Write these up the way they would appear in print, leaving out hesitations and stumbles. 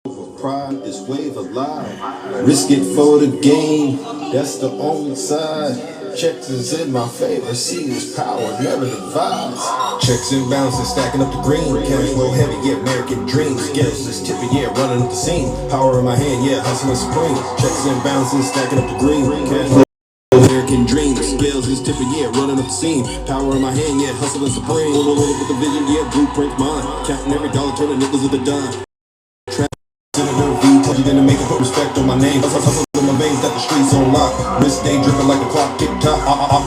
Pride, this wave alive. Risk it for the game, that's the only side. Checks is in my favor, see this power never divides. Checks and bounces, stacking up the green. Cash flow heavy, yeah, American dreams. Scales just tipping, yeah, running up the scene. Power in my hand, yeah, hustling supreme. Checks and bounces, stacking up the green. Cash flow American dreams, scales is tipping, yeah, running up the scene. Power in my hand, yeah, hustling supreme. Roll with the vision, yeah, blueprint mine. Counting every dollar, turning nickels of the dime. Told you then to make it put respect on my name. Hustle in my veins, got the streets on lock. Wrist day dripping like a clock, tick tock.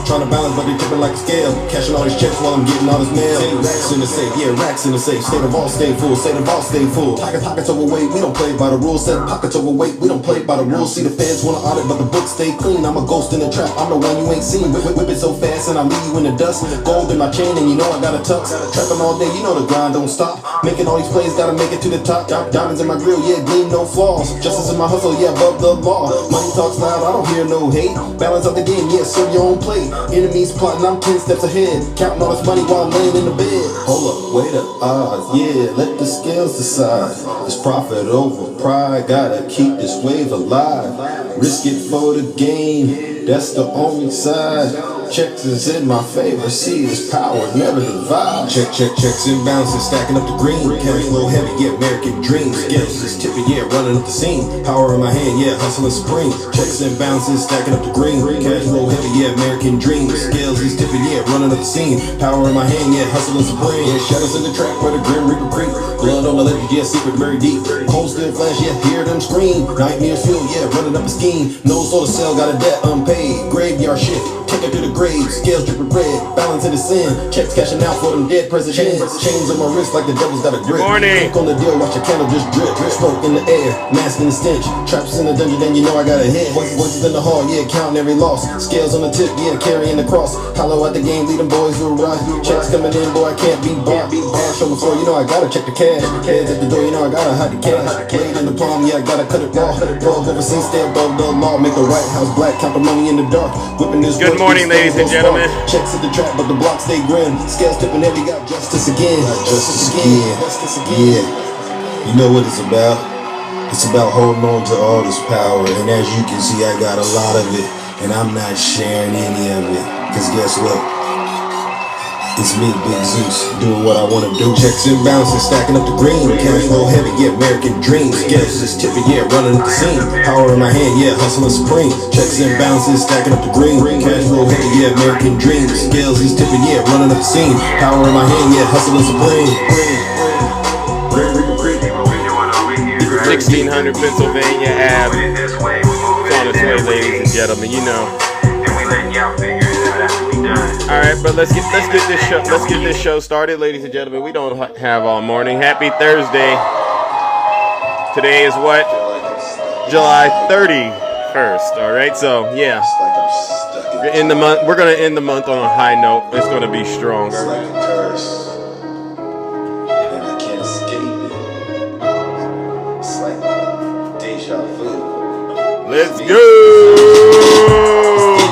Trying to balance, but they tipping like a scale. Cashing all these checks while I'm getting all this mail. Racks in the safe, yeah, racks in the safe. State of all stay full, state of all stay full. Pockets overweight, we don't play by the rules. Said pockets overweight, we don't play by the rules. See the feds wanna audit, but the books stay clean. I'm a ghost in the trap, I'm the one you ain't seen. Whip it so fast and I leave you in the dust. Gold in my chain and you know I got a tux. Trapping all day, you know the grind don't stop. Making all these plays, gotta make it to the top. Diamonds in my grill, yeah, gleam no flaws. Justice in my hustle, yeah, above the law. Money talks loud, I don't hear no hate. Balance out the game, yeah, serve your own plate. Enemies plotting, I'm 10 steps ahead. Counting all this money while I'm laying in the bed. Hold up, wait up, odds, yeah, let the scales decide. This profit over pride, gotta keep this wave alive. Risk it for the game, that's the only side. Checks is in my favor, see this power never divide. Checks and bounces, stacking up the green. Cash flow heavy, yeah, American dreams. Scales is tipping, yeah, running up the scene. Power in my hand, yeah, hustling supreme. Checks and bounces, stacking up the green. Cash flow heavy, yeah, American dreams. Scales is tipping, yeah, running up the scene. Power in my hand, yeah, hustling supreme. Yeah, shadows in the track where the grim reaper creep. Blood on the ledge, yeah, secret very deep. Cold still flash, yeah, hear them scream. Nightmares fuel, yeah, running up a scheme. No soul to sell, got a debt unpaid. Graveyard shit, take it to the grave. Scales dripping red, balance in the sin. Checks cashing out for them dead presidents. Chains on my wrist like the devil's got a grip. Drink on the deal, watch the candle just drip. Smoke in the air, mask in the stench. Traps in the dungeon, then you know I got a hit. Voices in the hall, yeah, counting every loss. Scales on the tip, yeah, carrying the cross. Hollow out the game, lead them boys to a rush. Checks coming in, boy, I can't be bought. Cash on the floor, you know I gotta check the cash. Heads at the door, you know I gotta hide the cash. Blade in the palm, yeah, I gotta cut it raw. Dog overseas, stay above the law. Make the White House black, count the money in the dark. Whipping this. Good morning, ladies and gentlemen. Checks at the trap, but the block stay grim. Scales tipping heavy, got justice again. Justice again. Yeah. You know what it's about. It's about holding on to all this power. And as you can see, I got a lot of it. And I'm not sharing any of it. Cause guess what? It's me, Big Zeus, doing what I wanna do. Checks and bounces, stacking up the green. Cash flow heavy, yeah, American dreams. Scales just tipping, yeah, running up the scene. Power in my hand, yeah, hustling supreme. Checks and bounces, stacking up the green. Cash flow heavy, yeah, American dreams. Scales is tipping, yeah, running up the scene. Power in my hand, yeah, hustling supreme. 1600 Pennsylvania Ave. It's on its way, ladies and gentlemen. You know. All right, but let's get this show started, ladies and gentlemen. We don't have all morning. Happy Thursday. Today is what? July 31st. All right, so yeah, in the month we're gonna end the month on a high note. It's gonna be strong. All right. Let's go!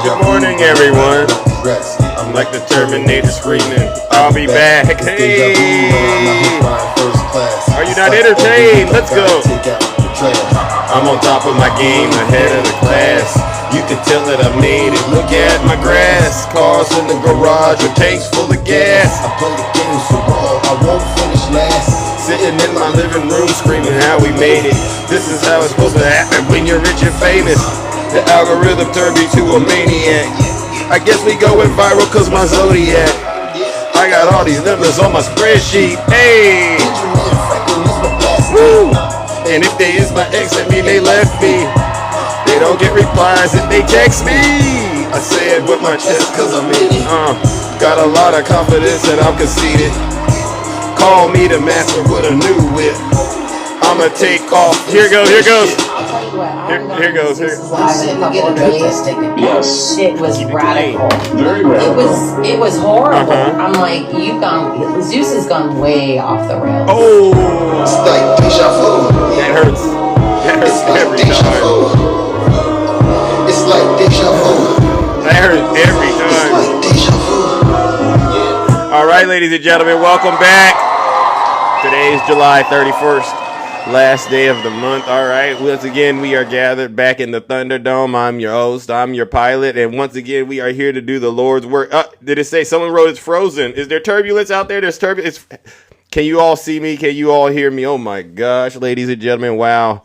Good morning, everyone. I'm like the Terminator screaming, I'll be back. Hey! Are you not entertained? Let's go! I'm on top of my game, ahead of the class. You can tell that I made it. Look at my grass. Cars in the garage with tanks full of gas. I play the game so raw, I won't finish last. Sitting in my living room screaming how we made it. This is how it's supposed to happen when you're rich and famous. The algorithm turned me to a maniac. I guess we going viral cause my zodiac. I got all these numbers on my spreadsheet. Hey! Woo! And if they is my ex, that mean they left me. They don't get replies if they text me. I say it with my chest cause I'm in it. Got a lot of confidence and I'm conceited. Call me the master with a new whip. I'ma take off. Here goes. Here goes. Yes. It was radical. Very radical. It was horrible. I'm like, Zeus has gone way off the rails. Oh. It's like deja vu. That hurts. Every time. It's like deja vu. That hurts every time. It's like deja vu. All right, ladies and gentlemen, welcome back. Today is July 31st. Last day of the month. All right. Once again, we are gathered back in the Thunderdome. I'm your host. I'm your pilot. And once again, we are here to do the Lord's work. Did it say someone wrote it's frozen? Is there turbulence out there? There's turbulence. Can you all see me? Can you all hear me? Oh my gosh, ladies and gentlemen. Wow.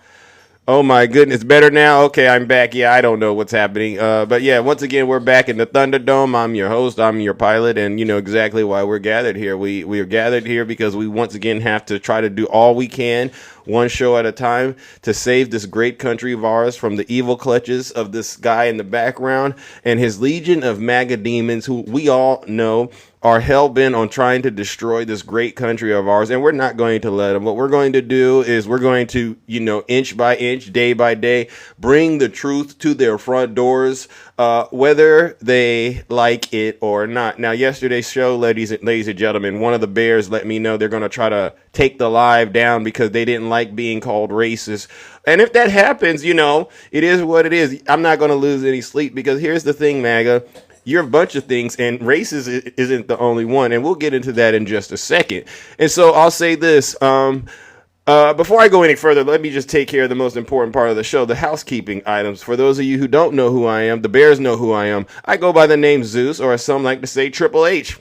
Oh my goodness, better now? Okay, I'm back. Yeah, I don't know what's happening. But yeah, once again, we're back in the Thunderdome. I'm your host, I'm your pilot, and you know exactly why we're gathered here. We are gathered here because we once again have to try to do all we can, one show at a time, to save this great country of ours from the evil clutches of this guy in the background and his legion of MAGA demons who we all know are hell-bent on trying to destroy this great country of ours, and we're not going to let them. What we're going to do is we're going to, inch by inch, day by day, bring the truth to their front doors, whether they like it or not. Now, yesterday's show, ladies and gentlemen, one of the bears let me know they're going to try to take the live down because they didn't like being called racist. And if that happens, it is what it is. I'm not going to lose any sleep because here's the thing, MAGA. You're a bunch of things, and racist isn't the only one, and we'll get into that in just a second. And so I'll say this. Before I go any further, let me just take care of the most important part of the show, the housekeeping items. For those of you who don't know who I am, the Bears know who I am. I go by the name Zeus, or as some like to say, Triple H.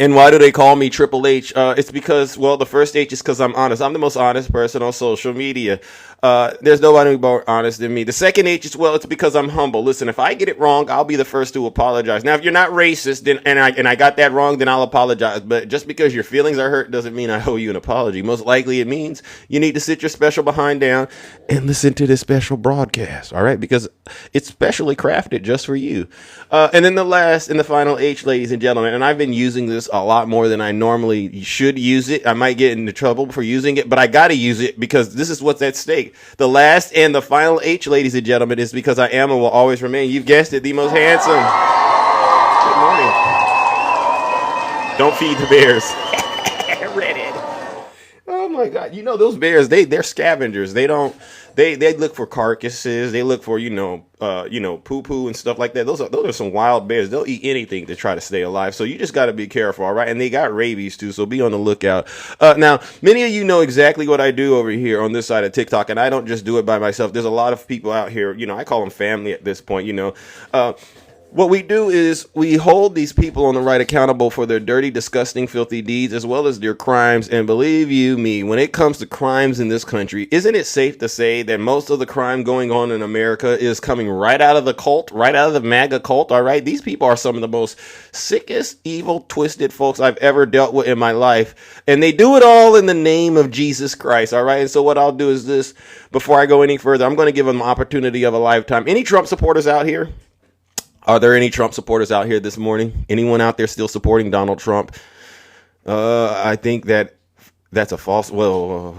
And why do they call me Triple H? It's because, well, the first H is because I'm honest. I'm the most honest person on social media. There's nobody more honest than me. The second H is, well, it's because I'm humble. Listen, if I get it wrong, I'll be the first to apologize. Now, if you're not racist, then and I got that wrong, then I'll apologize. But just because your feelings are hurt doesn't mean I owe you an apology. Most likely it means you need to sit your special behind down and listen to this special broadcast, all right? Because it's specially crafted just for you. And then the last and the final H, ladies and gentlemen, and I've been using this a lot more than I normally should use it. I might get into trouble for using it, but I got to use it because this is what's at stake. The last and the final H, ladies and gentlemen, is because I am and will always remain, you've guessed it, the most handsome. Good morning. Don't feed the bears. Reddit. Oh my God. Those bears, they're scavengers. They look for carcasses. They look for, poo-poo and stuff like that. Those are some wild bears. They'll eat anything to try to stay alive. So you just got to be careful, all right? And they got rabies too, so be on the lookout. Now, many of you know exactly what I do over here on this side of TikTok, and I don't just do it by myself. There's a lot of people out here, I call them family at this point, What we do is we hold these people on the right accountable for their dirty, disgusting, filthy deeds, as well as their crimes. And believe you me, when it comes to crimes in this country, isn't it safe to say that most of the crime going on in America is coming right out of the cult, right out of the MAGA cult, all right? These people are some of the most sickest, evil, twisted folks I've ever dealt with in my life. And they do it all in the name of Jesus Christ, all right? And so what I'll do is this, before I go any further, I'm going to give them an opportunity of a lifetime. Any Trump supporters out here? Are there any Trump supporters out here this morning? Anyone out there still supporting Donald Trump? I think that's a false. Well,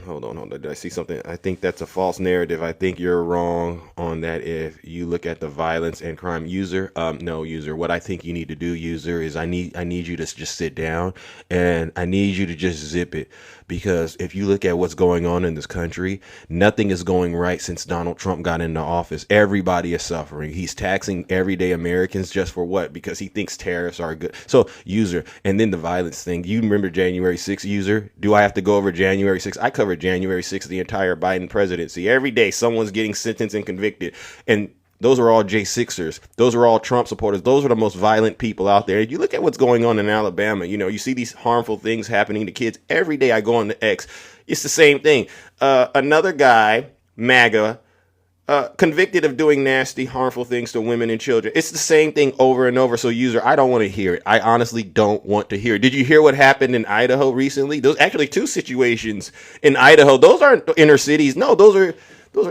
hold on. Did I see something? I think that's a false narrative. I think you're wrong on that. If you look at the violence and crime, user, no, user. What I think you need to do, user, is I need you to just sit down and I need you to just zip it. Because if you look at what's going on in this country, nothing is going right since Donald Trump got into office. Everybody is suffering. He's taxing everyday Americans just for what? Because he thinks tariffs are good. So, user, and then the violence thing. You remember January 6th, user? Do I have to go over January 6th? I covered January 6th, the entire Biden presidency. Every day, someone's getting sentenced and convicted. And those are all J6ers. Those are all Trump supporters. Those are the most violent people out there. You look at what's going on in Alabama. You see these harmful things happening to kids. Every day I go on to X. It's the same thing. Another guy, MAGA, convicted of doing nasty, harmful things to women and children. It's the same thing over and over. So, user, I don't want to hear it. I honestly don't want to hear it. Did you hear what happened in Idaho recently? Those actually two situations in Idaho. Those aren't inner cities. No, those are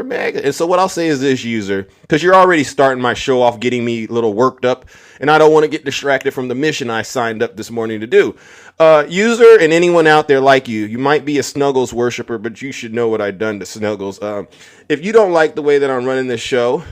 MAGA. And so what I'll say is this, user, because you're already starting my show off getting me a little worked up, and I don't want to get distracted from the mission I signed up this morning to do. User and anyone out there like you might be a Snuggles worshiper, but you should know what I've done to Snuggles. If you don't like the way that I'm running this show,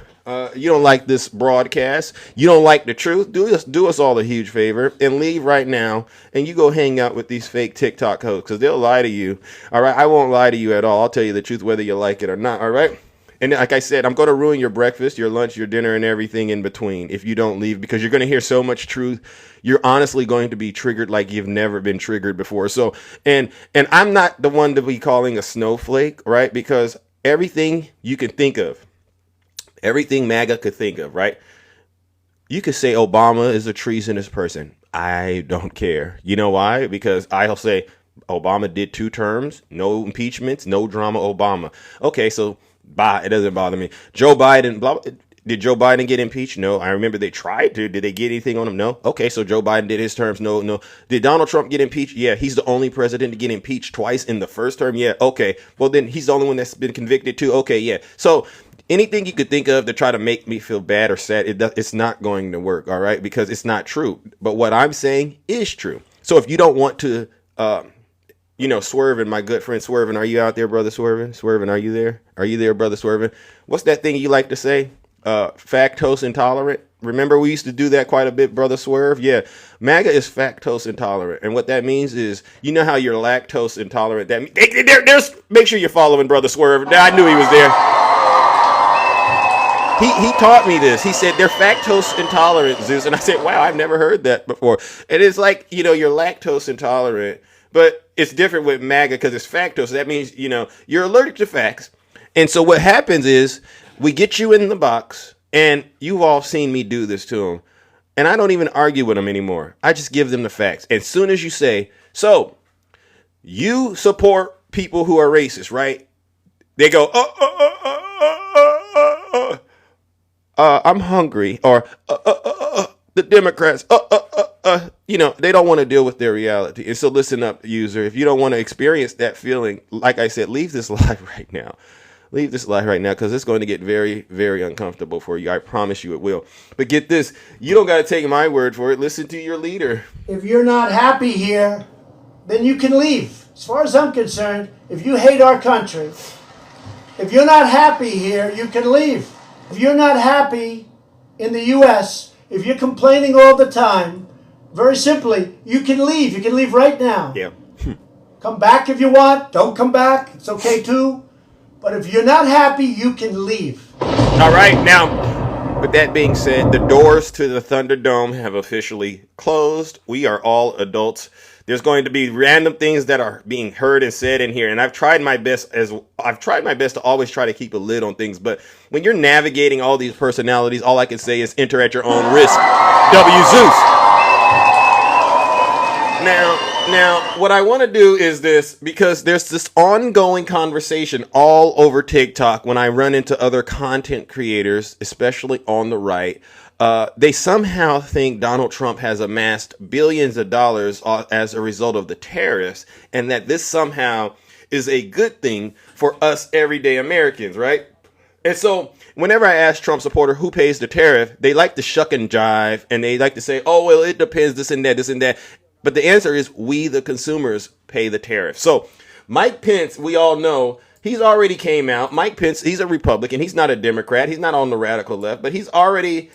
you don't like this broadcast, you don't like the truth, do us all a huge favor and leave right now and you go hang out with these fake TikTok hosts because they'll lie to you. All right, I won't lie to you at all. I'll tell you the truth whether you like it or not. All right. And like I said, I'm going to ruin your breakfast, your lunch, your dinner, and everything in between if you don't leave, because you're going to hear so much truth. You're honestly going to be triggered like you've never been triggered before. So, and I'm not the one to be calling a snowflake, right? Because everything you can think of, everything MAGA could think of, right? You could say Obama is a treasonous person. I don't care. You know why? Because I'll say Obama did 2 terms, no impeachments, no drama, Obama. Okay, so bye. It doesn't bother me. Joe Biden, blah, did Joe Biden get impeached? No. I remember they tried to. Did they get anything on him? No. Okay, so Joe Biden did his terms. No. Did Donald Trump get impeached? Yeah, he's the only president to get impeached twice in the first term. Yeah, okay. Well, then he's the only one that's been convicted too. Okay, yeah. So anything you could think of to try to make me feel bad or sad, it's not going to work, all right? Because it's not true. But what I'm saying is true. So if you don't want to, Swervin, my good friend Swervin, are you out there, brother Swervin? Swervin, are you there? Are you there, brother Swervin? What's that thing you like to say? Lactose intolerant. Remember we used to do that quite a bit, brother Swerve? Yeah. MAGA is lactose intolerant. And what that means is, you know how you're lactose intolerant. There's make sure you're following brother Swerve. I knew he was there. He taught me this. He said they're lactose intolerant, Zeus. And I said, wow, I've never heard that before. And it's like, you're lactose intolerant, but it's different with MAGA because it's lactose. That means, you're allergic to facts. And so what happens is we get you in the box, and you've all seen me do this to them. And I don't even argue with them anymore. I just give them the facts. As soon as you say, so you support people who are racist, right? They go, I'm hungry, or the Democrats, they don't want to deal with their reality. And so listen up, user. If you don't want to experience that feeling, like I said, leave this live right now. Leave this live right now, because it's going to get very, very uncomfortable for you. I promise you it will. But get this, you don't got to take my word for it. Listen to your leader. If you're not happy here, then you can leave. As far as I'm concerned, if you hate our country, if you're not happy here, you can leave. If you're not happy in the U.S., if you're complaining all the time, very simply, you can leave. You can leave right now. Yeah. Come back if you want. Don't come back. It's okay too. But if you're not happy, you can leave. All right. Now, with that being said, the doors to the Thunderdome have officially closed. We are all adults. There's going to be random things that are being heard and said in here, and I've tried my best to always try to keep a lid on things. But when you're navigating all these personalities, all I can say is enter at your own risk. W Zeus. Now, what I want to do is this, because there's this ongoing conversation all over TikTok when I run into other content creators, especially on the right. They somehow think Donald Trump has amassed billions of dollars as a result of the tariffs, and that this somehow is a good thing for us everyday Americans, right? And so whenever I ask Trump supporter who pays the tariff, they like to shuck and jive, and they like to say, oh, well, it depends, this and that, this and that. But the answer is we, the consumers, pay the tariff. So Mike Pence, we all know, he's already came out. Mike Pence, he's a Republican. He's not a Democrat. He's not on the radical left. But he's already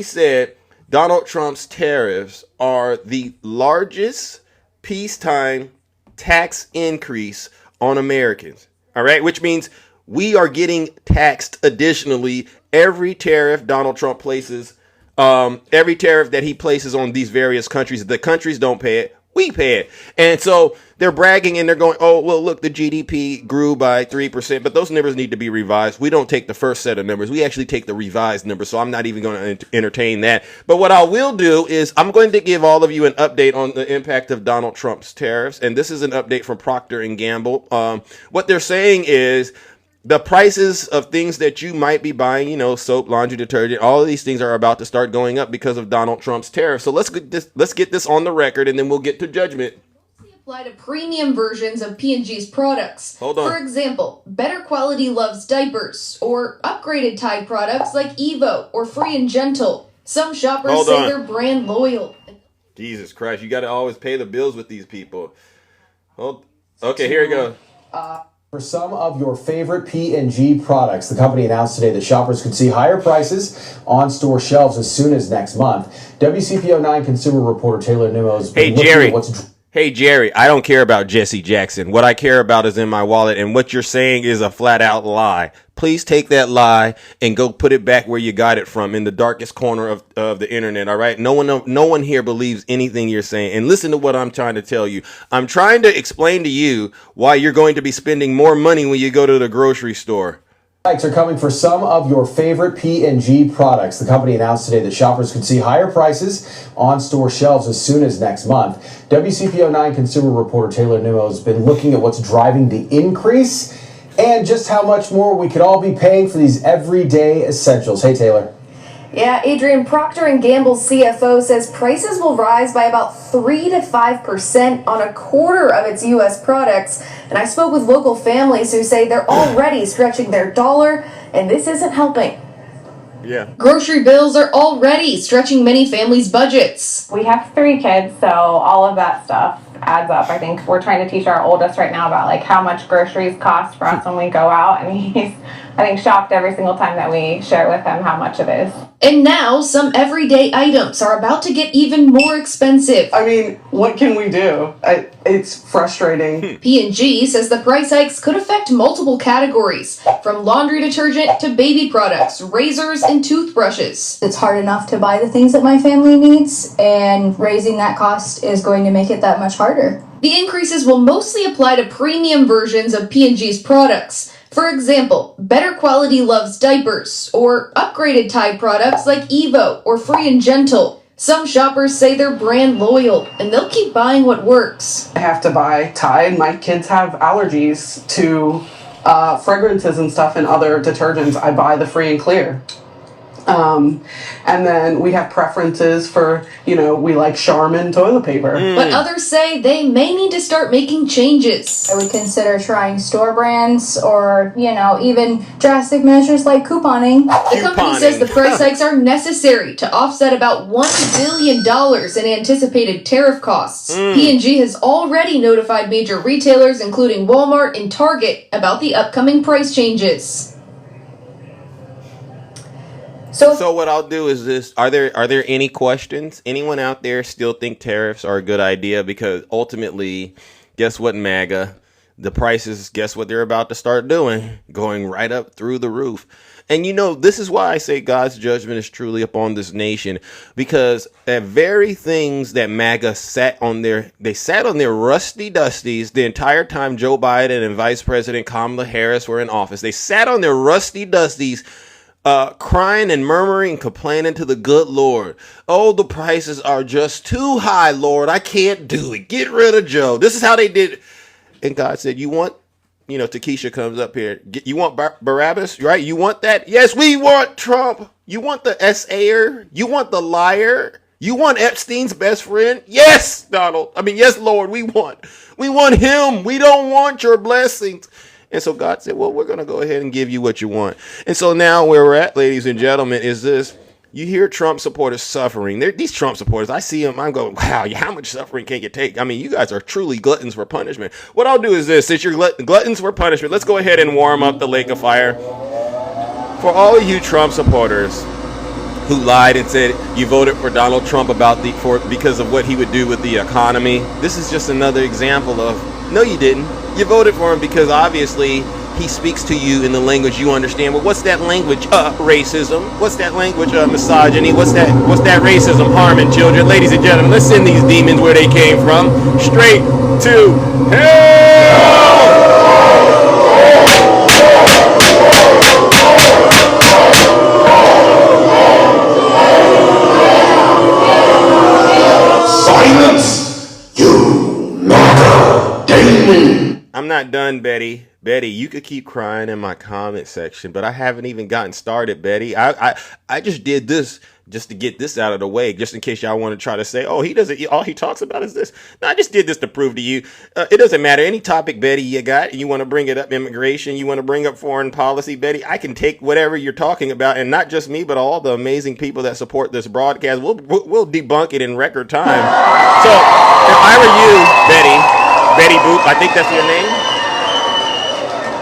said Donald Trump's tariffs are the largest peacetime tax increase on Americans. All right, which means we are getting taxed additionally every tariff Donald Trump places. Every tariff that he places on these various countries, the countries don't pay it, we pay it. And so they're bragging and they're going, oh, well, look, the GDP grew by 3%, but those numbers need to be revised. We don't take the first set of numbers. We actually take the revised numbers. So I'm not even going to entertain that. But what I will do is I'm going to give all of you an update on the impact of Donald Trump's tariffs. And this is an update from Procter & Gamble. What they're saying is, the prices of things that you might be buying, soap, laundry detergent, all of these things are about to start going up because of Donald Trump's tariff. So let's get this on the record, and then we'll get to judgment. Apply to premium versions of P&G's products. Hold on. For example, Better Quality Loves diapers, or upgraded Tide products like Evo or Free and Gentle. Some shoppers say they're brand loyal. Jesus Christ, you got to always pay the bills with these people. Okay, here we go. For some of your favorite P&G products, the company announced today that shoppers could see higher prices on store shelves as soon as next month. WCPO 9 consumer reporter Taylor Nimmo's Hey Hey, Jerry, I don't care about Jesse Jackson. What I care about is in my wallet, and what you're saying is a flat-out lie. Please take that lie and go put it back where you got it from, in the darkest corner of the internet, all right? No one here believes anything you're saying. And listen to what I'm trying to tell you. I'm trying to explain to you why you're going to be spending more money when you go to the grocery store. Hikes are coming for some of your favorite P&G products. The company announced today that shoppers could see higher prices on store shelves as soon as next month. WCPO9 consumer reporter Taylor Nimmo has been looking at what's driving the increase and just how much more we could all be paying for these everyday essentials. Hey, Taylor. Yeah, Adrian, Procter & Gamble's CFO says prices will rise by about 3 to 5% on a quarter of its U.S. products. And I spoke with local families who say they're already stretching their dollar, and this isn't helping. Yeah. Grocery bills are already stretching many families' budgets. We have 3 kids, so all of that stuff adds up. I think we're trying to teach our oldest right now about like how much groceries cost for us when we go out, and he's, I think, shocked every single time that we share with him how much it is. And now some everyday items are about to get even more expensive. I mean, what can we do? It's frustrating. P&G says the price hikes could affect multiple categories, from laundry detergent to baby products, razors, and toothbrushes. It's hard enough to buy the things that my family needs, and raising that cost is going to make it that much harder. The increases will mostly apply to premium versions of P&G's products. For example, Better Quality Loves diapers, or upgraded Tide products like Evo or Free and Gentle. Some shoppers say they're brand loyal, and they'll keep buying what works. I have to buy Tide. My kids have allergies to fragrances and stuff and other detergents. I buy the Free and Clear. And then we have preferences for, we like Charmin toilet paper. But others say they may need to start making changes. I would consider trying store brands or, even drastic measures like couponing. The company says the price hikes are necessary to offset about $1 billion in anticipated tariff costs. P&G has already notified major retailers, including Walmart and Target, about the upcoming price changes. So what I'll do is this: are there any questions? Anyone out there still think tariffs are a good idea? Because ultimately, guess what, MAGA? The prices, guess what they're about to start doing? Going right up through the roof. And this is why I say God's judgment is truly upon this nation, because the very things that MAGA sat on their rusty dusties the entire time Joe Biden and Vice President Kamala Harris were in office. They sat on their rusty dusties, crying and murmuring and complaining to the good Lord. Oh, the prices are just too high, Lord. I can't do it. Get rid of Joe. This is how they did it. And God said, you want, Takesha comes up here. You want Barabbas, right? You want that? Yes, we want Trump. You want the SAer? You want the liar? You want Epstein's best friend? Yes, Donald. Yes, Lord, we want him. We don't want your blessings. And so God said, well, we're going to go ahead and give you what you want. And so now where we're at, ladies and gentlemen, is this. You hear Trump supporters suffering. These Trump supporters, I see them, I'm going, wow, how much suffering can you take? You guys are truly gluttons for punishment. What I'll do is this. Since you're gluttons for punishment, let's go ahead and warm up the lake of fire. For all of you Trump supporters who lied and said you voted for Donald Trump because of what he would do with the economy, this is just another example of, no, you didn't. You voted for him because obviously he speaks to you in the language you understand. Well, what's that language? Racism. What's that language? Misogyny. What's that racism? Harming children. Ladies and gentlemen, let's send these demons where they came from. Straight to hell! Silence, you mother demon! I'm not done, Betty. Betty, you could keep crying in my comment section, but I haven't even gotten started, Betty. I just did this just to get this out of the way, just in case y'all want to try to say, oh, all he talks about is this. No, I just did this to prove to you. It doesn't matter. Any topic, Betty, you got, you want to bring it up, immigration, you want to bring up foreign policy, Betty, I can take whatever you're talking about, and not just me, but all the amazing people that support this broadcast. We'll debunk it in record time. So if I were you, Betty Boop, I think that's your name.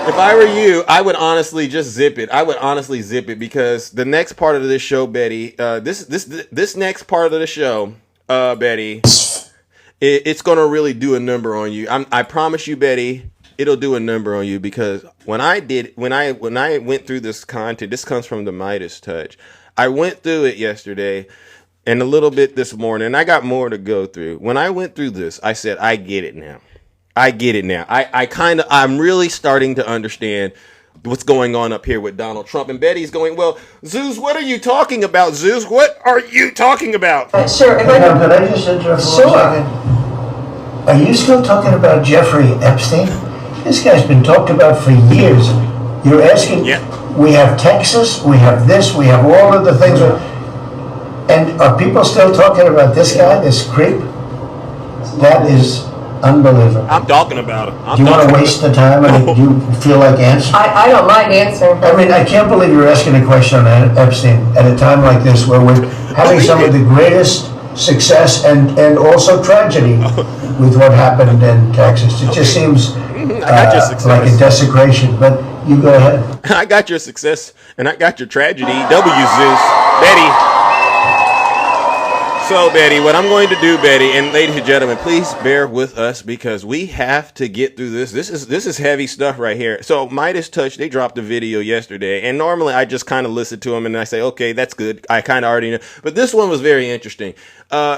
If I were you, I would honestly just zip it. I would honestly zip it, because the next part of this show, Betty, this next part of the show, Betty, it's going to really do a number on you. I promise you, Betty, it'll do a number on you, because when I went through this content, this comes from the Midas Touch. I went through it yesterday and a little bit this morning, and I got more to go through. When I went through this, I said, I get it now. I get it now. I'm really starting to understand what's going on up here with Donald Trump. And Betty's going, well, Zeus, what are you talking about, Zeus? What are you talking about? Sure. Could I just interrupt for 1 second? Are you still talking about Jeffrey Epstein? This guy's been talked about for years. You're asking, we have Texas, we have this, we have all of the things. And are people still talking about this guy, this creep? That is unbelievable. I'm talking about him. Do you want to waste the time? Do you feel like answering? I don't mind answering. I mean, I can't believe you're asking a question on Epstein at a time like this, where we're having some of the greatest success and also tragedy with what happened in Texas. It just seems like a desecration, but you go ahead. I got your success and I got your tragedy. Zeus. Betty. So, Betty, what I'm going to do, Betty, and ladies and gentlemen, please bear with us, because we have to get through this. This is heavy stuff right here. So, Midas Touch, they dropped a video yesterday, and normally I just kind of listen to them and I say, okay, that's good. I kind of already know. But this one was very interesting.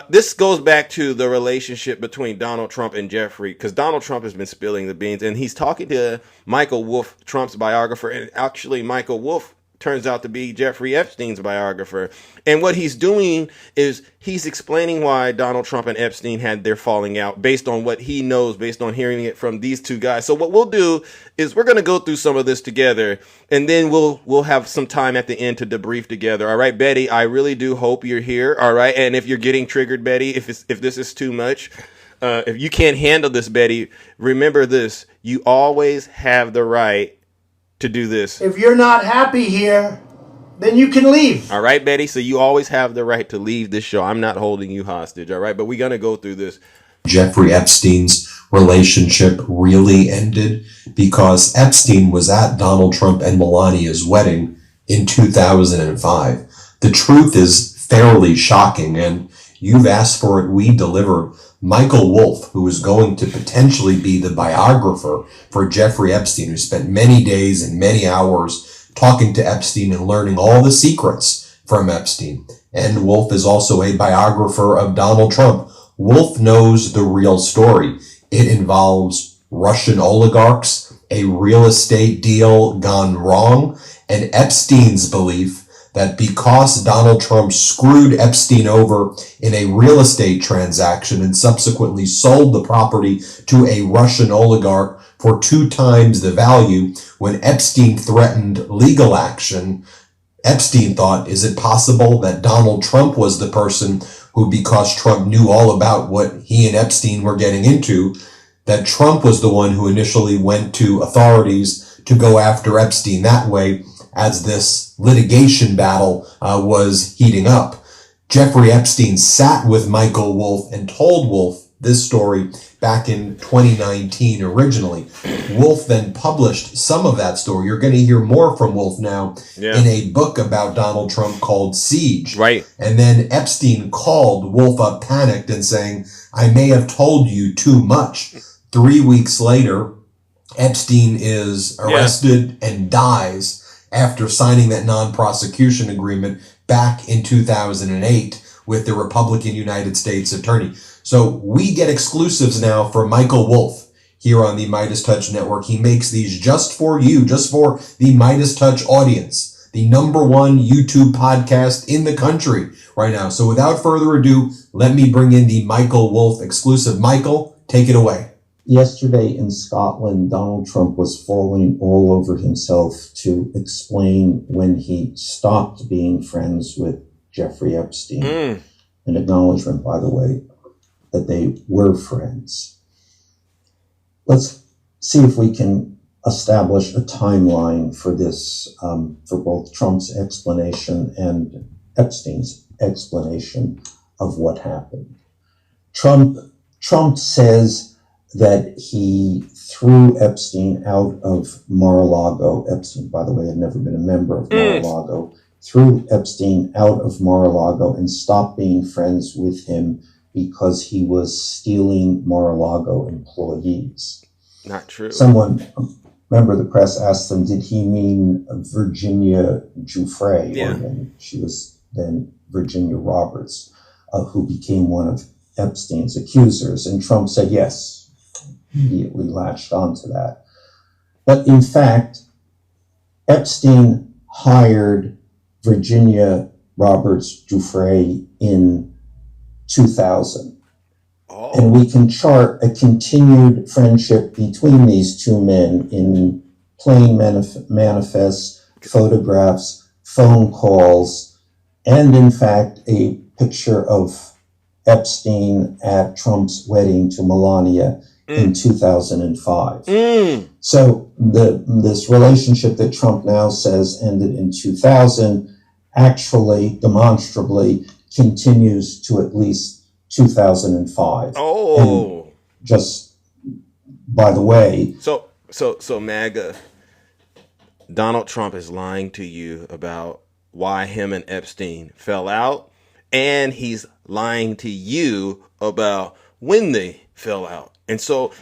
This goes back to the relationship between Donald Trump and Jeffrey, because Donald Trump has been spilling the beans, and he's talking to Michael Wolff, Trump's biographer, and actually Michael Wolff turns out to be Jeffrey Epstein's biographer. And what he's doing is he's explaining why Donald Trump and Epstein had their falling out, based on what he knows, based on hearing it from these two guys. So what we'll do is we're going to go through some of this together, and then we'll have some time at the end to debrief together. All right, Betty, I really do hope you're here. All right. And if you're getting triggered, Betty, if this is too much, if you can't handle this, Betty, remember this: you always have the right to do this. If you're not happy here, then you can leave. All right, Betty. So you always have the right to leave this show. I'm not holding you hostage. All right. But we're going to go through this. Jeffrey Epstein's relationship really ended because Epstein was at Donald Trump and Melania's wedding in 2005. The truth is fairly shocking, and you've asked for it, we deliver. Michael Wolff, who is going to potentially be the biographer for Jeffrey Epstein, who spent many days and many hours talking to Epstein and learning all the secrets from Epstein. And Wolff is also a biographer of Donald Trump. Wolff knows the real story. It involves Russian oligarchs, a real estate deal gone wrong, and Epstein's belief that because Donald Trump screwed Epstein over in a real estate transaction and subsequently sold the property to a Russian oligarch for 2 times the value, when Epstein threatened legal action, Epstein thought, is it possible that Donald Trump was the person who, because Trump knew all about what he and Epstein were getting into, that Trump was the one who initially went to authorities to go after Epstein that way, as this litigation battle was heating up. Jeffrey Epstein sat with Michael Wolff and told Wolff this story back in 2019 originally. Wolff then published some of that story. You're going to hear more from Wolff now in a book about Donald Trump called Siege. Right. And then Epstein called Wolff up panicked and saying, I may have told you too much. 3 weeks later, Epstein is arrested and dies after signing that non-prosecution agreement back in 2008 with the Republican United States Attorney. So we get exclusives now from Michael Wolff here on the Midas Touch Network. He makes these just for you, just for the Midas Touch audience, the #1 YouTube podcast in the country right now. So without further ado, let me bring in the Michael Wolff exclusive. Michael, take it away. Yesterday in Scotland, Donald Trump was falling all over himself to explain when he stopped being friends with Jeffrey Epstein. An acknowledgement, by the way, that they were friends. Let's see if we can establish a timeline for this, for both Trump's explanation and Epstein's explanation of what happened. Trump says that he threw Epstein out of Mar-a-Lago. Epstein, by the way, had never been a member of Mar-a-Lago. Threw Epstein out of Mar-a-Lago and stopped being friends with him because he was stealing Mar-a-Lago employees. Not true. Someone, member of the press, asked him, did he mean Virginia Giuffre? Yeah. Or then she was then Virginia Roberts, who became one of Epstein's accusers. And Trump said yes, immediately latched onto that. But in fact, Epstein hired Virginia Roberts Giuffre in 2000. And we can chart a continued friendship between these two men in plain manifests, photographs, phone calls, and in fact, a picture of Epstein at Trump's wedding to Melania in 2005. So this relationship that Trump now says ended in 2000 actually demonstrably continues to at least 2005. And just by the way, so MAGA, Donald Trump is lying to you about why him and Epstein fell out, and he's lying to you about when they fell out. And so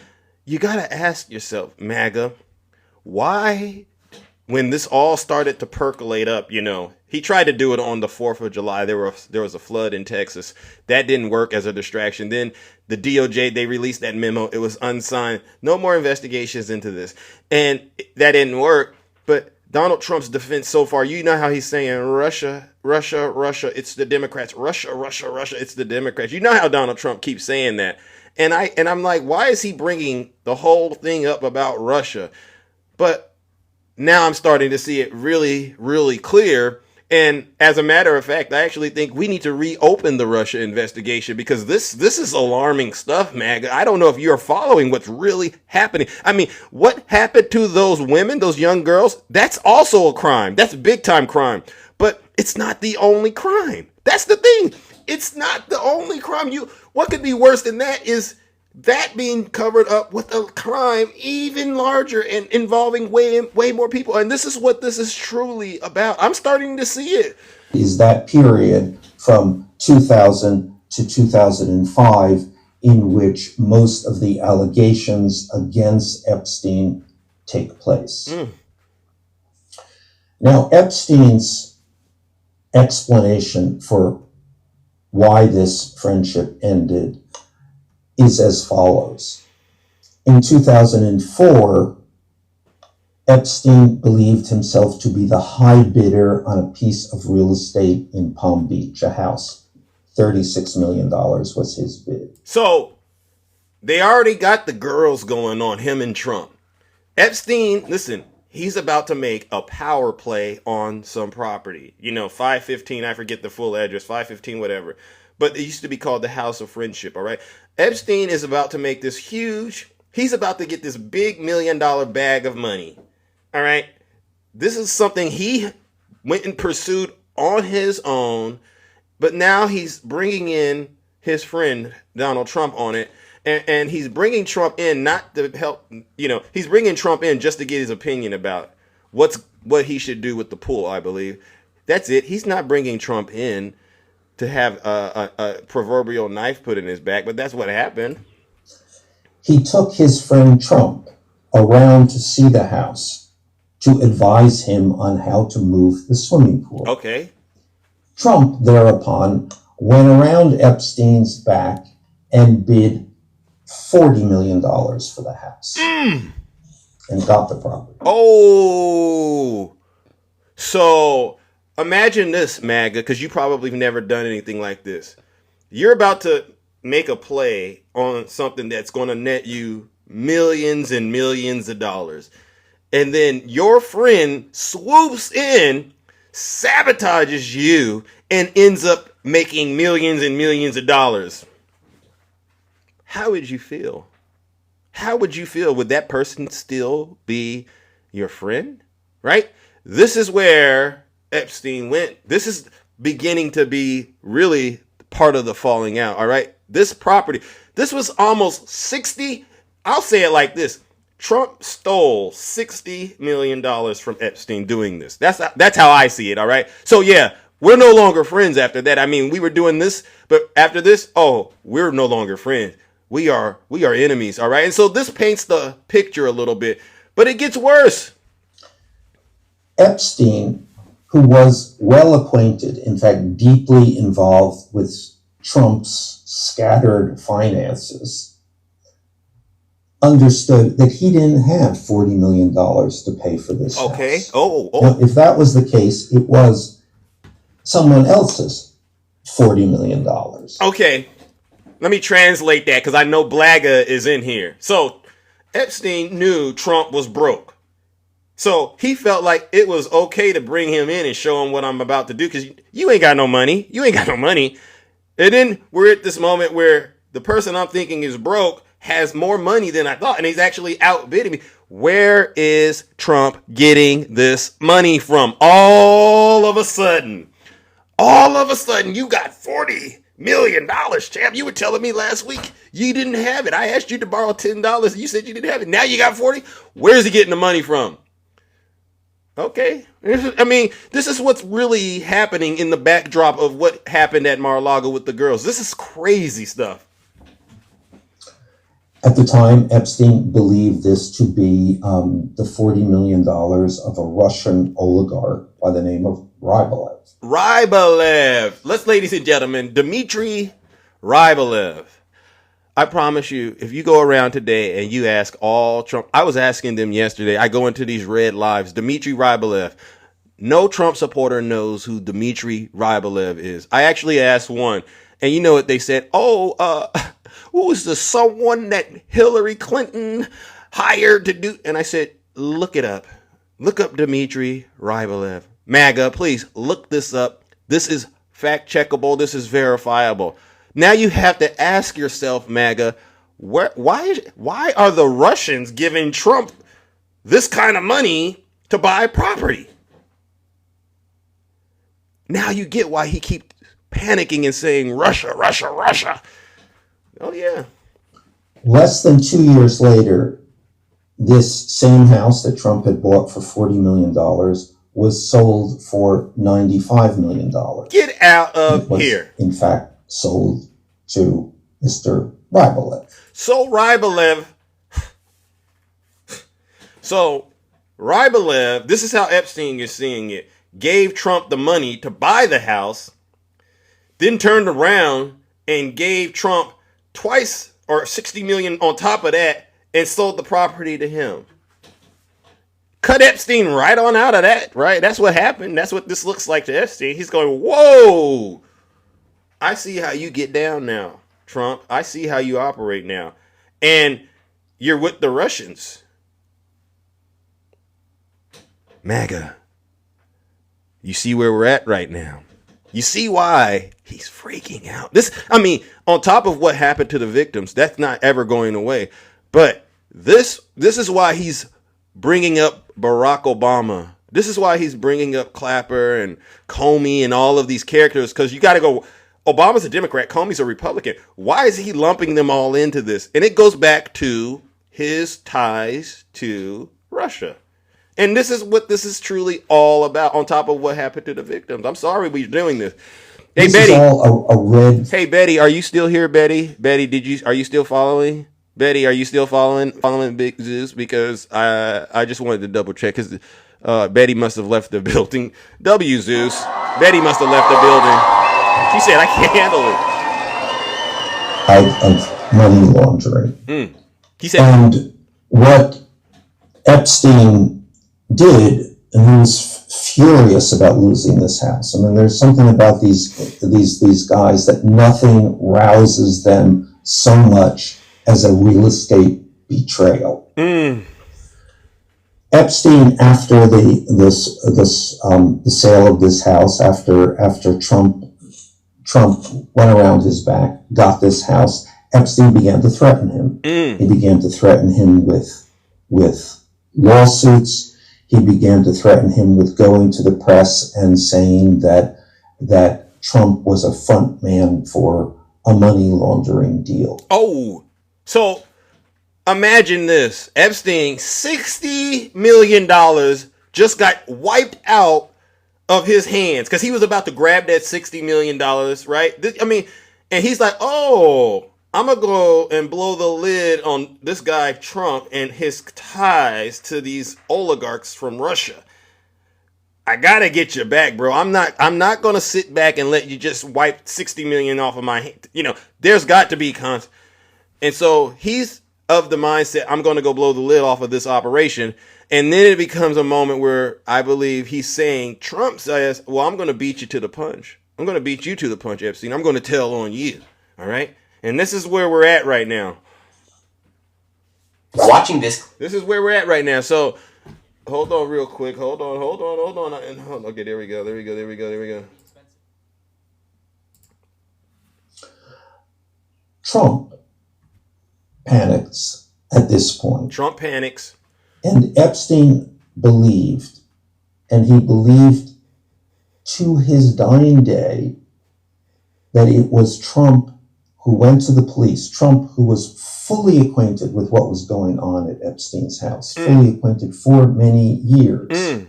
you got to ask yourself, MAGA, why, when this all started to percolate up, he tried to do it on the 4th of July. There was a flood in Texas. That didn't work as a distraction. Then the DOJ, they released that memo. It was unsigned. No more investigations into this. And that didn't work. But Donald Trump's defense so far, you know how he's saying, Russia, Russia, Russia, it's the Democrats. Russia, Russia, Russia, it's the Democrats. You know how Donald Trump keeps saying that. And I'm like, why is he bringing the whole thing up about Russia? But now I'm starting to see it really, really clear. And as a matter of fact, I actually think we need to reopen the Russia investigation, because this is alarming stuff, MAGA. I don't know if you're following what's really happening. I mean, what happened to those women, those young girls? That's also a crime. That's a big time crime. But it's not the only crime. That's the thing. It's not the only crime. What could be worse than that is that being covered up with a crime even larger and involving way more people. And this is what this is truly about. I'm starting to see it. Is that period from 2000 to 2005 in which most of the allegations against Epstein take place. Now, Epstein's explanation for why this friendship ended is as follows. In 2004, Epstein believed himself to be the high bidder on a piece of real estate in Palm Beach, a house. $36 million was his bid. So they already got the girls going on, him and Trump. Epstein, listen, he's about to make a power play on some property. 515, I forget the full address, 515, whatever. But it used to be called the House of Friendship, all right? Epstein is about to make this he's about to get this big $1 million bag of money, all right? This is something he went and pursued on his own, but now he's bringing in his friend Donald Trump on it, and he's bringing Trump in not to help, he's bringing Trump in just to get his opinion about what he should do with the pool, I believe. That's it. He's not bringing Trump in to have a proverbial knife put in his back, but that's what happened. He took his friend Trump around to see the house to advise him on how to move the swimming pool. Okay. Trump thereupon went around Epstein's back and bid $40 million for the house and got the property. Oh, so imagine this, MAGA, because you probably have never done anything like this. You're about to make a play on something that's going to net you millions and millions of dollars. And then your friend swoops in, sabotages you, and ends up making millions and millions of dollars. How would you feel? How would you feel? Would that person still be your friend? Right? This is where Epstein went. This is beginning to be really part of the falling out. All right. This property, this was almost 60. I'll say it like this. Trump stole $60 million from Epstein doing this. That's how I see it. All right. So yeah, We're no longer friends after that. I mean, we were doing this, but after this, oh, we're no longer friends. We are enemies, all right? And so this paints the picture a little bit, but it gets worse. Epstein, who was well acquainted, in fact, deeply involved with Trump's scattered finances, understood that he didn't have $40 million to pay for this Okay. house. Oh. Now, if that was the case, it was someone else's $40 million. Okay. Let me translate that because I know Blagga is in here. So Epstein knew Trump was broke. So he felt like it was okay to bring him in and show him what I'm about to do because you ain't got no money. You ain't got no money. And then we're at this moment where the person I'm thinking is broke has more money than I thought, and he's actually outbidding me. Where is Trump getting this money from? All of a sudden, you got $40 million, champ. You were telling me last week you didn't have it. I asked you to borrow $10. You said you didn't have it. Now you got 40. Where's he getting the money from? Okay. This is what's really happening in the backdrop of what happened at Mar-a-Lago with the girls. This is crazy stuff. At the time, Epstein believed this to be the $40 million of a Russian oligarch by the name of Rybolev. Ladies and gentlemen, Dmitry Rybolev. I promise you, if you go around today and you ask all Trump, I was asking them yesterday, I go into these red lives, Dmitry Rybolev. No Trump supporter knows who Dmitry Rybolev is. I actually asked one, and you know what they said? Who is the someone that Hillary Clinton hired to do? And I said, look it up. Look up Dmitry Rybolev. MAGA, please look this up. This is fact checkable. This is verifiable. Now you have to ask yourself, MAGA, why are the Russians giving Trump this kind of money to buy property? Now you get why he keeps panicking and saying Russia, Russia, Russia. Oh, yeah. Less than 2 years later, this same house that Trump had bought for $40 million was sold for $95 million. Get out of here. In fact, sold to Mr. Rybolev. So Rybolev, this is how Epstein is seeing it, gave Trump the money to buy the house, then turned around and gave Trump twice or $60 million on top of that and sold the property to him. Cut Epstein right on out of that, right? That's what happened. That's what this looks like to Epstein. He's going, whoa, I see how you get down now, Trump. I see how you operate now. And you're with the Russians. MAGA. You see where we're at right now. You see why he's freaking out. On top of what happened to the victims, that's not ever going away. But this is why he's bringing up Barack Obama. This is why he's bringing up Clapper and Comey and all of these characters, because you got to go, Obama's a Democrat, Comey's a Republican. Why is he lumping them all into this? And it goes back to his ties to Russia. And this is what this is truly all about, on top of what happened to the victims. I'm sorry we're doing this. Hey, this Betty. Is all a red. Hey, Betty, are you still here, Betty? Betty, are you still following? Betty, are you still following Big Zeus? Because I just wanted to double check, because Betty must have left the building. W Zeus. Betty must have left the building. She said, I can't handle it. Of money laundering. He said, and what Epstein did, and he was furious about losing this house. I mean, there's something about these guys that nothing rouses them so much as a real estate betrayal. Epstein, after the sale of this house, after Trump went around his back, got this house, Epstein began to threaten him. He began to threaten him with lawsuits. He began to threaten him with going to the press and saying that Trump was a front man for a money laundering deal. Oh, so imagine this. Epstein, $60 million just got wiped out of his hands because he was about to grab that $60 million, right? And he's like, oh, I'm going to go and blow the lid on this guy Trump and his ties to these oligarchs from Russia. I got to get your back, bro. I'm not going to sit back and let you just wipe 60 million off of my hand. There's got to be and so he's of the mindset, I'm going to go blow the lid off of this operation. And then it becomes a moment where I believe he's saying, Trump says, well, I'm going to beat you to the punch. I'm going to beat you to the punch, Epstein. I'm going to tell on you. All right. And this is where we're at right now. Watching this. This is where we're at right now. So hold on real quick. Hold on. Okay, there we go. Trump panics at this point. Trump panics. And Epstein believed, and he believed to his dying day, that it was Trump who went to the police, Trump who was fully acquainted with what was going on at Epstein's house, fully acquainted for many years.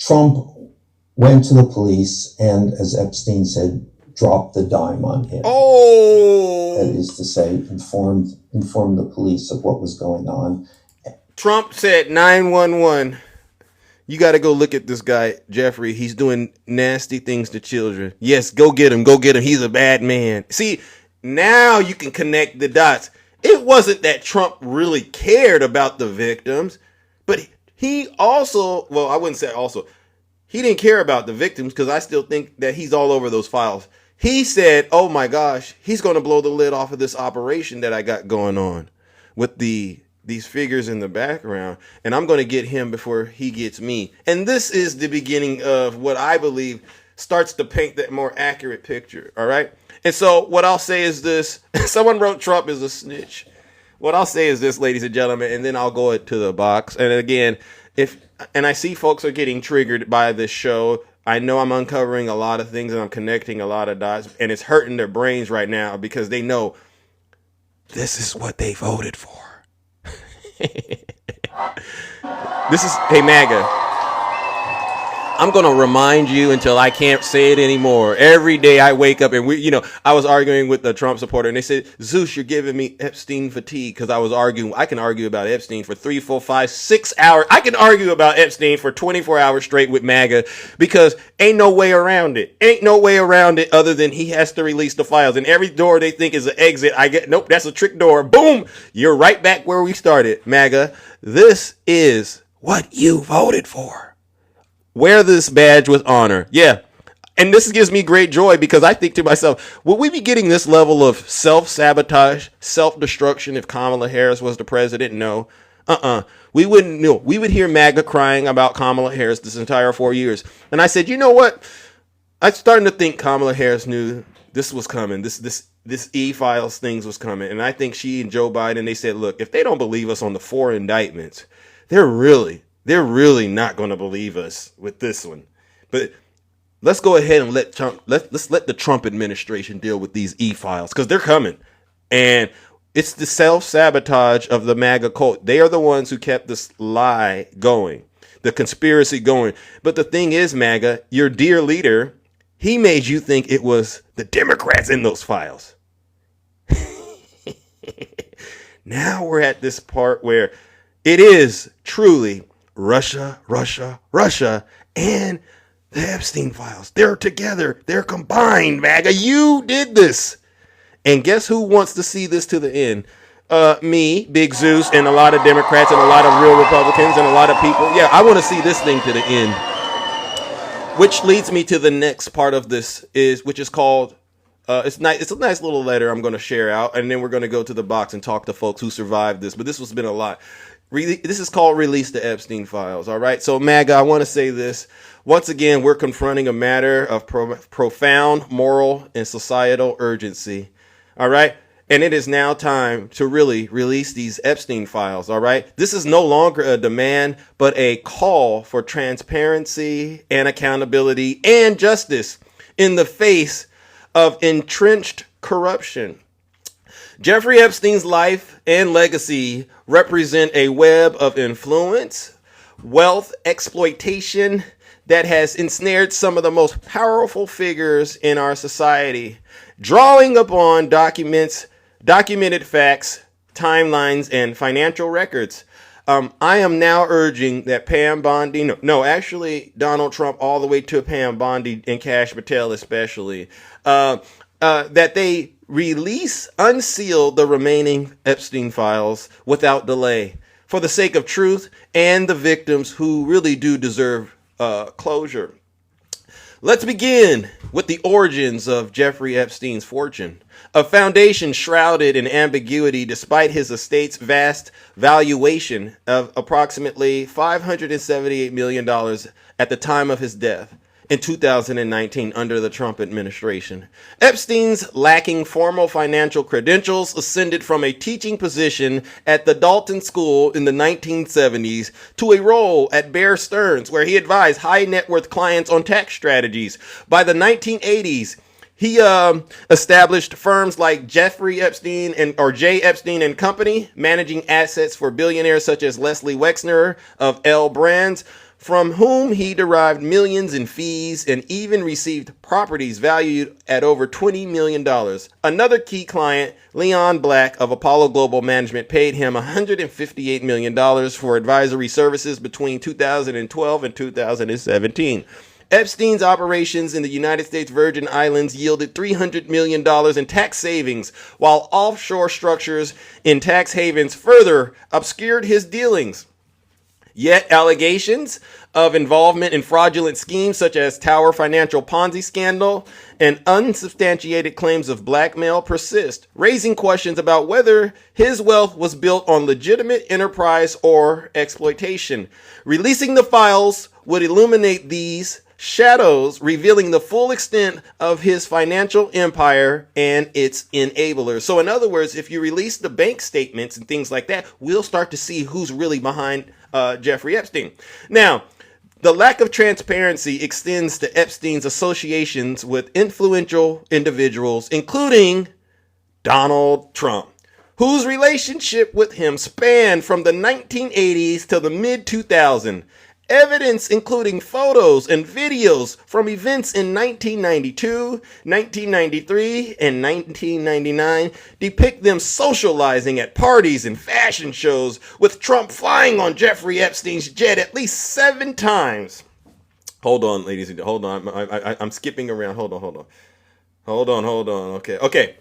Trump went to the police and, as Epstein said, dropped the dime on him. Oh! That is to say, informed the police of what was going on. Trump said 911. You got to go look at this guy, Jeffrey. He's doing nasty things to children. Yes, go get him. He's a bad man. See, now you can connect the dots. It wasn't that Trump really cared about the victims, but he also, well, I wouldn't say also, he didn't care about the victims because I still think that he's all over those files. He said, oh my gosh, he's going to blow the lid off of this operation that I got going on with these figures in the background, and I'm going to get him before he gets me. And this is the beginning of what I believe starts to paint that more accurate picture, all right? And so what I'll say is this. Someone wrote Trump is a snitch. What I'll say is this, ladies and gentlemen, and then I'll go to the box. And again, and I see folks are getting triggered by this show. I know I'm uncovering a lot of things and I'm connecting a lot of dots, and it's hurting their brains right now because they know this is what they voted for. This is, hey MAGA, I'm going to remind you until I can't say it anymore. Every day I wake up and I was arguing with the Trump supporter and they said, Zeus, you're giving me Epstein fatigue because I was arguing. I can argue about Epstein for 3, 4, 5, 6 hours. I can argue about Epstein for 24 hours straight with MAGA because ain't no way around it. Ain't no way around it other than he has to release the files. And every door they think is an exit, nope, that's a trick door. Boom, you're right back where we started, MAGA. This is what you voted for. Wear this badge with honor. Yeah. And this gives me great joy because I think to myself, would we be getting this level of self-sabotage, self-destruction if Kamala Harris was the president? No. We wouldn't know. We would hear MAGA crying about Kamala Harris this entire 4 years. And I said, you know what? I'm starting to think Kamala Harris knew this was coming. This e-files things was coming. And I think she and Joe Biden, they said, look, if they don't believe us on the 4 indictments, they're really not going to believe us with this one. But let's go ahead and let Trump, let's let the Trump administration deal with these e-files because they're coming. And it's the self-sabotage of the MAGA cult. They are the ones who kept this lie going, the conspiracy going. But the thing is, MAGA, your dear leader, he made you think it was the Democrats in those files. Now we're at this part where it is truly Russia, and the Epstein files. They're together. They're combined, MAGA. You did this. And guess who wants to see this to the end? Me, Big Zeus, and a lot of Democrats and a lot of real Republicans and a lot of people. Yeah, I want to see this thing to the end. Which leads me to the next part of this, which is called, it's a nice little letter I'm going to share out, and then we're going to go to the box and talk to folks who survived this. But this has been a lot. This is called Release the Epstein Files. All right. So MAGA, I want to say this. Once again, we're confronting a matter of profound moral and societal urgency. All right. And it is now time to really release these Epstein files. All right. This is no longer a demand, but a call for transparency and accountability and justice in the face of entrenched corruption. Jeffrey Epstein's life and legacy represent a web of influence, wealth, exploitation, that has ensnared some of the most powerful figures in our society, drawing upon documented facts, timelines, and financial records. I am now urging that Pam Bondi, actually Donald Trump all the way to Pam Bondi and Kash Patel especially, that they unseal the remaining Epstein files without delay for the sake of truth and the victims who really do deserve closure. Let's begin with the origins of Jeffrey Epstein's fortune, a foundation shrouded in ambiguity despite his estate's vast valuation of approximately $578 million at the time of his death in 2019 under the Trump administration. Epstein's lacking formal financial credentials ascended from a teaching position at the Dalton School in the 1970s to a role at Bear Stearns, where he advised high net worth clients on tax strategies. By the 1980s, he established firms like Jeffrey Epstein or J. Epstein and Company, managing assets for billionaires such as Leslie Wexner of L Brands, from whom he derived millions in fees and even received properties valued at over $20 million. Another key client, Leon Black of Apollo Global Management, paid him $158 million for advisory services between 2012 and 2017. Epstein's operations in the United States Virgin Islands yielded $300 million in tax savings, while offshore structures in tax havens further obscured his dealings. Yet allegations of involvement in fraudulent schemes such as Tower Financial Ponzi scandal and unsubstantiated claims of blackmail persist, raising questions about whether his wealth was built on legitimate enterprise or exploitation. Releasing the files would illuminate these shadows, revealing the full extent of his financial empire and its enablers. So in other words, if you release the bank statements and things like that, we'll start to see who's really behind Jeffrey Epstein. Now, the lack of transparency extends to Epstein's associations with influential individuals, including Donald Trump, whose relationship with him spanned from the 1980s to the mid-2000s. Evidence including photos and videos from events in 1992, 1993, and 1999 depict them socializing at parties and fashion shows, with Trump flying on Jeffrey Epstein's jet at least 7 times. Hold on, ladies and hold on. I'm skipping around. Hold on. Okay.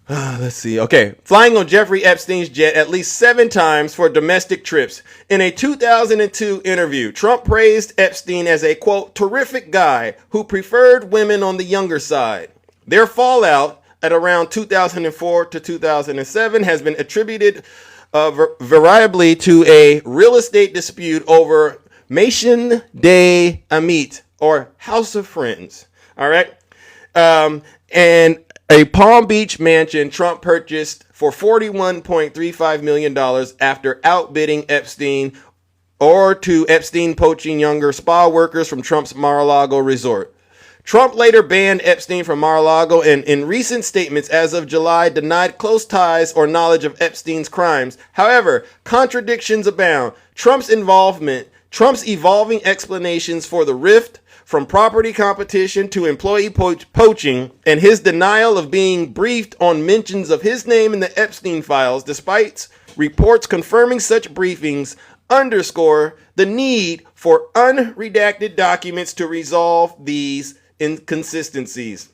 Let's see. Okay. Flying on Jeffrey Epstein's jet at least 7 times for domestic trips. In a 2002 interview, Trump praised Epstein as a, quote, terrific guy who preferred women on the younger side. Their fallout at around 2004 to 2007 has been attributed variably to a real estate dispute over Maison des Amis, or House of Friends. All right. And a Palm Beach mansion Trump purchased for $41.35 million after outbidding Epstein, or to Epstein poaching younger spa workers from Trump's Mar-a-Lago resort. Trump later banned Epstein from Mar-a-Lago and in recent statements as of July denied close ties or knowledge of Epstein's crimes. However, contradictions abound. Trump's evolving explanations for the rift from property competition to employee poaching, and his denial of being briefed on mentions of his name in the Epstein files, despite reports confirming such briefings, underscore the need for unredacted documents to resolve these inconsistencies.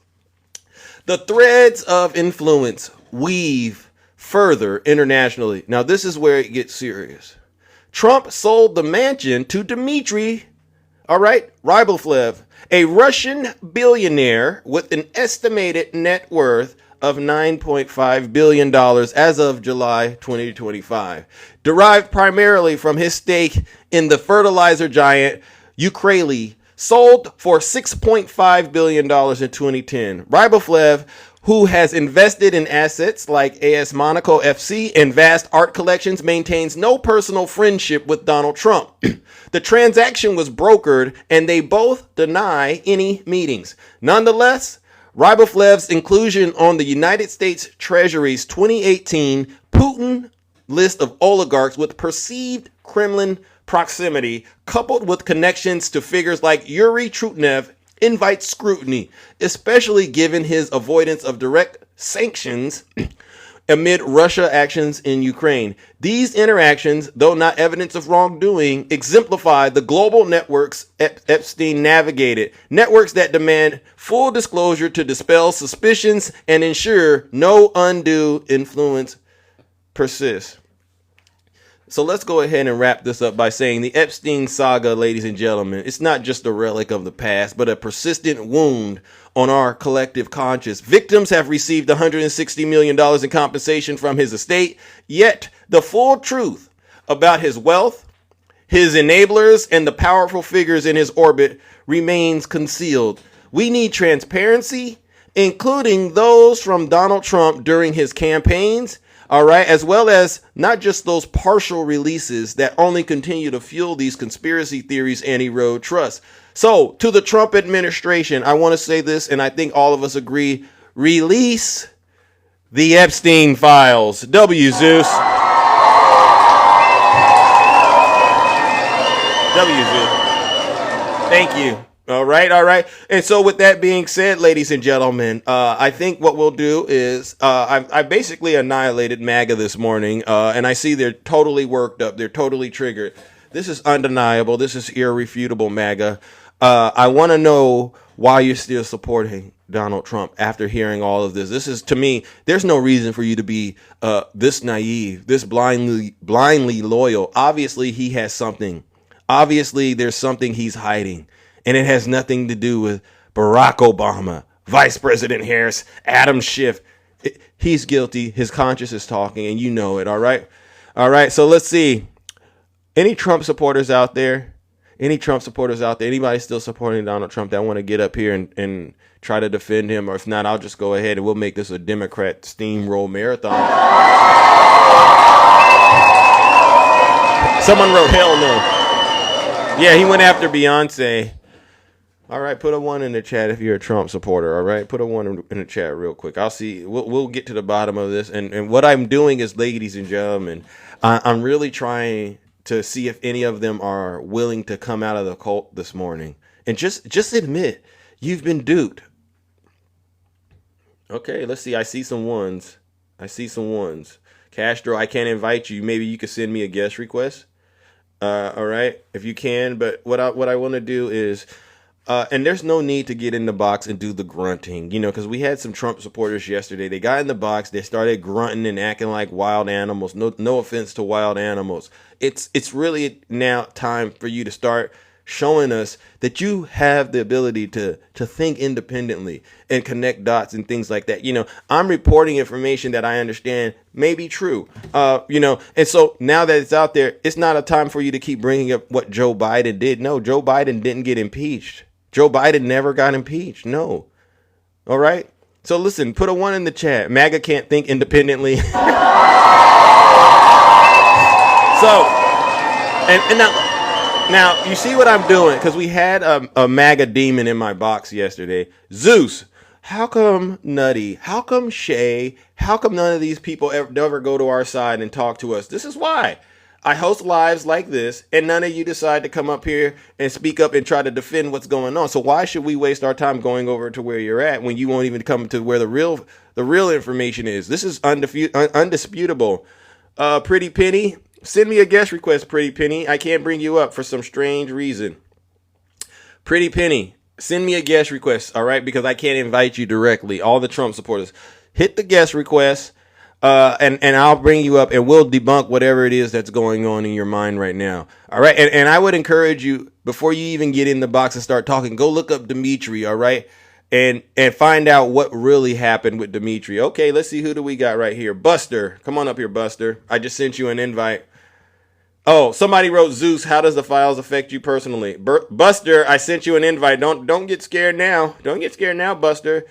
The threads of influence weave further internationally. Now, this is where it gets serious. Trump sold the mansion to Dmitry Ryboflev, a Russian billionaire with an estimated net worth of $9.5 billion as of July 2025, derived primarily from his stake in the fertilizer giant Ukraly, sold for $6.5 billion in 2010. Ryboflev, who has invested in assets like AS Monaco FC and vast art collections, maintains no personal friendship with Donald Trump. The transaction was brokered, and they both deny any meetings. Nonetheless, Ryboflev's inclusion on the United States Treasury's 2018 Putin list of oligarchs with perceived Kremlin proximity, coupled with connections to figures like Yuri Trutnev, invites scrutiny, especially given his avoidance of direct sanctions amid Russia actions in Ukraine. These interactions, though not evidence of wrongdoing, exemplify the global networks Epstein navigated, networks that demand full disclosure to dispel suspicions and ensure no undue influence persists. So let's go ahead and wrap this up by saying the Epstein saga, ladies and gentlemen, it's not just a relic of the past, but a persistent wound on our collective conscience. Victims have received $160 million in compensation from his estate, yet the full truth about his wealth, his enablers, and the powerful figures in his orbit remains concealed. We need transparency, including those from Donald Trump during his campaigns, all right, as well as not just those partial releases that only continue to fuel these conspiracy theories and erode trust. So to the Trump administration, I want to say this, and I think all of us agree, release the Epstein files. W. Zeus. W. Zeus. Thank you. All right. And so with that being said, ladies and gentlemen, I think what we'll do is I basically annihilated MAGA this morning, and I see they're totally worked up. They're totally triggered. This is undeniable. This is irrefutable, MAGA. I want to know why you're still supporting Donald Trump after hearing all of this. This is, to me, there's no reason for you to be this naive, this blindly loyal. Obviously, he has something. Obviously, there's something he's hiding. And it has nothing to do with Barack Obama, Vice President Harris, Adam Schiff. He's guilty. His conscience is talking, and you know it, all right? All right, so let's see. Any Trump supporters out there? Anybody still supporting Donald Trump that want to get up here and try to defend him? Or if not, I'll just go ahead and we'll make this a Democrat steamroll marathon. Someone wrote hell no. Yeah, he went after Beyonce. All right, put a 1 in the chat if you're a Trump supporter. All right, put a 1 in the chat real quick. I'll see. We'll get to the bottom of this. And what I'm doing is, ladies and gentlemen, I'm really trying to see if any of them are willing to come out of the cult this morning and just admit you've been duped. Okay, let's see. I see some ones. Castro, I can't invite you. Maybe you could send me a guest request. All right, if you can. But what I want to do is. And there's no need to get in the box and do the grunting, because we had some Trump supporters yesterday. They got in the box, they started grunting and acting like wild animals. No offense to wild animals. It's really now time for you to start showing us that you have the ability to think independently and connect dots and things like that. I'm reporting information that I understand may be true, and so now that it's out there, it's not a time for you to keep bringing up what Joe Biden did. No, Joe Biden didn't get impeached. Joe Biden never got impeached. No. All right. So listen, put a 1 in the chat. MAGA can't think independently. So, and now you see what I'm doing, because we had a MAGA demon in my box yesterday. Zeus, how come Nutty? How come Shay? How come none of these people ever go to our side and talk to us? This is why. I host lives like this, and none of you decide to come up here and speak up and try to defend what's going on. So why should we waste our time going over to where you're at when you won't even come to where the real information is? This is undisputable. Pretty Penny, send me a guest request, Pretty Penny. I can't bring you up for some strange reason. Pretty Penny, send me a guest request, all right? Because I can't invite you directly. All the Trump supporters, hit the guest request. And I'll bring you up and we'll debunk whatever it is that's going on in your mind right now. All right. And I would encourage you, before you even get in the box and start talking, go look up Dimitri. All right. And find out what really happened with Dimitri. Okay. Let's see. Who do we got right here? Buster. Come on up here, Buster. I just sent you an invite. Oh, somebody wrote, Zeus, how does the files affect you personally? Buster, I sent you an invite. Don't get scared now. Don't get scared now, Buster.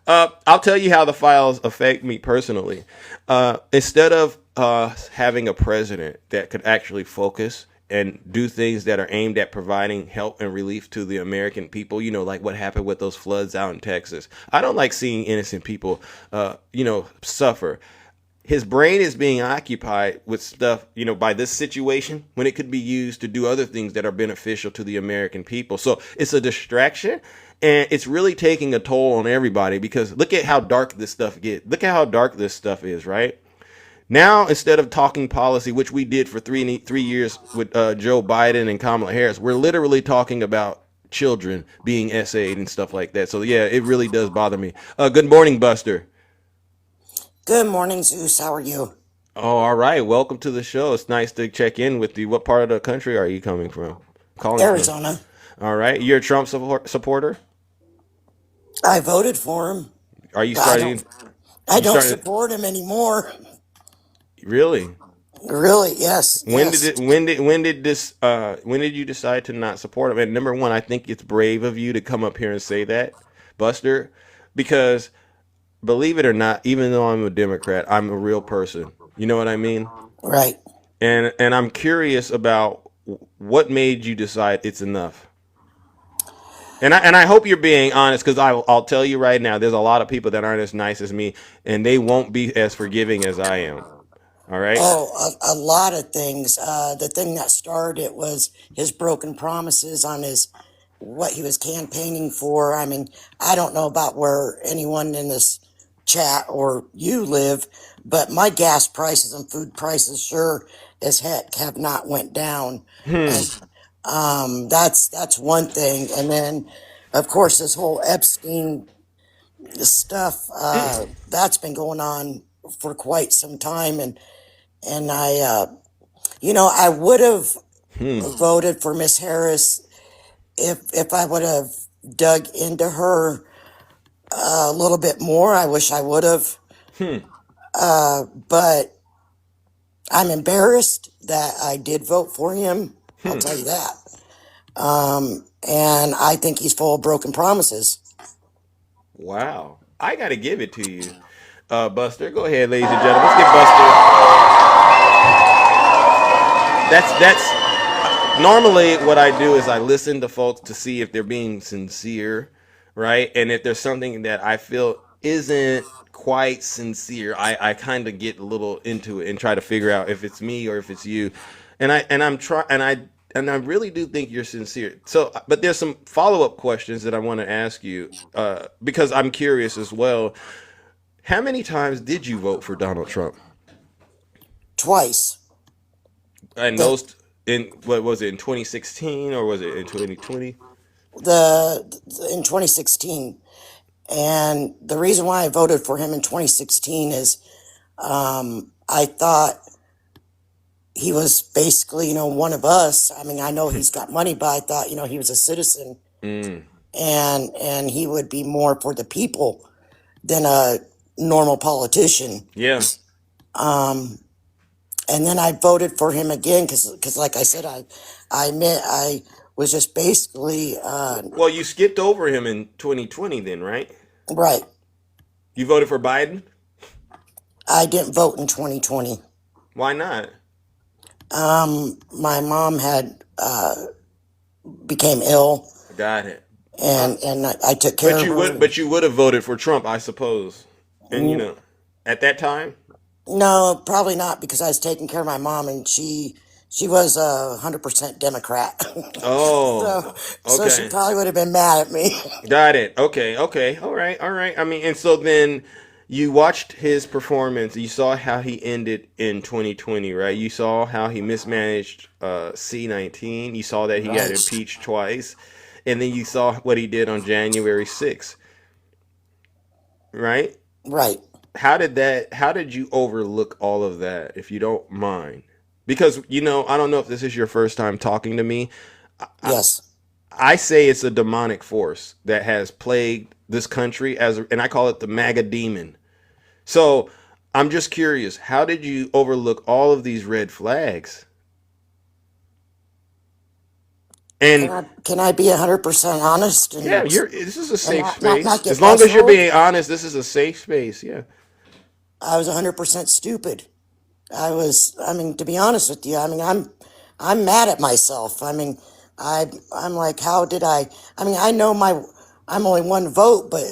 I'll tell you how the files affect me personally. Instead of having a president that could actually focus and do things that are aimed at providing help and relief to the American people, like what happened with those floods out in Texas. I don't like seeing innocent people, suffer. his brain is being occupied with stuff, by this situation when it could be used to do other things that are beneficial to the American people. So it's a distraction, and it's really taking a toll on everybody, because look at how dark this stuff gets. Look at how dark this stuff is, right? Now, instead of talking policy, which we did for 3 years with Joe Biden and Kamala Harris, we're literally talking about children being essayed and stuff like that. So yeah, it really does bother me. Good morning, Buster. Good morning, Zeus. How are you? Oh, all right. Welcome to the show. It's nice to check in with you. What part of the country are you coming from? Calling Arizona. From? All right. You're a Trump supporter? I voted for him. Are you starting? I don't support him anymore. Really? Really? Yes. When did you decide to not support him? And number one, I think it's brave of you to come up here and say that, Buster, because believe it or not, even though I'm a Democrat, I'm a real person. You know what I mean? Right. And I'm curious about what made you decide it's enough. And I hope you're being honest, because I'll tell you right now, there's a lot of people that aren't as nice as me, and they won't be as forgiving as I am. All right. Oh, a lot of things. The thing that started it was his broken promises on what he was campaigning for. I mean, I don't know about where anyone in this chat or you live, but my gas prices and food prices sure as heck have not went down. That's one thing. And then, of course, this whole Epstein stuff, that's been going on for quite some time. And I, I would have voted for Miss Harris if I would have dug into her a little bit more. I wish I would have. But I'm embarrassed that I did vote for him. I'll tell you that. And I think he's full of broken promises. Wow. I got to give it to you. Buster, go ahead, ladies and gentlemen. Let's get Buster. That's normally what I do is I listen to folks to see if they're being sincere, right? And if there's something that I feel isn't quite sincere, I kind of get a little into it and try to figure out if it's me or if it's you. And I really do think you're sincere. So, but there's some follow-up questions that I want to ask you, because I'm curious as well. How many times did you vote for Donald Trump? Twice. And what was it, in 2016 or was it in 2020? In 2016. And the reason why I voted for him in 2016 is I thought he was basically, one of us. I mean, I know he's got money, but I thought, he was a citizen. And he would be more for the people than a normal politician. Yeah. And then I voted for him again because like I said, I admit I was just basically... well, you skipped over him in 2020 then, right? Right. You voted for Biden? I didn't vote in 2020. Why not? My mom had became ill. Got it. And I took care of her. But you would have voted for Trump, I suppose. And, at that time? No, probably not, because I was taking care of my mom, and she was 100% Democrat. Oh, so she probably would have been mad at me. Got it. Okay. All right. I mean, and so then you watched his performance. You saw how he ended in 2020, right? You saw how he mismanaged C-19. You saw that he got impeached twice. And then you saw what he did on January 6th, right? Right. How did you overlook all of that, if you don't mind? Because, I don't know if this is your first time talking to me. Yes. I say it's a demonic force that has plagued this country, and I call it the MAGA demon. So I'm just curious, how did you overlook all of these red flags? And can I be 100% honest? Yeah, this is a safe space. As long as you're being honest, this is a safe space. Yeah. I was 100% stupid. To be honest with you, I'm mad at myself. I'm like, how did I know I'm only one vote, but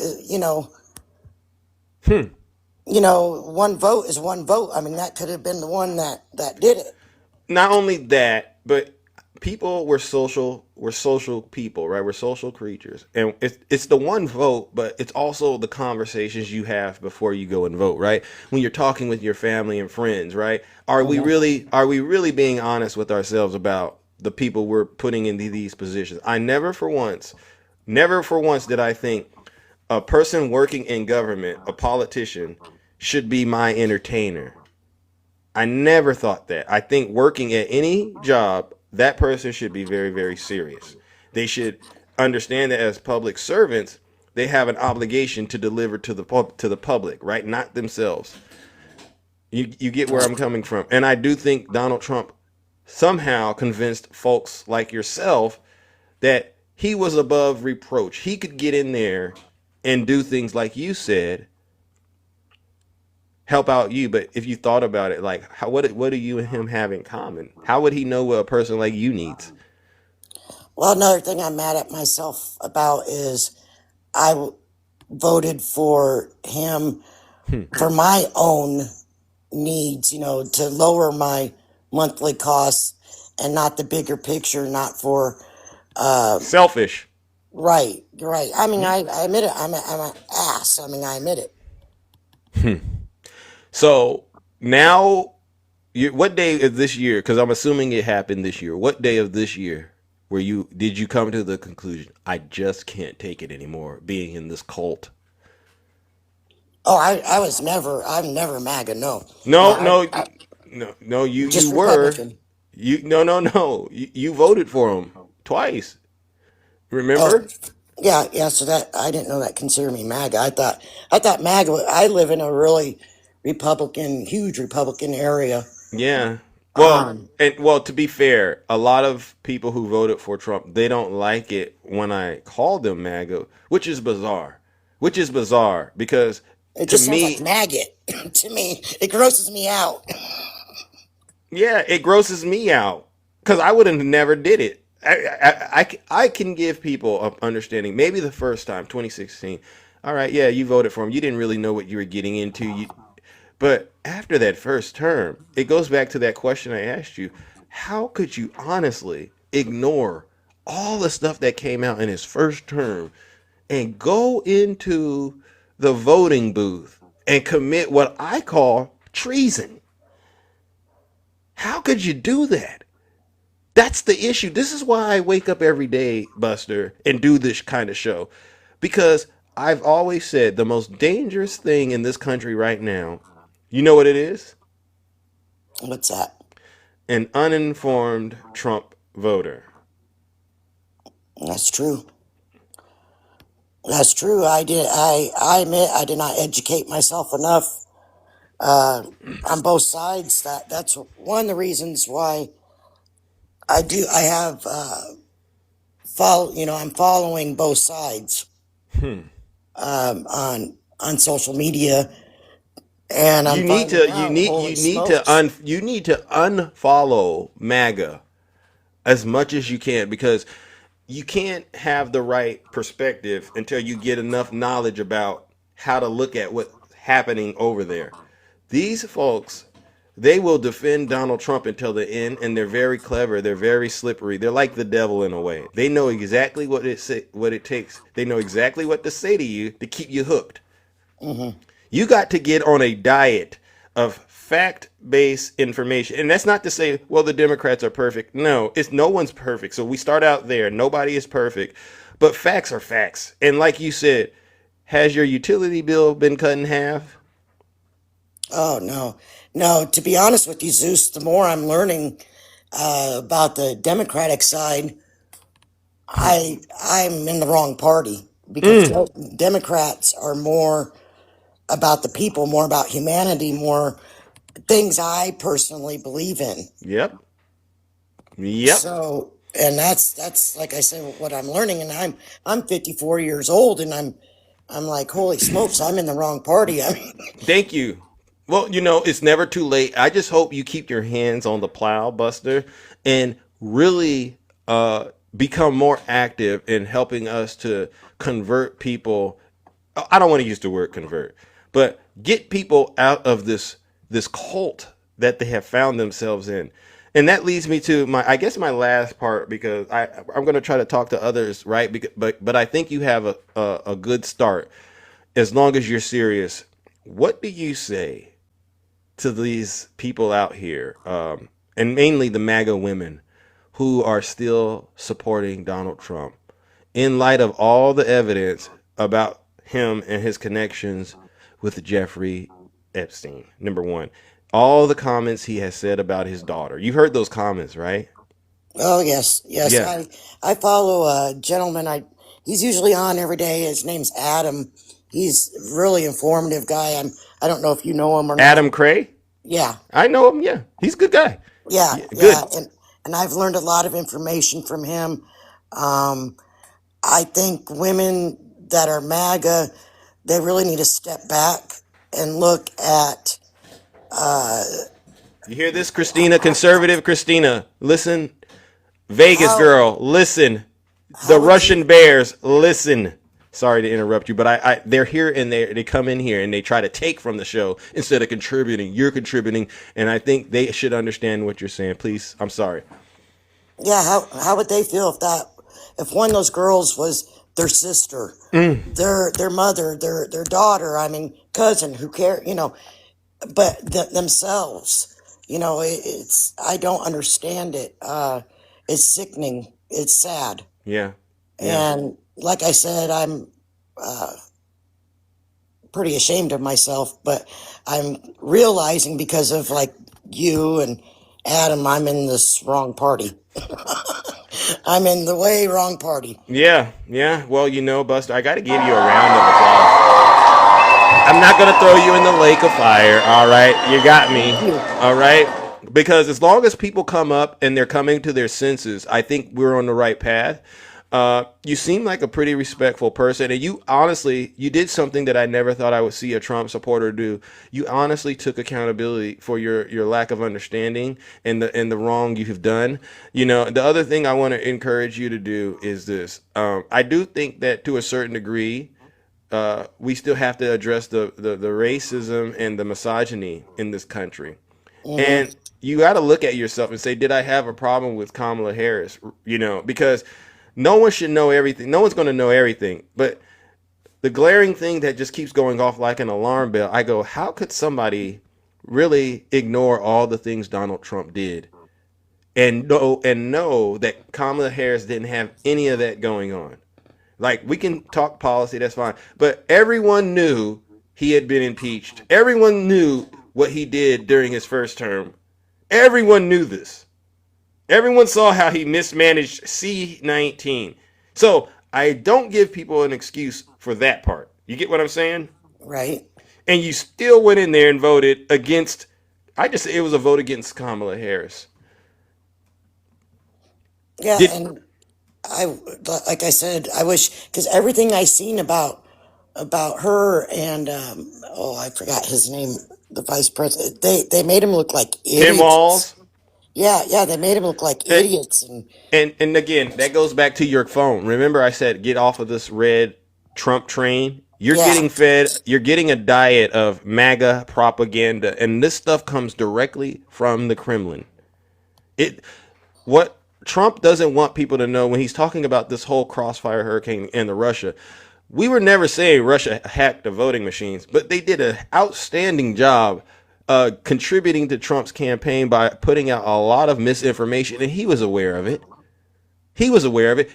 you know, one vote is one vote. I mean, that could have been the one that did it. Not only that, but people we're social people, right? We're social creatures, and it's the one vote, but it's also the conversations you have before you go and vote, right? When you're talking with your family and friends, right? Are we really being honest with ourselves about the people we're putting in these positions? I never for once did I think a person working in government, a politician, should be my entertainer. I never thought that. I think working at any job, that person should be very, very serious. They should understand that as public servants, they have an obligation to deliver to the public, right? Not themselves. You get where I'm coming from. And I do think Donald Trump somehow convinced folks like yourself that he was above reproach. He could get in there and do things like you said, help out you. But if you thought about it, like, what do you and him have in common? How would he know what a person like you needs? Well, another thing I'm mad at myself about is I voted for him for my own needs, you know, to lower my monthly costs and not the bigger picture, not for selfish. Right. I mean, I admit it. I'm an ass. I mean, I admit it. So now, what day of this year? Because I'm assuming it happened this year. What day of this year did you come to the conclusion, I just can't take it anymore being in this cult? Oh, I'm never MAGA. No. No. You Just were. Republican. No. You voted for him twice. Remember? Yeah. So that I didn't know that considered me MAGA. I thought MAGA. I live in a really huge Republican area. Yeah. Well, to be fair, a lot of people who voted for Trump, they don't like it when I call them MAGA, which is bizarre. Because it to just sounds like maggot to me. It grosses me out. Yeah, it grosses me out because I would have never did it. I can give people an understanding. Maybe the first time, 2016. All right, yeah, you voted for him. You didn't really know what you were getting into. But after that first term, it goes back to that question I asked you. How could you honestly ignore all the stuff that came out in his first term and go into the voting booth and commit what I call treason? How could you do that? That's the issue. This is why I wake up every day, Buster, and do this kind of show. Because I've always said the most dangerous thing in this country right now, you know what it is? What's that? An uninformed Trump voter. That's true. That's true. I admit I did not educate myself enough on both sides. That's one of the reasons why I have I'm following both sides on social media, and I'm You need to unfollow MAGA as much as you can, because you can't have the right perspective until you get enough knowledge about how to look at what's happening over there. These folks, they will defend Donald Trump until the end, and they're very clever. They're very slippery. They're like the devil in a way. They know exactly what it takes. They know exactly what to say to you to keep you hooked. Mm-hmm. You got to get on a diet of fact-based information. And that's not to say, well, the Democrats are perfect. No, no one's perfect. So we start out there. Nobody is perfect. But facts are facts. And like you said, has your utility bill been cut in half? Oh, no. No, to be honest with you, Zeus, the more I'm learning about the Democratic side, I'm in the wrong party, because Democrats are more about the people, more about humanity, more things I personally believe in. Yep. So, and that's like I said, what I'm learning, and I'm 54 years old, and I'm like, holy smokes, I'm in the wrong party. I mean, Thank you. Well, it's never too late. I just hope you keep your hands on the plow, Buster, and really become more active in helping us to convert people. I don't want to use the word convert, but Get people out of this cult that they have found themselves in. And that leads me to my last part, because I'm going to try to talk to others, right? But I think you have a good start as long as you're serious. What do you say to these people out here, and mainly the MAGA women, who are still supporting Donald Trump in light of all the evidence about him and his connections with Jeffrey Epstein? Number one, all the comments he has said about his daughter. You heard those comments, right? Oh yes, yes. Yeah. I follow a gentleman. He's usually on every day. His name's Adam. He's a really informative guy. I don't know if you know him or not. Adam Cray? Yeah. I know him, yeah. He's a good guy. Yeah, Good. yeah. And I've learned a lot of information from him. I think women that are MAGA, they really need to step back and look at. You hear this, Christina? Conservative Christina. Listen. Vegas girl, listen. The Russian bears, listen. Sorry to interrupt you, but they're here, and they come in here and they try to take from the show instead of contributing. You're contributing, and I think they should understand what you're saying. Please, I'm sorry. Yeah, how would they feel if one of those girls was their sister, their mother, their daughter? I mean, cousin. Who care? But themselves. I don't understand it. It's sickening. It's sad. Yeah. And like I said, I'm pretty ashamed of myself, but I'm realizing, because of like you and Adam, I'm in this wrong party. I'm in the way wrong party. Yeah. Well, Buster, I got to give you a round of applause. I'm not going to throw you in the lake of fire, all right? You got me, all right? Because as long as people come up and they're coming to their senses, I think we're on the right path. You seem like a pretty respectful person, and you did something that I never thought I would see a Trump supporter do. You honestly took accountability for your lack of understanding and the wrong you have done. The other thing I want to encourage you to do is this. I do think that to a certain degree, we still have to address the racism and the misogyny in this country. And you got to look at yourself and say, did I have a problem with Kamala Harris? Because no one should know everything. No one's going to know everything. But the glaring thing that just keeps going off like an alarm bell, I go, how could somebody really ignore all the things Donald Trump did and know that Kamala Harris didn't have any of that going on? Like, we can talk policy, that's fine. But everyone knew he had been impeached. Everyone knew what he did during his first term. Everyone knew this. Everyone saw how he mismanaged C-19. So I don't give people an excuse for that part. You get what I'm saying? Right. And you still went in there and voted against, it was a vote against Kamala Harris. Yeah, and like I said, I wish, because everything I seen about her and I forgot his name, the vice president. They made him look like idiots. Tim Walz. Yeah, they made him look like idiots. And again, that goes back to your phone. Remember, I said get off of this red Trump train. You're getting fed. You're getting a diet of MAGA propaganda, and this stuff comes directly from the Kremlin. What Trump doesn't want people to know when he's talking about this whole crossfire hurricane and the Russia. We were never saying Russia hacked the voting machines, but they did an outstanding job contributing to Trump's campaign by putting out a lot of misinformation, and he was aware of it.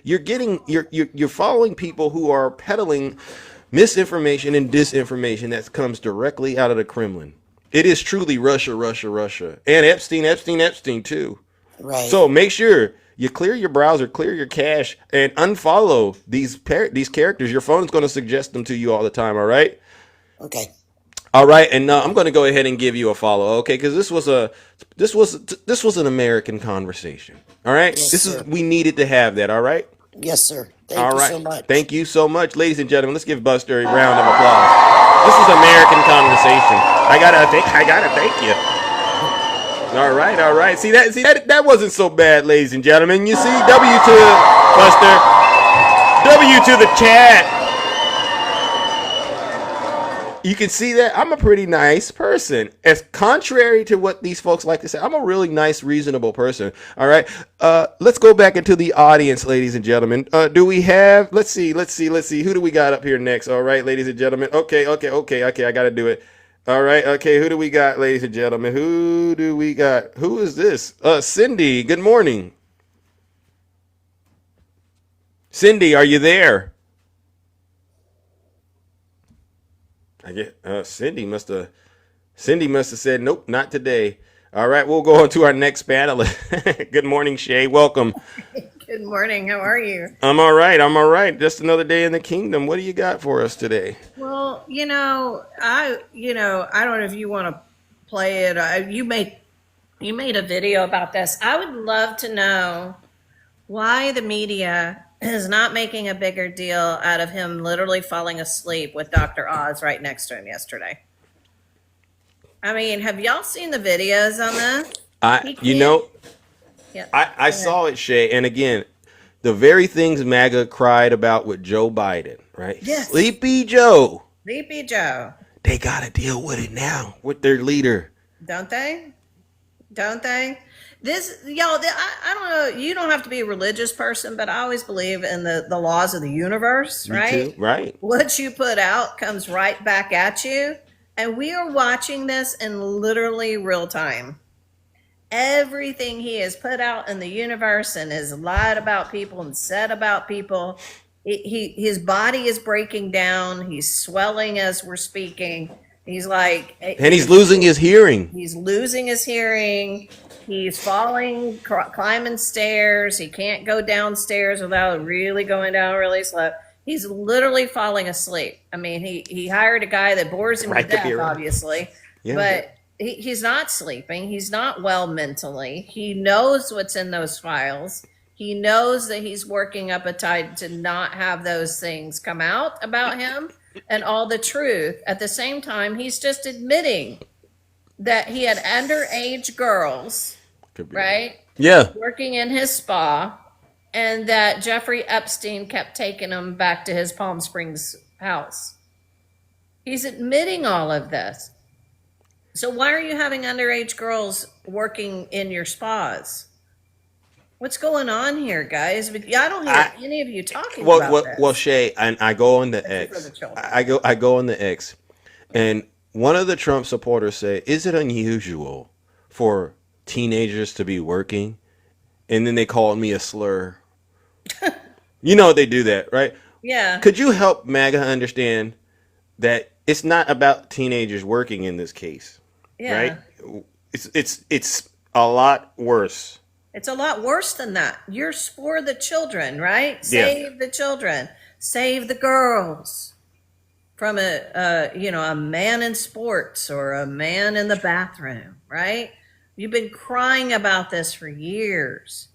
You're following people who are peddling misinformation and disinformation that comes directly out of the Kremlin. It is truly Russia, and Epstein too. Right. So make sure you clear your browser, clear your cache, and unfollow these characters. Your phone is going to suggest them to you all the time. All right. Okay. All right, and I'm going to go ahead and give you a follow, okay? Because this was an American conversation. All right. Yes, we needed to have that. All right. Yes, sir. Thank you so much. Thank you so much, ladies and gentlemen. Let's give Buster a round of applause. This is American conversation. I gotta thank you. All right. See that wasn't so bad, ladies and gentlemen. You see, W to Buster, W to the chat. You can see that I'm a pretty nice person. As contrary to what these folks like to say, I'm a really nice, reasonable person. All right. Let's go back into the audience, ladies and gentlemen. Do we have? Let's see. Who do we got up here next? All right, ladies and gentlemen. Okay. I got to do it. All right. Okay. Who do we got, ladies and gentlemen? Who do we got? Who is this? Cindy. Good morning. Cindy, are you there? I get Cindy must have said nope, not today. All right, we'll go on to our next panelist. Good morning, Shay. Welcome. Good morning. How are you? I'm all right. I'm all right. Just another day in the kingdom. What do you got for us today? Well, I don't know if you want to play it. You made a video about this. I would love to know why the media is not making a bigger deal out of him literally falling asleep with Dr. Oz right next to him yesterday. I mean, have y'all seen the videos on this? I saw it, Shay, and again, the very things MAGA cried about with Joe Biden, right? Yes. Sleepy Joe. Sleepy Joe. They got to deal with it now with their leader. Don't they? Don't they? I don't know. You don't have to be a religious person, but I always believe in the laws of the universe, right? Me too, right. What you put out comes right back at you. And we are watching this in literally real time. Everything he has put out in the universe and has lied about people and said about people, his body is breaking down. He's swelling as we're speaking. He's losing his hearing. He's losing his hearing. He's falling, climbing stairs. He can't go downstairs without really going down really slow. He's literally falling asleep. I mean, he hired a guy that bores him to death, obviously. Yeah. But he's not sleeping. He's not well mentally. He knows what's in those files. He knows that he's working up a tide to not have those things come out about him and all the truth. At the same time, he's just admitting that he had underage girls, right? Yeah. Working in his spa, and that Jeffrey Epstein kept taking him back to his Palm Springs house. He's admitting all of this. So why are you having underage girls working in your spas? What's going on here, guys? I don't hear any of you talking about this. Well, Shay, and I go on the X. I go on the X, and one of the Trump supporters say, "Is it unusual for teenagers to be working?" And then they called me a slur. You know they do that, right? Yeah. Could you help MAGA understand that it's not about teenagers working in this case? Yeah. Right? It's a lot worse. It's a lot worse than that. You're for the children, right? Save the children. Save the girls from a man in sports or a man in the bathroom, right? You've been crying about this for years.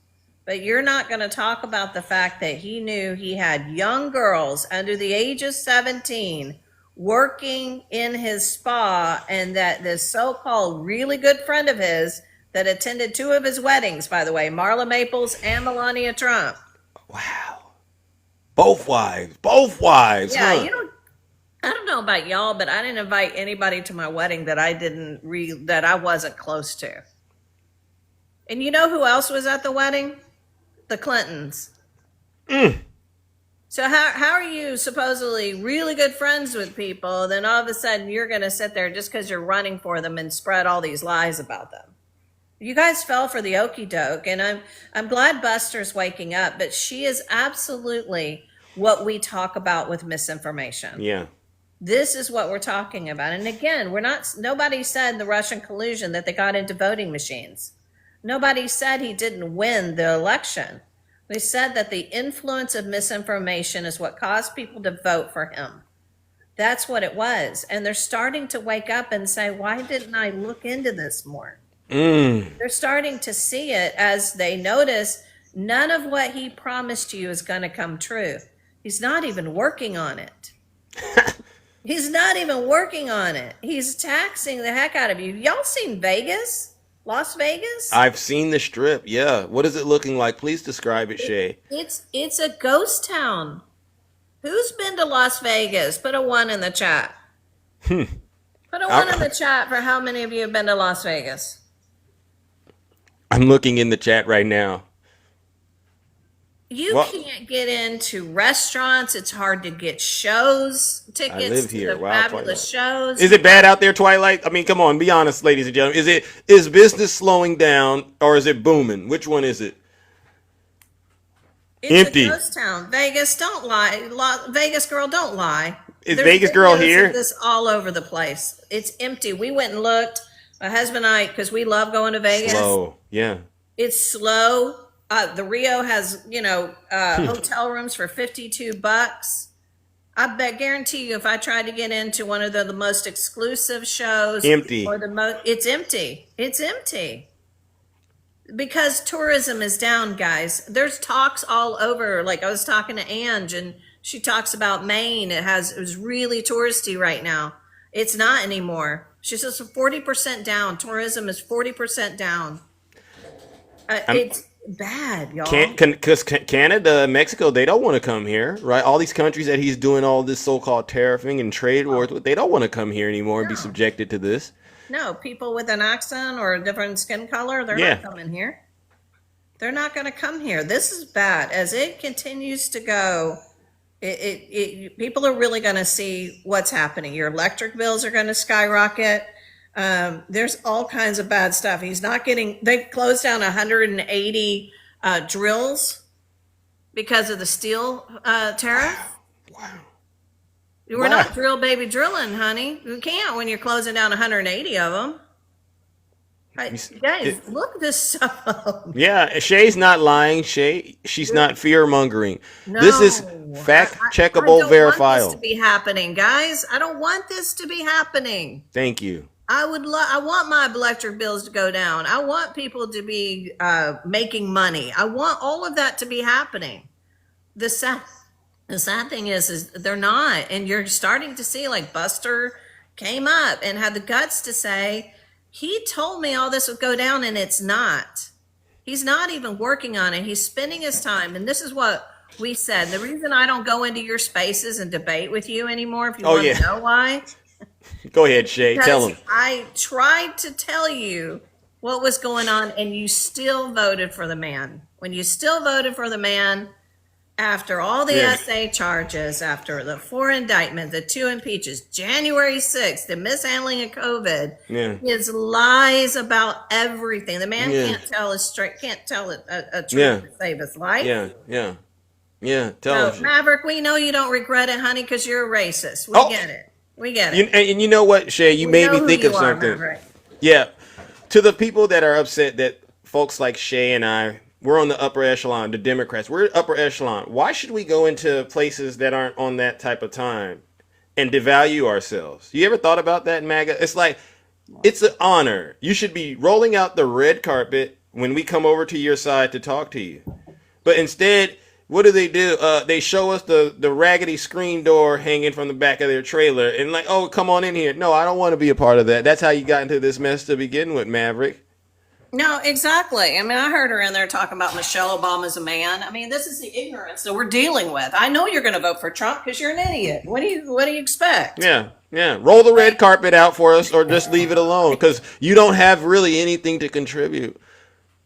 But you're not going to talk about the fact that he knew he had young girls under the age of 17 working in his spa, and that this so-called really good friend of his that attended 2 of his weddings, by the way, Marla Maples and Melania Trump. Wow. Both wives. Yeah, huh? I don't know about y'all, but I didn't invite anybody to my wedding that that I wasn't close to. And you know who else was at the wedding? The Clintons. So how are you supposedly really good friends with people, then all of a sudden you're going to sit there just because you're running for them and spread all these lies about them? You guys fell for the okie doke, and I'm glad Buster's waking up, but she is absolutely what we talk about with misinformation. Yeah. This is what we're talking about. And again, nobody said the Russian collusion that they got into voting machines. Nobody said he didn't win the election. They said that the influence of misinformation is what caused people to vote for him. That's what it was. And they're starting to wake up and say, why didn't I look into this more? They're starting to see it as they notice none of what he promised you is going to come true. He's not even working on it. He's not even working on it. He's taxing the heck out of you. Y'all seen Vegas? Las Vegas? I've seen the Strip, yeah. What is it looking like? Please describe it, Shay. It's a ghost town. Who's been to Las Vegas? Put a 1 in the chat. Put a one in the chat for how many of you have been to Las Vegas. I'm looking in the chat right now. You can't get into restaurants. It's hard to get shows, I live tickets to here. the Wow, fabulous Twilight. shows. Is it bad out there, Twilight? I mean, come on, be honest, ladies and gentlemen. Is business slowing down or is it booming? Which one is it? It's empty. A ghost town. Vegas, don't lie. Vegas girl, don't lie. Is Vegas girl here? This all over the place. It's empty. We went and looked. My husband and I, because we love going to Vegas. Slow, yeah. It's slow. The Rio has, hotel rooms for $52. I guarantee you, if I tried to get into one of the most exclusive shows, empty, or it's empty. It's empty because tourism is down, guys. There's talks all over. Like I was talking to Ange, and she talks about Maine. It was really touristy right now. It's not anymore. She says 40% down. Tourism is 40% down. It's bad, y'all. Because Canada, Mexico, they don't want to come here, right? All these countries that he's doing all this so-called tariffing and trade wars with, they don't want to come here anymore and be subjected to this. No, people with an accent or a different skin color, they're not coming here. They're not going to come here. This is bad. As it continues to go, people are really going to see what's happening. Your electric bills are going to skyrocket. There's all kinds of bad stuff. They closed down 180 drills because of the steel tariff. Wow. We're not drill baby drilling, honey. You can't when you're closing down 180 of them. Guys, look this stuff up. Yeah, Shay's not lying. She's not fear mongering. No, this is fact checkable, verifiable. I don't want this to be happening, guys. I don't want this to be happening. Thank you. I want my electric bills to go down. I want people to be making money. I want all of that to be happening. The sad thing is they're not. And you're starting to see, like, Buster came up and had the guts to say, he told me all this would go down, and it's not. He's not even working on it. He's spending his time. And this is what we said. The reason I don't go into your spaces and debate with you anymore, if you want to know why. Go ahead, Shay. Tell him. I tried to tell you what was going on, and you still voted for the man. When you still voted for the man, after all the SA charges, after the 4 indictments, the 2 impeaches, January 6th, the mishandling of COVID, his lies about everything. The man can't tell a truth to save his life. Yeah. Tell him. Maverick, we know you don't regret it, honey, because you're a racist. We get it. We get it. And you know what, Shay? You made me think of something. Yeah. To the people that are upset that folks like Shay and I, we're on the upper echelon, the Democrats, we're upper echelon. Why should we go into places that aren't on that type of time and devalue ourselves? You ever thought about that, MAGA? It's like, it's an honor. You should be rolling out the red carpet when we come over to your side to talk to you. But instead, what do? They show us the raggedy screen door hanging from the back of their trailer and like, oh, come on in here. No, I don't want to be a part of that. That's how you got into this mess to begin with, Maverick. No, exactly. I mean, I heard her in there talking about Michelle Obama's a man. I mean, this is the ignorance that we're dealing with. I know you're going to vote for Trump because you're an idiot. What do you expect? Yeah. Roll the red carpet out for us or just leave it alone because you don't have really anything to contribute.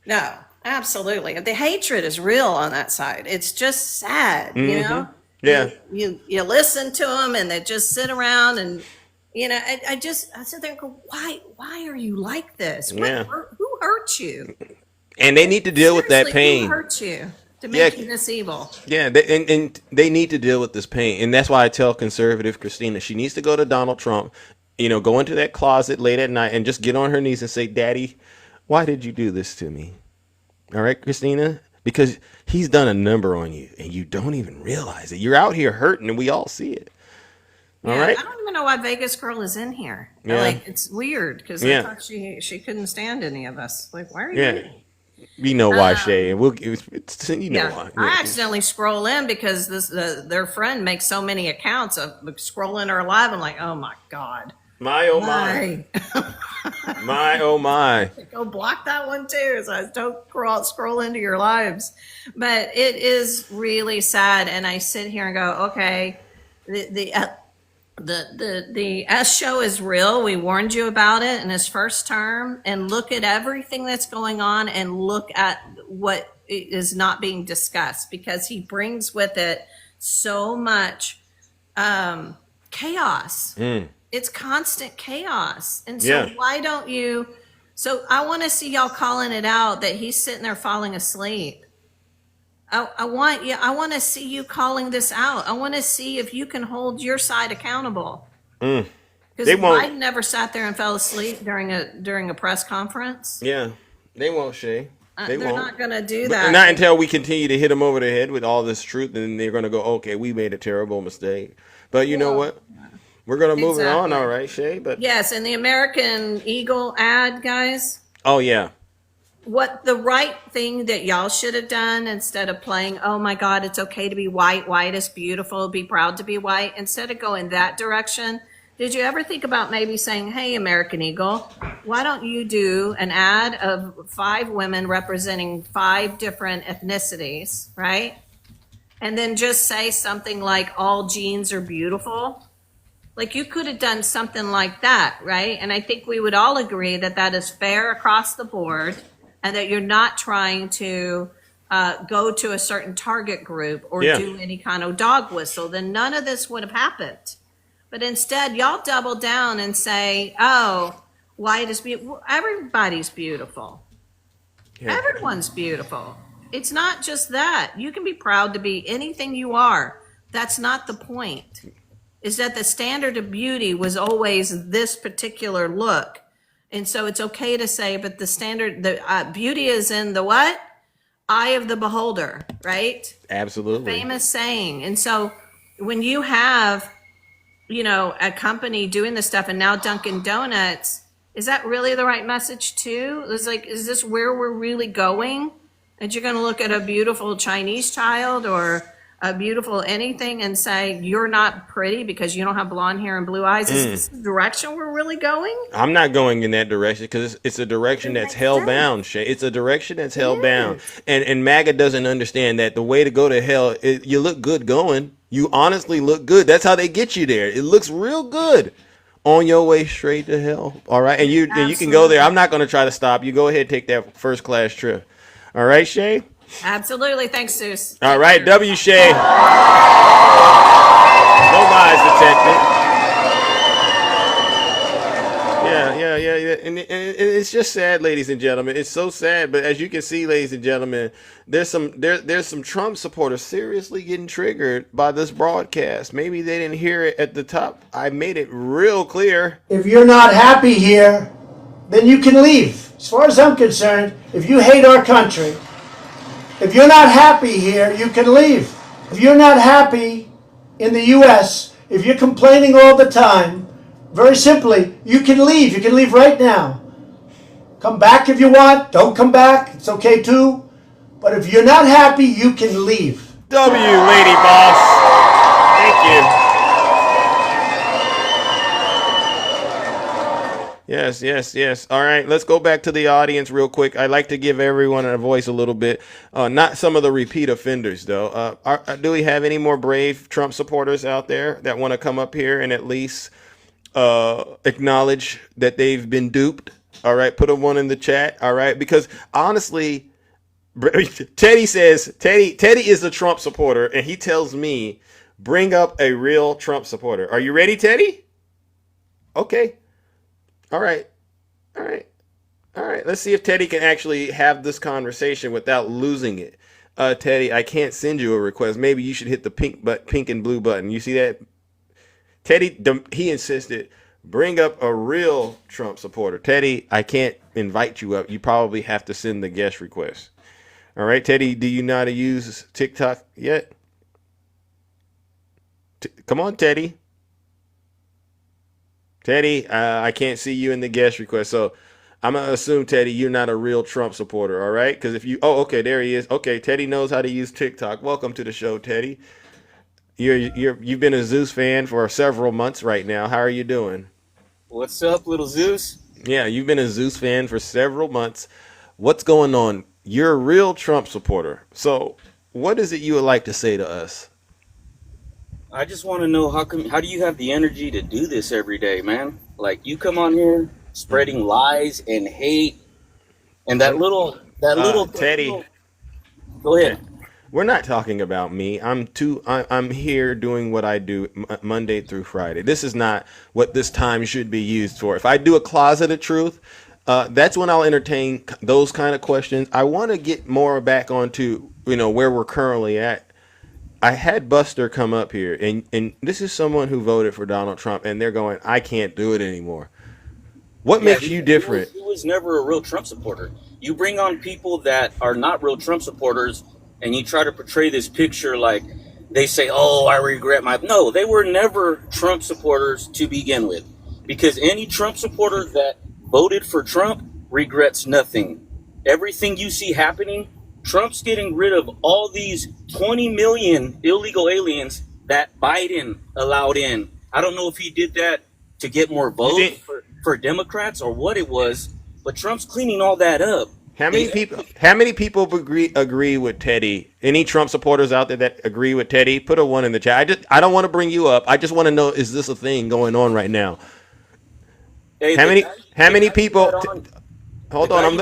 No, absolutely. The hatred is real on that side. It's just sad, you know? Yeah. You listen to them and they just sit around and, I sit there and go, why are you like this? Who hurt you? And they need to deal with that pain. Who hurt you to make you this evil? Yeah, and they need to deal with this pain. And that's why I tell conservative Christina, she needs to go to Donald Trump, go into that closet late at night and just get on her knees and say, Daddy, why did you do this to me? All right, Christina? Because he's done a number on you and you don't even realize it. You're out here hurting and we all see it. All right. I don't even know why Vegas Girl is in here. Yeah. Like, it's weird because I thought she couldn't stand any of us. Like, why are you here? We know why, Shay, and you know why. I accidentally scroll in because their friend makes so many accounts of scrolling her live. I'm like, oh my God. My oh my. My oh my. Go block that one too. So I don't scroll into your lives. But it is really sad. And I sit here and go, okay, the S show is real. We warned you about it in his first term, and look at everything that's going on and look at what is not being discussed, because he brings with it so much chaos. It's constant chaos. And so Yeah. why don't you? So I want to see y'all calling it out that he's sitting there falling asleep. I want to see you calling this out. I want to see if you can hold your side accountable. They Because won't. Biden never sat there and fell asleep during a press conference. Yeah, they won't, Shay. They They're won't. not going to do But that. not until we continue to hit them over the head with all this truth, and they're going to go, okay, we made a terrible mistake. But you know what? We're going to move it on, all right, Shay? But Yes, and the American Eagle ad, guys. oh, yeah. What the right thing that y'all should have done, instead of playing, oh my God, it's okay to be white, white is beautiful, be proud to be white, instead of going that direction, did you ever think about maybe saying, hey, American Eagle, why don't you do an ad of 5 women representing 5 different ethnicities, right? And then just say something like, all genes are beautiful. Like, you could have done something like that, right? And I think we would all agree that that is fair across the board, and that you're not trying to go to a certain target group or do any kind of dog whistle. Then none of this would have happened. But instead, y'all double down and say, oh, white is beautiful. Everybody's beautiful. Yeah. Everyone's beautiful. It's not just that. You can be proud to be anything you are. That's not the point. Is that the standard of beauty was always this particular look. And so it's okay to say, but the standard, the beauty is in the what? Eye of the beholder, right? Absolutely. Famous saying. And so when you have, a company doing this stuff, and now Dunkin' Donuts, is that really the right message too? It's like, is this where we're really going? That you're going to look at a beautiful Chinese child or a beautiful anything and say, you're not pretty because you don't have blonde hair and blue eyes? Is this the direction we're really going? I'm not going in that direction, because it's a direction that's hell bound, Shay. It's a direction that's hell bound. And MAGA doesn't understand that the way to go to hell is you look good going. You honestly look good. That's how they get you there. It looks real good on your way straight to hell. All right. And you can go there. I'm not going to try to stop you. Go ahead and take that first class trip. All right, Shay? Absolutely. Thanks, Seuss. All right, W. Shay. No lies detected. Yeah. And it's just sad, ladies and gentlemen. It's so sad. But as you can see, ladies and gentlemen, there's some Trump supporters seriously getting triggered by this broadcast. Maybe they didn't hear it at the top. I made it real clear. If you're not happy here, then you can leave. As far as I'm concerned, if you hate our country, if you're not happy here, you can leave. If you're not happy in the U.S., if you're complaining all the time, very simply, you can leave. You can leave right now. Come back if you want. Don't come back. It's okay too. But if you're not happy, you can leave. W, lady boss. Thank you. Yes. All right, let's go back to the audience real quick. I'd like to give everyone a voice a little bit. Not some of the repeat offenders, though. Do we have any more brave Trump supporters out there that want to come up here and at least acknowledge that they've been duped? All right, put a 1 in the chat. All right, because honestly, Teddy says, Teddy is a Trump supporter, and he tells me, bring up a real Trump supporter. Are you ready, Teddy? Okay. All right. Let's see if Teddy can actually have this conversation without losing it. Teddy, I can't send you a request. Maybe you should hit the pink and blue button. You see that? Teddy, he insisted, bring up a real Trump supporter. Teddy, I can't invite you up. You probably have to send the guest request. All right, Teddy, do you know how to use TikTok yet? Come on, Teddy. Teddy, I can't see you in the guest request. So I'm going to assume, Teddy, you're not a real Trump supporter, all right? Because if you... Oh, okay, there he is. Okay, Teddy knows how to use TikTok. Welcome to the show, Teddy. You've been a Zeus fan for several months right now. How are you doing? What's up, little Zeus? Yeah, you've been a Zeus fan for several months. What's going on? You're a real Trump supporter. So what is it you would like to say to us? I just want to know how do you have the energy to do this every day, man? Like you come on here spreading lies and hate, and Teddy. Go ahead. We're not talking about me. I'm here doing what I do Monday through Friday. This is not what this time should be used for. If I do a closet of truth, that's when I'll entertain those kind of questions. I want to get more back onto where we're currently at. I had Buster come up here, and this is someone who voted for Donald Trump, and they're going, I can't do it anymore. What makes you different? He was never a real Trump supporter. You bring on people that are not real Trump supporters, and you try to portray this picture like they say, "Oh, I regret my." No, they were never Trump supporters to begin with, because any Trump supporter that voted for Trump regrets nothing. Everything you see happening, Trump's getting rid of all these 20 million illegal aliens that Biden allowed in. I don't know if he did that to get more votes for Democrats or what it was, but Trump's cleaning all that up. How many people agree with Teddy? Any Trump supporters out there that agree with Teddy? Put a 1 in the chat. I don't want to bring you up. I just want to know, is this a thing going on right now? Hey, how many people? Hold on.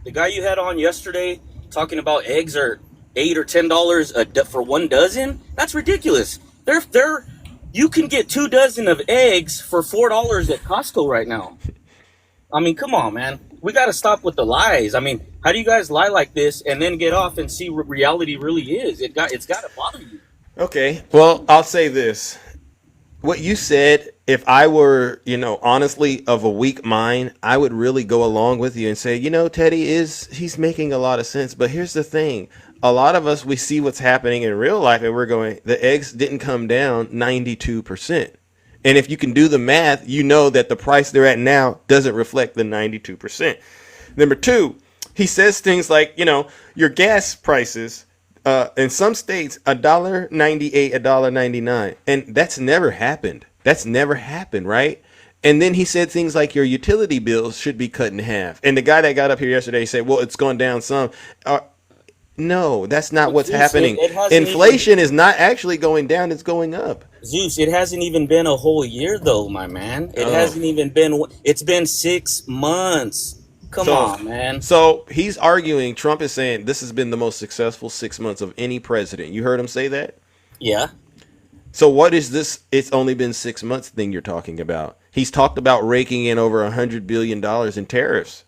The guy you had on yesterday talking about eggs are $8 or $10 for 1 dozen. That's ridiculous. You can get 2 dozen of eggs for $4 at Costco right now. I mean, come on, man. We got to stop with the lies. I mean, how do you guys lie like this and then get off and see what reality really is? It's got to bother you. Okay. Well, I'll say this. What you said, if I were, honestly of a weak mind, I would really go along with you and say, Teddy he's making a lot of sense. But here's the thing. A lot of us, we see what's happening in real life and we're going, the eggs didn't come down 92%. And if you can do the math, you know that the price they're at now doesn't reflect the 92%. Number 2, he says things like, your gas prices, in some states, $1.98, $1.99. And that's never happened. That's never happened, right? And then he said things like your utility bills should be cut in half. And the guy that got up here yesterday said, well, it's gone down some. No, that's not what's happening. Inflation is not actually going down. It's going up. Zeus, it hasn't even been a whole year, though, my man. It hasn't even been. It's been 6 months. Come on, man. So he's arguing. Trump is saying this has been the most successful 6 months of any president. You heard him say that? Yeah. So what is this? It's only been 6 months thing you're talking about. He's talked about raking in over $100 billion in tariffs.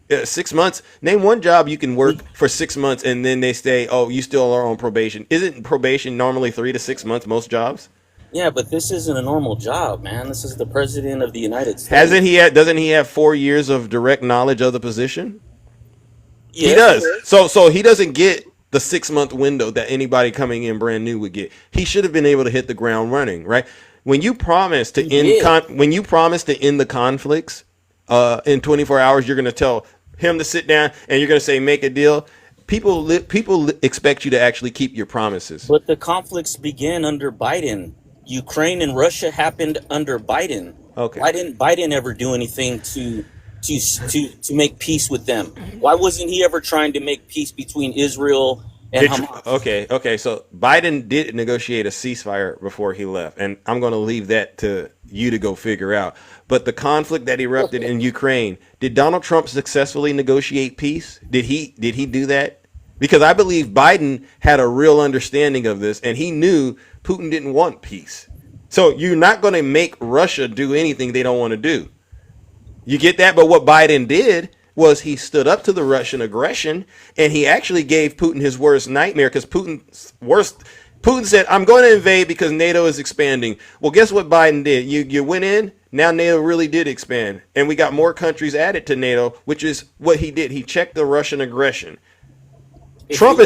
6 months. Name one job you can work for 6 months and then they say, oh, you still are on probation. Isn't probation normally 3 to 6 months, most jobs? Yeah, but this isn't a normal job, man. This is the president of the United States. Doesn't he have 4 years of direct knowledge of the position? Yes, he does. So he doesn't get the 6 month window that anybody coming in brand new would get. He should have been able to hit the ground running, right? When you promise to end the conflicts in 24 hours, you're going to tell him to sit down and you're going to say make a deal. People expect you to actually keep your promises. But the conflicts began under Biden. Ukraine and Russia happened under Biden. Okay. Why didn't Biden ever do anything to make peace with them? Why wasn't he ever trying to make peace between Israel and Hamas? Okay. So Biden did negotiate a ceasefire before he left, and I'm going to leave that to you to go figure out. But the conflict that erupted in Ukraine, did Donald Trump successfully negotiate peace? Did he do that? Because I believe Biden had a real understanding of this, and he knew Putin didn't want peace. So you're not going to make Russia do anything they don't want to do. You get that? But what Biden did was he stood up to the Russian aggression, and he actually gave Putin his worst nightmare, because Putin said, I'm going to invade because NATO is expanding. Well, guess what Biden did? You went in. Now NATO really did expand, and we got more countries added to NATO, which is what he did. He checked the Russian aggression. Trump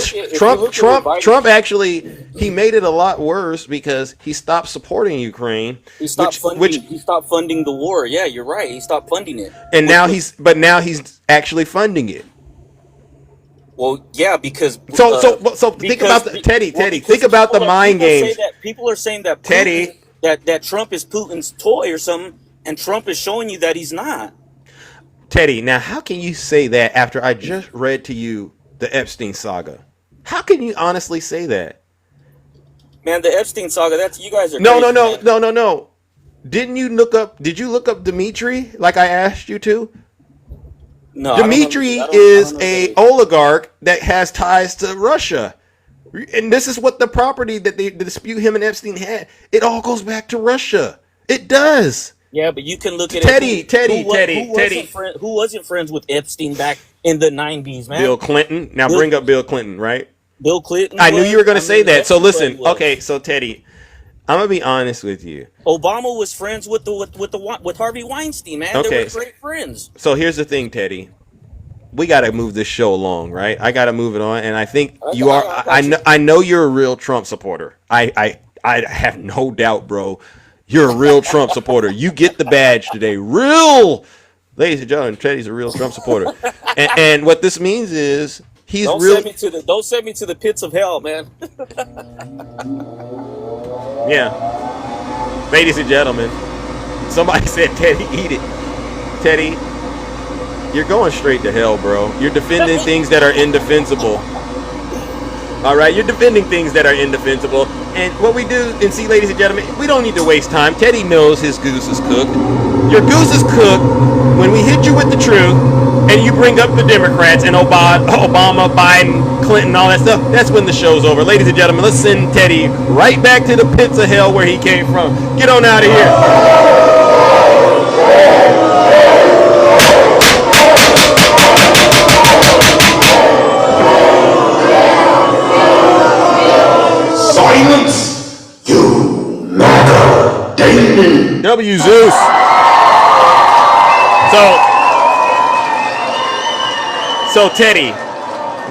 actually, he made it a lot worse because he stopped supporting Ukraine. He stopped funding the war. Yeah, you're right. He stopped funding it. And now he's actually funding it. Well, yeah, because so think about Teddy. Think about the mind games. People are saying that Teddy, that Trump is Putin's toy or something, and Trump is showing you that he's not. Teddy, now how can you say that after I just read to you the Epstein saga? How can you honestly say that? Man, the Epstein saga. That's you guys are No, crazy. no. Did you look up Dimitri like I asked you to? No, I don't know. Dimitri I don't is know who that a is. oligarch that has ties to Russia. And this is what the property that the dispute him and Epstein had. It all goes back to Russia. It does. Yeah, but you can look at it. Teddy. Who wasn't friends with Epstein back in the '90s, man? Bill Clinton. Now Bill, bring up Bill Clinton, right? Bill Clinton I knew you were was. going I to say mean, that. So everybody listen. was. Okay, so Teddy, I'm going to be honest with you. Obama was friends with Harvey Weinstein, man. They Okay. were great friends. So here's the thing, Teddy. We got to move this show along, right? I got to move it on, and I think you are. I know you're a real Trump supporter. I have no doubt, bro. You're a real Trump supporter. You get the badge today, ladies and gentlemen. Teddy's a real Trump supporter, and what this means is he's Don't real. send me to the pits of hell, man. Yeah, ladies and gentlemen. Somebody said, Teddy, eat it. Teddy, you're going straight to hell, bro. You're defending things that are indefensible. All right, you're defending things that are indefensible. And what we do, and see, ladies and gentlemen, we don't need to waste time. Teddy knows his goose is cooked. Your goose is cooked when we hit you with the truth and you bring up the Democrats and Obama, Biden, Clinton, all that stuff. That's when the show's over. Ladies and gentlemen, let's send Teddy right back to the pits of hell where he came from. Get on out of here. Silence, you MAGA demon. W Zeus. So Teddy,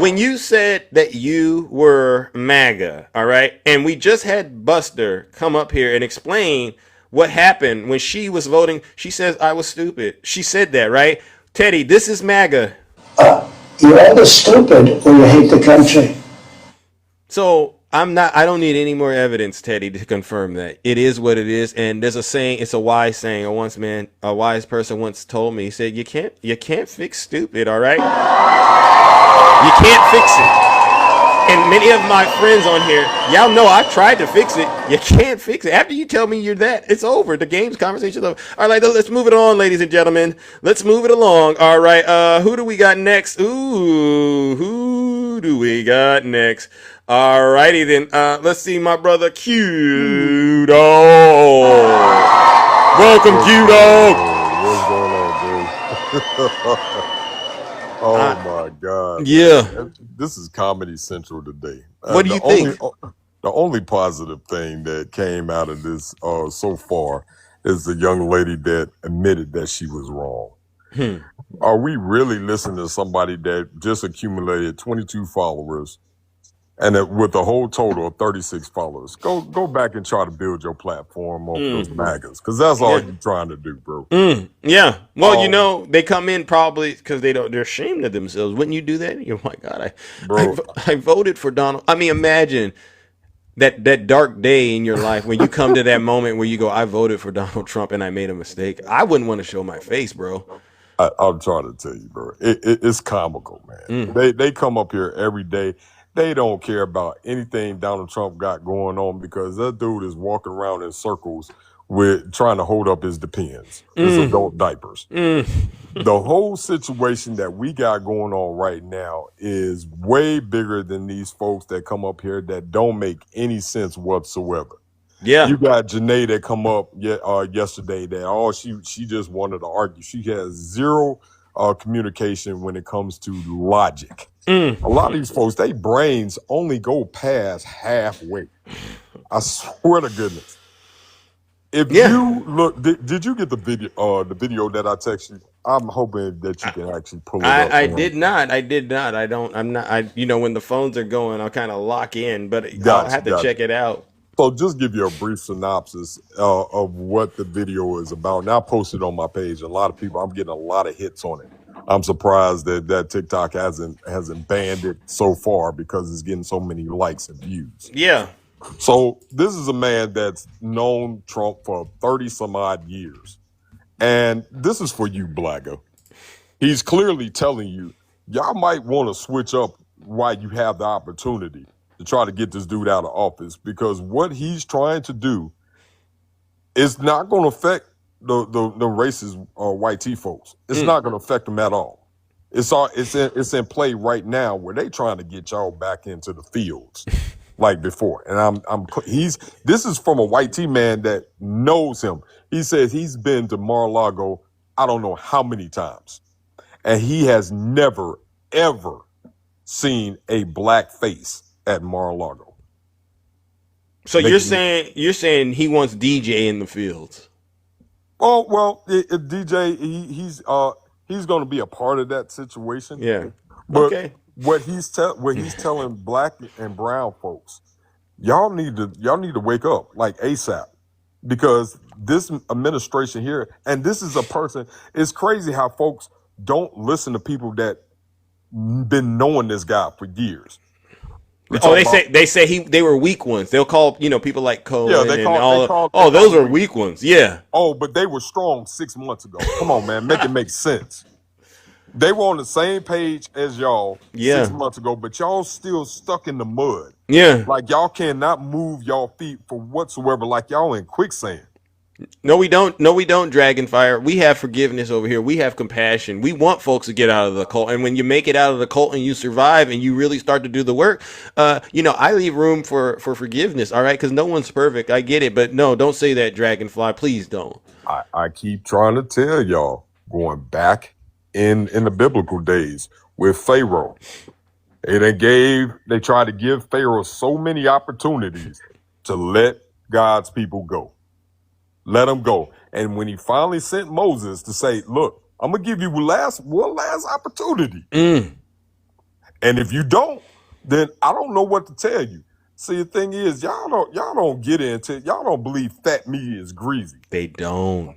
when you said that you were MAGA, all right, and we just had Buster come up here and explain what happened when she was voting. She says I was stupid. She said that, right? Teddy, this is MAGA. You're either stupid or you hate the country. So I don't need any more evidence, Teddy, to confirm that. It is what it is. And there's a saying, it's a wise saying. A wise person once told me, he said, you can't fix stupid, all right? You can't fix it. And many of my friends on here, y'all know I tried to fix it. You can't fix it. After you tell me you're that, it's over. The game's conversation's over. All right, let's move it on, ladies and gentlemen. Let's move it along. All right, who do we got next? Ooh, who do we got next? All righty then. Let's see, my brother Q Dog. Welcome, Q Dog. What's going on, dude? Oh my God! Yeah, man. This is Comedy Central today. What do you think? The only positive thing that came out of this so far is the young lady that admitted that she was wrong. Are we really listening to somebody that just accumulated 22 followers and with a whole total of 36 followers? Go back and try to build your platform off those MAGAs, because that's all you're trying to do, bro. Yeah. Well, they come in probably because they're ashamed of themselves. Wouldn't you do that? You're like, God, I voted for Donald. I mean, imagine that dark day in your life when you come to that moment where you go, I voted for Donald Trump and I made a mistake. I wouldn't want to show my face, bro. I'm trying to tell you, bro. It's comical, man. They come up here every day. They don't care about anything Donald Trump got going on, because that dude is walking around in circles with trying to hold up his Depends, his adult diapers. The whole situation that we got going on right now is way bigger than these folks that come up here that don't make any sense whatsoever. Yeah. You got Janae that come up yesterday that she just wanted to argue. She has zero communication when it comes to logic. A lot of these folks, they brains only go past halfway. I swear to goodness. If you look, did you get the video that I texted you? I'm hoping that you can actually pull it up. I did not. When the phones are going, I'll kind of lock in, but I'll have to check it out. So just give you a brief synopsis of what the video is about. And I posted on my page. A lot of people, I'm getting a lot of hits on it. I'm surprised that TikTok hasn't banned it so far, because it's getting so many likes and views. Yeah. So this is a man that's known Trump for 30 some odd years. And this is for you, Blagger. He's clearly telling you, y'all might want to switch up while you have the opportunity. to try to get this dude out of office, because what he's trying to do is not going to affect the racist white T folks. It's not going to affect them at all. It's in play right now where they trying to get y'all back into the fields like before. And this is from a white T man that knows him. He says he's been to Mar-a-Lago I don't know how many times, and he has never ever seen a black face at Mar-a-Lago. So you're saying he wants DJ in the fields? Oh well, DJ he's going to be a part of that situation. Yeah. But Okay. what he's telling black and brown folks, y'all need to wake up like ASAP, because this administration here, and this is a person. It's crazy how folks don't listen to people that been knowing this guy for years. They say they were weak ones. They'll call people like Cohen those are weak ones. Yeah. Oh, but they were strong 6 months ago. Come on, man, make it make sense. They were on the same page as y'all 6 months ago, but y'all still stuck in the mud. Yeah. Like y'all cannot move y'all feet for whatsoever. Like y'all in quicksand. No, we don't. No, we don't. Dragonfire. We have forgiveness over here. We have compassion. We want folks to get out of the cult. And when you make it out of the cult and you survive and you really start to do the work, I leave room for forgiveness. All right, because no one's perfect. I get it, but no, don't say that, Dragonfly. Please don't. I keep trying to tell y'all, going back in the biblical days with Pharaoh, they tried to give Pharaoh so many opportunities to let God's people go. Let them go. And when he finally sent Moses to say, look, I'm going to give you one last opportunity. And if you don't, then I don't know what to tell you. See, the thing is, y'all don't get into it. Y'all don't believe fat meat is greasy. They don't.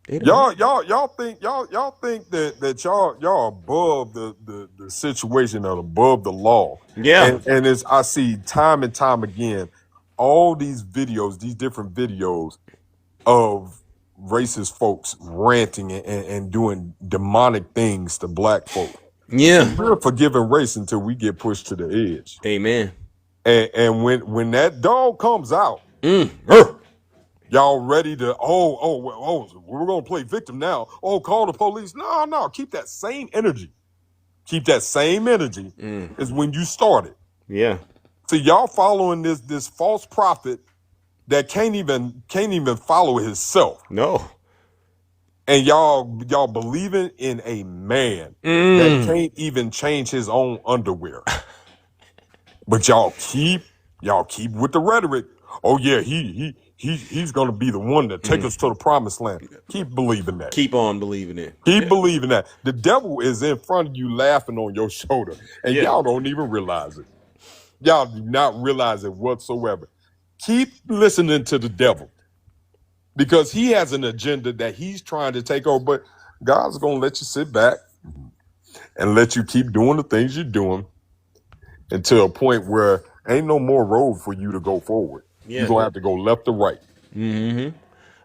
Y'all think that y'all above the situation or above the law. Yeah. And it's, I see time and time again, all these different videos of racist folks ranting and doing demonic things to black folk. Yeah. So we're a forgiving race until we get pushed to the edge. Amen. And when that dog comes out, y'all ready to, we're going to play victim now. Oh, call the police. No, keep that same energy. Keep that same energy as when you started. Yeah. See, y'all following this false prophet that can't even follow himself. No. And y'all believing in a man that can't even change his own underwear. But y'all keep with the rhetoric. Oh yeah, he's gonna be the one to take us to the promised land. Keep believing that. Keep on believing it. Keep believing that. The devil is in front of you laughing on your shoulder, and y'all don't even realize it. Y'all do not realize it whatsoever. Keep listening to the devil, because he has an agenda that he's trying to take over. But God's going to let you sit back and let you keep doing the things you're doing until a point where ain't no more road for you to go forward. Yeah. You're going to have to go left or right. Mm-hmm.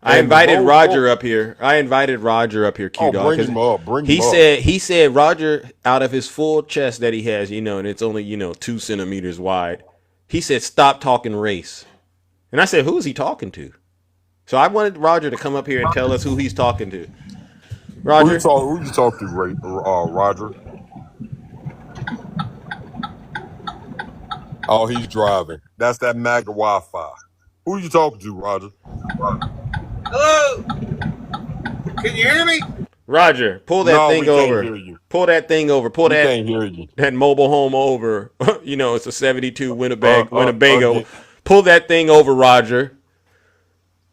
I invited Roger up here. Q-Dog. Bring him up. He said Roger, out of his full chest that he has, and it's only, 2 centimeters wide. He said, stop talking race. And I said, who is he talking to? So I wanted Roger to come up here and tell us who he's talking to. Roger? Who you talk to, Roger? Oh, he's driving. That's that MAGA Wi-Fi. Who you talking to, Roger? Hello? Can you hear me? Roger, pull that thing over. Pull that thing over. Pull that. Can't hear you. That mobile home over. It's a 72 Winnebago. Pull that thing over, Roger.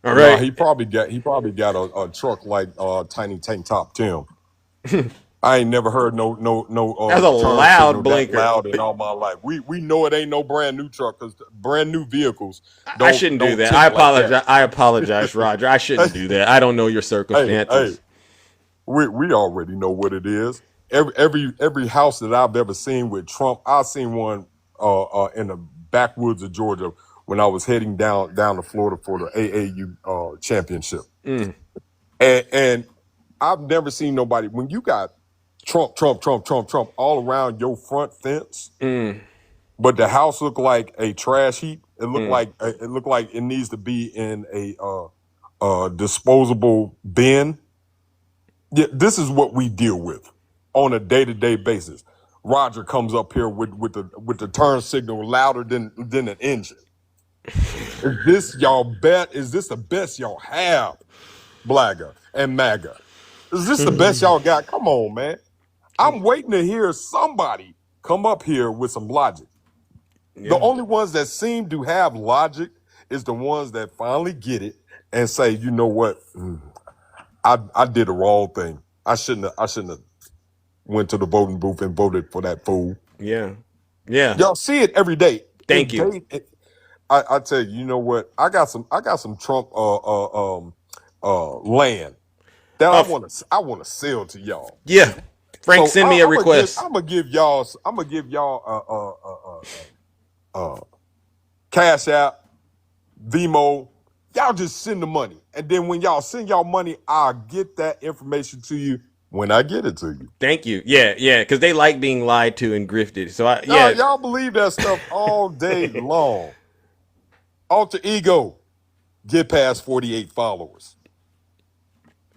All right. Nah, he probably got a truck like Tiny Tank Top Tim. I ain't never heard no that's a loud blinker. That loud in all my life. We know it ain't no brand new truck, because brand new vehicles. I shouldn't do that. I apologize. Like that. I apologize, Roger. I shouldn't do that. I don't know your circumstances. Hey, we already know what it is. Every house that I've ever seen with Trump, I seen one in the backwoods of Georgia when I was heading down to Florida for the AAU championship. And I've never seen nobody, when you got Trump all around your front fence, but the house looked like a trash heap. It looked like it needs to be in a disposable bin. Yeah, this is what we deal with on a day-to-day basis. Roger comes up here with the turn signal louder than an engine. Is this y'all bet? Is this the best y'all have, Blagger and MAGA? Is this the best y'all got? Come on, man. I'm waiting to hear somebody come up here with some logic. Yeah. The only ones that seem to have logic is the ones that finally get it and say, you know what? I did the wrong thing. I shouldn't have went to the voting booth and voted for that fool. Yeah. Yeah. Y'all see it every day. Thank you. I tell you, you know what? I got some Trump land that I want to sell to y'all. Yeah. Frank, send me a request. I'm gonna give y'all Cash App, Vimo. Y'all just send the money. And then when y'all send y'all money, I'll get that information to you when I get it to you. Thank you. Yeah, because they like being lied to and grifted. So Y'all believe that stuff all day long. Alter ego, get past 48 followers.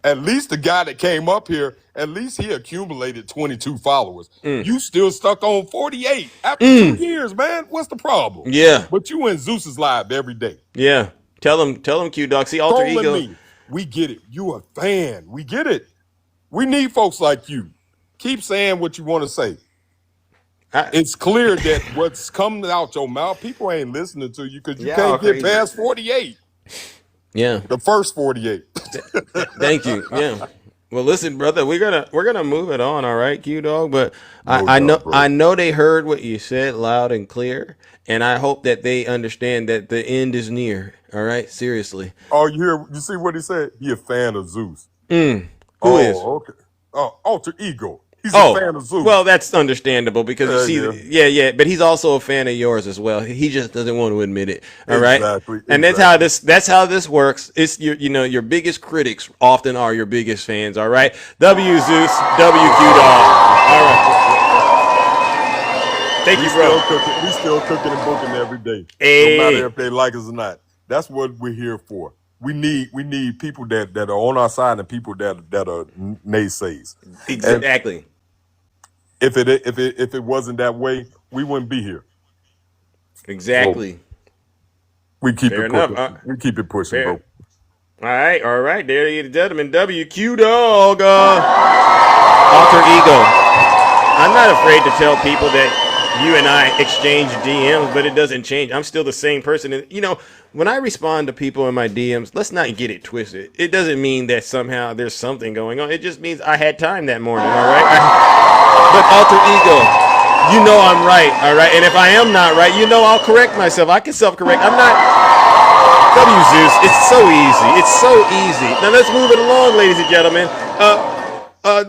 At least the guy that came up here, at least he accumulated 22 followers. You still stuck on 48 after 2 years, man. What's the problem? Yeah. But you in Zeus's live every day. Yeah. Tell him, Q-Dog. See, Alter Trolling Ego. me. We get it. You a fan. We get it. We need folks like you. Keep saying what you want to say. It's clear that what's coming out your mouth, people ain't listening to you because you can't get past 48. Yeah. The first 48. Thank you. Yeah. Well, listen, brother, we're gonna move it on, all right, Q-Dog. But I know they heard what you said loud and clear, and I hope that they understand that the end is near. All right, seriously. Oh, you see what he said? He a fan of Zeus. Who is? Okay. Alter ego. He's a fan of Zeus. Well, that's understandable because you see, but he's also a fan of yours as well. He just doesn't want to admit it. All right, and that's how this works. It's your biggest critics often are your biggest fans. All right, W Zeus, WQ Dog. All right, thank you, bro. We still cooking and booking every day, no matter if they like us or not. That's what we're here for. We need people that are on our side and people that are naysays. Exactly. And if it wasn't that way, we wouldn't be here. Exactly. So we keep it pushing. We keep it pushing, bro. All right. There you go, gentlemen. WQ Dog. Alter Ego. I'm not afraid to tell people that you and I exchange DMs, but it doesn't change. I'm still the same person. And, when I respond to people in my DMs, let's not get it twisted. It doesn't mean that somehow there's something going on. It just means I had time that morning, all right? But Alter Ego, I'm right, all right? And if I am not right, I'll correct myself. I can self-correct. I'm not... W Zeus, it's so easy. It's so easy. Now let's move it along, ladies and gentlemen.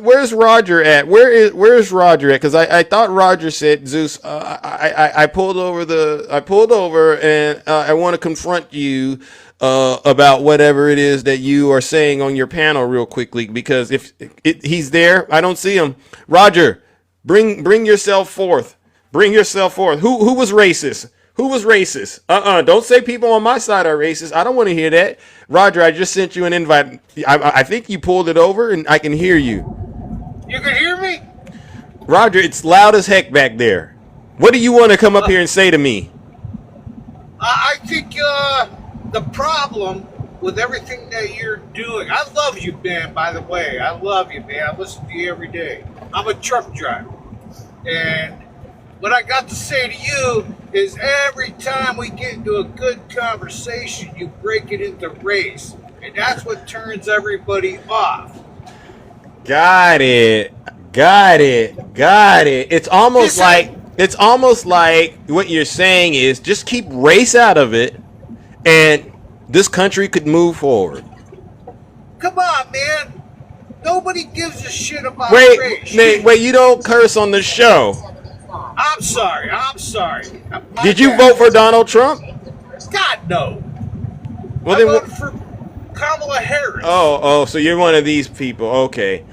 Where's Roger at? Where's Roger at? Because I thought Roger said, Zeus, I pulled over and I want to confront you about whatever it is that you are saying on your panel real quickly, because if he's there, I don't see him. Roger, bring yourself forth. Bring yourself forth. Who was racist? Who was racist? Don't say people on my side are racist. I don't want to hear that. Roger, I just sent you an invite. I think you pulled it over and I can hear you. You can hear me? Roger, it's loud as heck back there. What do you want to come up here and say to me? I think the problem with everything that you're doing, I love you, man, by the way. I love you, man. I listen to you every day. I'm a truck driver. And what I got to say to you is every time we get into a good conversation, you break it into race. And that's what turns everybody off. Got it. It's almost like what you're saying is just keep race out of it and this country could move forward. Come on, man. Nobody gives a shit about race. Wait, you don't curse on the show. I'm sorry. Did you vote for Donald Trump? God, no. Well, I voted for Kamala Harris. Oh, so you're one of these people. Okay.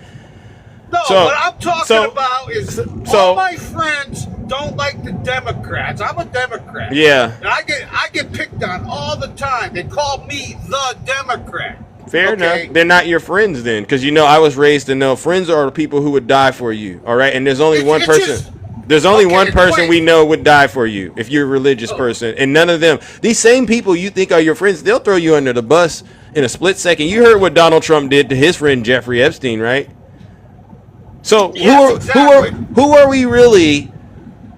No, what I'm talking about is all my friends don't like the Democrats. I'm a Democrat. Yeah. And I get picked on all the time. They call me the Democrat. Fair enough. They're not your friends then, because I was raised to know friends are the people who would die for you. All right, and there's only one person. There's only one person we know would die for you if you're a religious person, and none of them. These same people you think are your friends, they'll throw you under the bus in a split second. You heard what Donald Trump did to his friend Jeffrey Epstein, right? So who are we really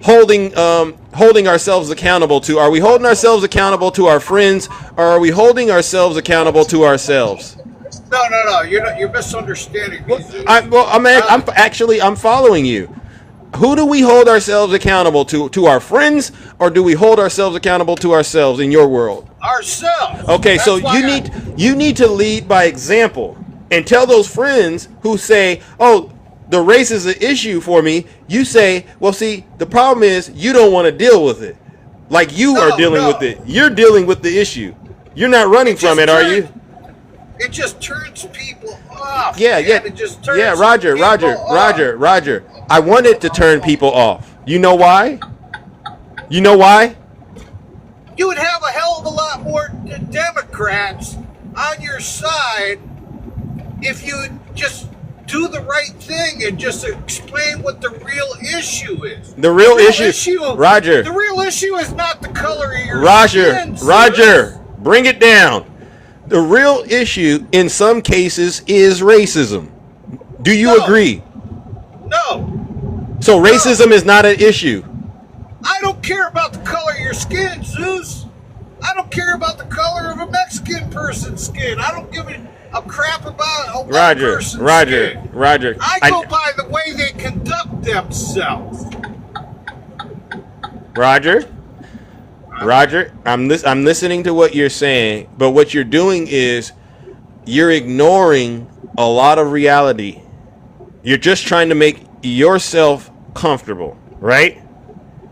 holding ourselves accountable to? Are we holding ourselves accountable to our friends, or are we holding ourselves accountable to ourselves? No. You're misunderstanding me. I'm following you. Who do we hold ourselves accountable to? To our friends, or do we hold ourselves accountable to ourselves in your world? Ourselves. Okay, so you need to lead by example and tell those friends who say, "Oh, the race is an issue for me." You say, "Well, see, the problem is you don't want to deal with it. Like you are dealing with it. You're dealing with the issue. You're not running from it, are you?" It just turns people off. Yeah. It just turns Roger. I want it to turn people off. You know why? You would have a hell of a lot more Democrats on your side if you would just do the right thing and just explain what the real issue is. The real issue, Roger. The real issue is not the color of your skin. Roger, bring it down. The real issue in some cases is racism. Do you agree? No. So racism is not an issue. I don't care about the color of your skin, Zeus. I don't care about the color of a Mexican person's skin. I don't give a crap about a white person's skin. Roger. I go by the way they conduct themselves. Roger, I'm listening to what you're saying, but what you're doing is you're ignoring a lot of reality. You're just trying to make yourself comfortable, right?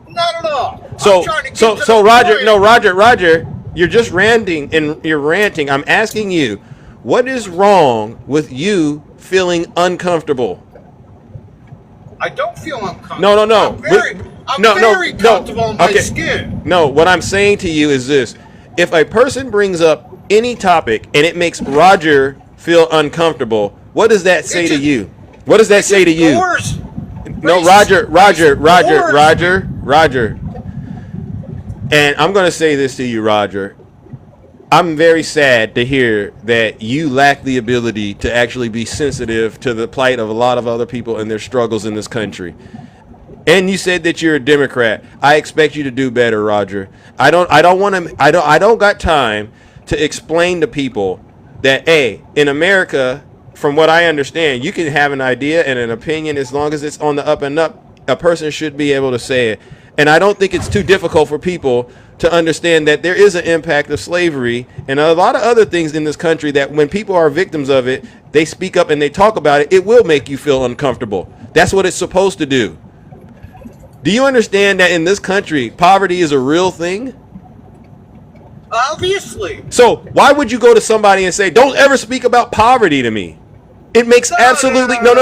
Not at all. So Roger, you're just ranting and you're ranting. I'm asking you, what is wrong with you feeling uncomfortable? I don't feel uncomfortable. No. I'm very comfortable in my skin. No, what I'm saying to you is this. If a person brings up any topic and it makes Roger feel uncomfortable, what does that say to you? What does that say to you? No, Roger. And I'm going to say this to you, Roger. I'm very sad to hear that you lack the ability to actually be sensitive to the plight of a lot of other people and their struggles in this country. And you said that you're a Democrat. I expect you to do better, Roger. I don't got time to explain to people that, hey, in America, from what I understand, you can have an idea and an opinion as long as it's on the up and up. A person should be able to say it. And I don't think it's too difficult for people to understand that there is an impact of slavery and a lot of other things in this country that when people are victims of it, they speak up and they talk about it. It will make you feel uncomfortable. That's what it's supposed to do. Do you understand that in this country, poverty is a real thing? Obviously. So why would you go to somebody and say, don't ever speak about poverty to me? It makes absolutely no.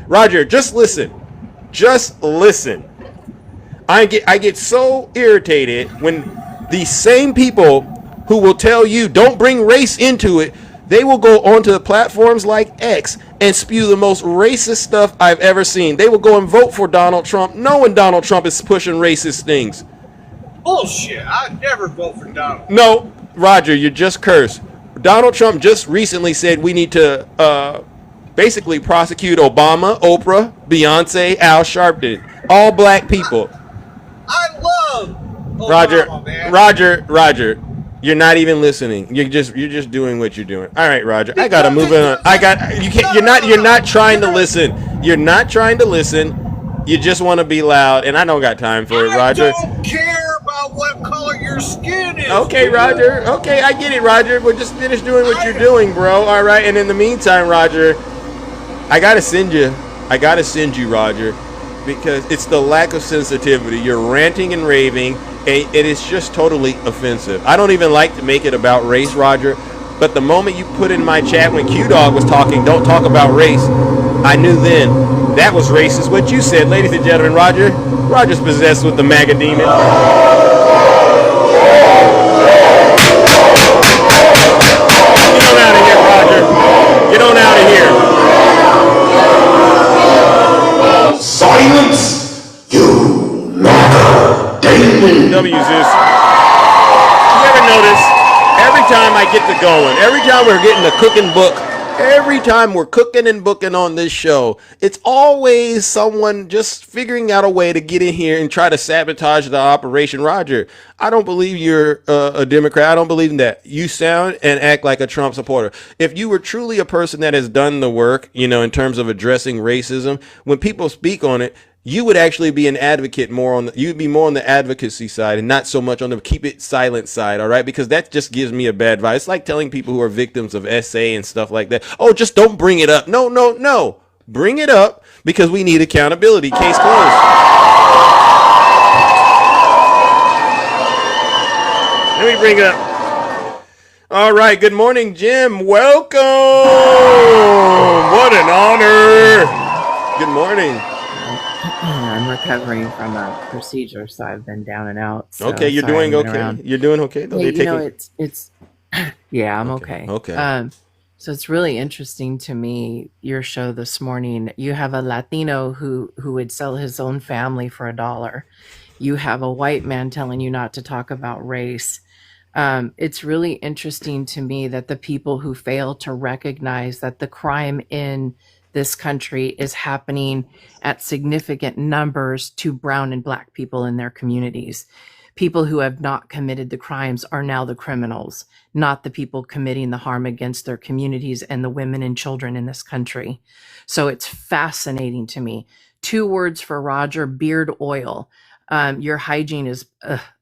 Roger, just listen. Just listen. I get so irritated when these same people who will tell you don't bring race into it, they will go onto the platforms like X and spew the most racist stuff I've ever seen. They will go and vote for Donald Trump knowing Donald Trump is pushing racist things. Bullshit. I'd never vote for Donald. No, Roger, you're just cursed. Donald Trump just recently said we need to basically prosecute Obama, Oprah, Beyonce, Al Sharpton, all black people. I love Obama, man. Roger, you're not even listening. You're just doing what you're doing. All right, Roger, I gotta move on. You're not trying to listen. You're not trying to listen. You just want to be loud, and I don't got time for it, Roger. I don't care about what color your skin is. Okay, Roger. Okay, I get it, Roger. But just finish doing what you're doing, bro. All right, and in the meantime, Roger, I gotta send you, Roger, because it's the lack of sensitivity. You're ranting and raving, and it is just totally offensive. I don't even like to make it about race, Roger, but the moment you put in my chat when Q-Dog was talking, don't talk about race, I knew then That was racist. What you said, ladies and gentlemen. Roger's possessed with the MAGA demon. Get on out of here, Roger. Get on out of here. Silence, you MAGA demon. W Zeus. You ever notice? Every time I get to going, every time we're getting a cooking book, every time we're cooking and booking on this show, it's always someone just figuring out a way to get in here and try to sabotage the operation. Roger, I don't believe you're a Democrat. I don't believe in that. You sound and act like a Trump supporter. If you were truly a person that has done the work, in terms of addressing racism, when people speak on it, you would actually be an advocate you'd be more on the advocacy side and not so much on the keep it silent side, all right? Because that just gives me a bad vibe. It's like telling people who are victims of SA and stuff like that, oh, just don't bring it up. No. Bring it up because we need accountability. Case closed. Let me bring it up. All right, good morning, Jim. Welcome. What an honor. Good morning. I'm recovering from a procedure, so I've been down and out. So okay, you're doing okay. Around. You're doing okay. Though It's yeah, I'm okay. Okay. So it's really interesting to me. Your show this morning. You have a Latino who would sell his own family for $1. You have a white man telling you not to talk about race. It's really interesting to me that the people who fail to recognize that the crime in this country is happening at significant numbers to brown and black people in their communities. People who have not committed the crimes are now the criminals, not the people committing the harm against their communities and the women and children in this country. So it's fascinating to me. 2 words for Roger: beard oil. Your hygiene is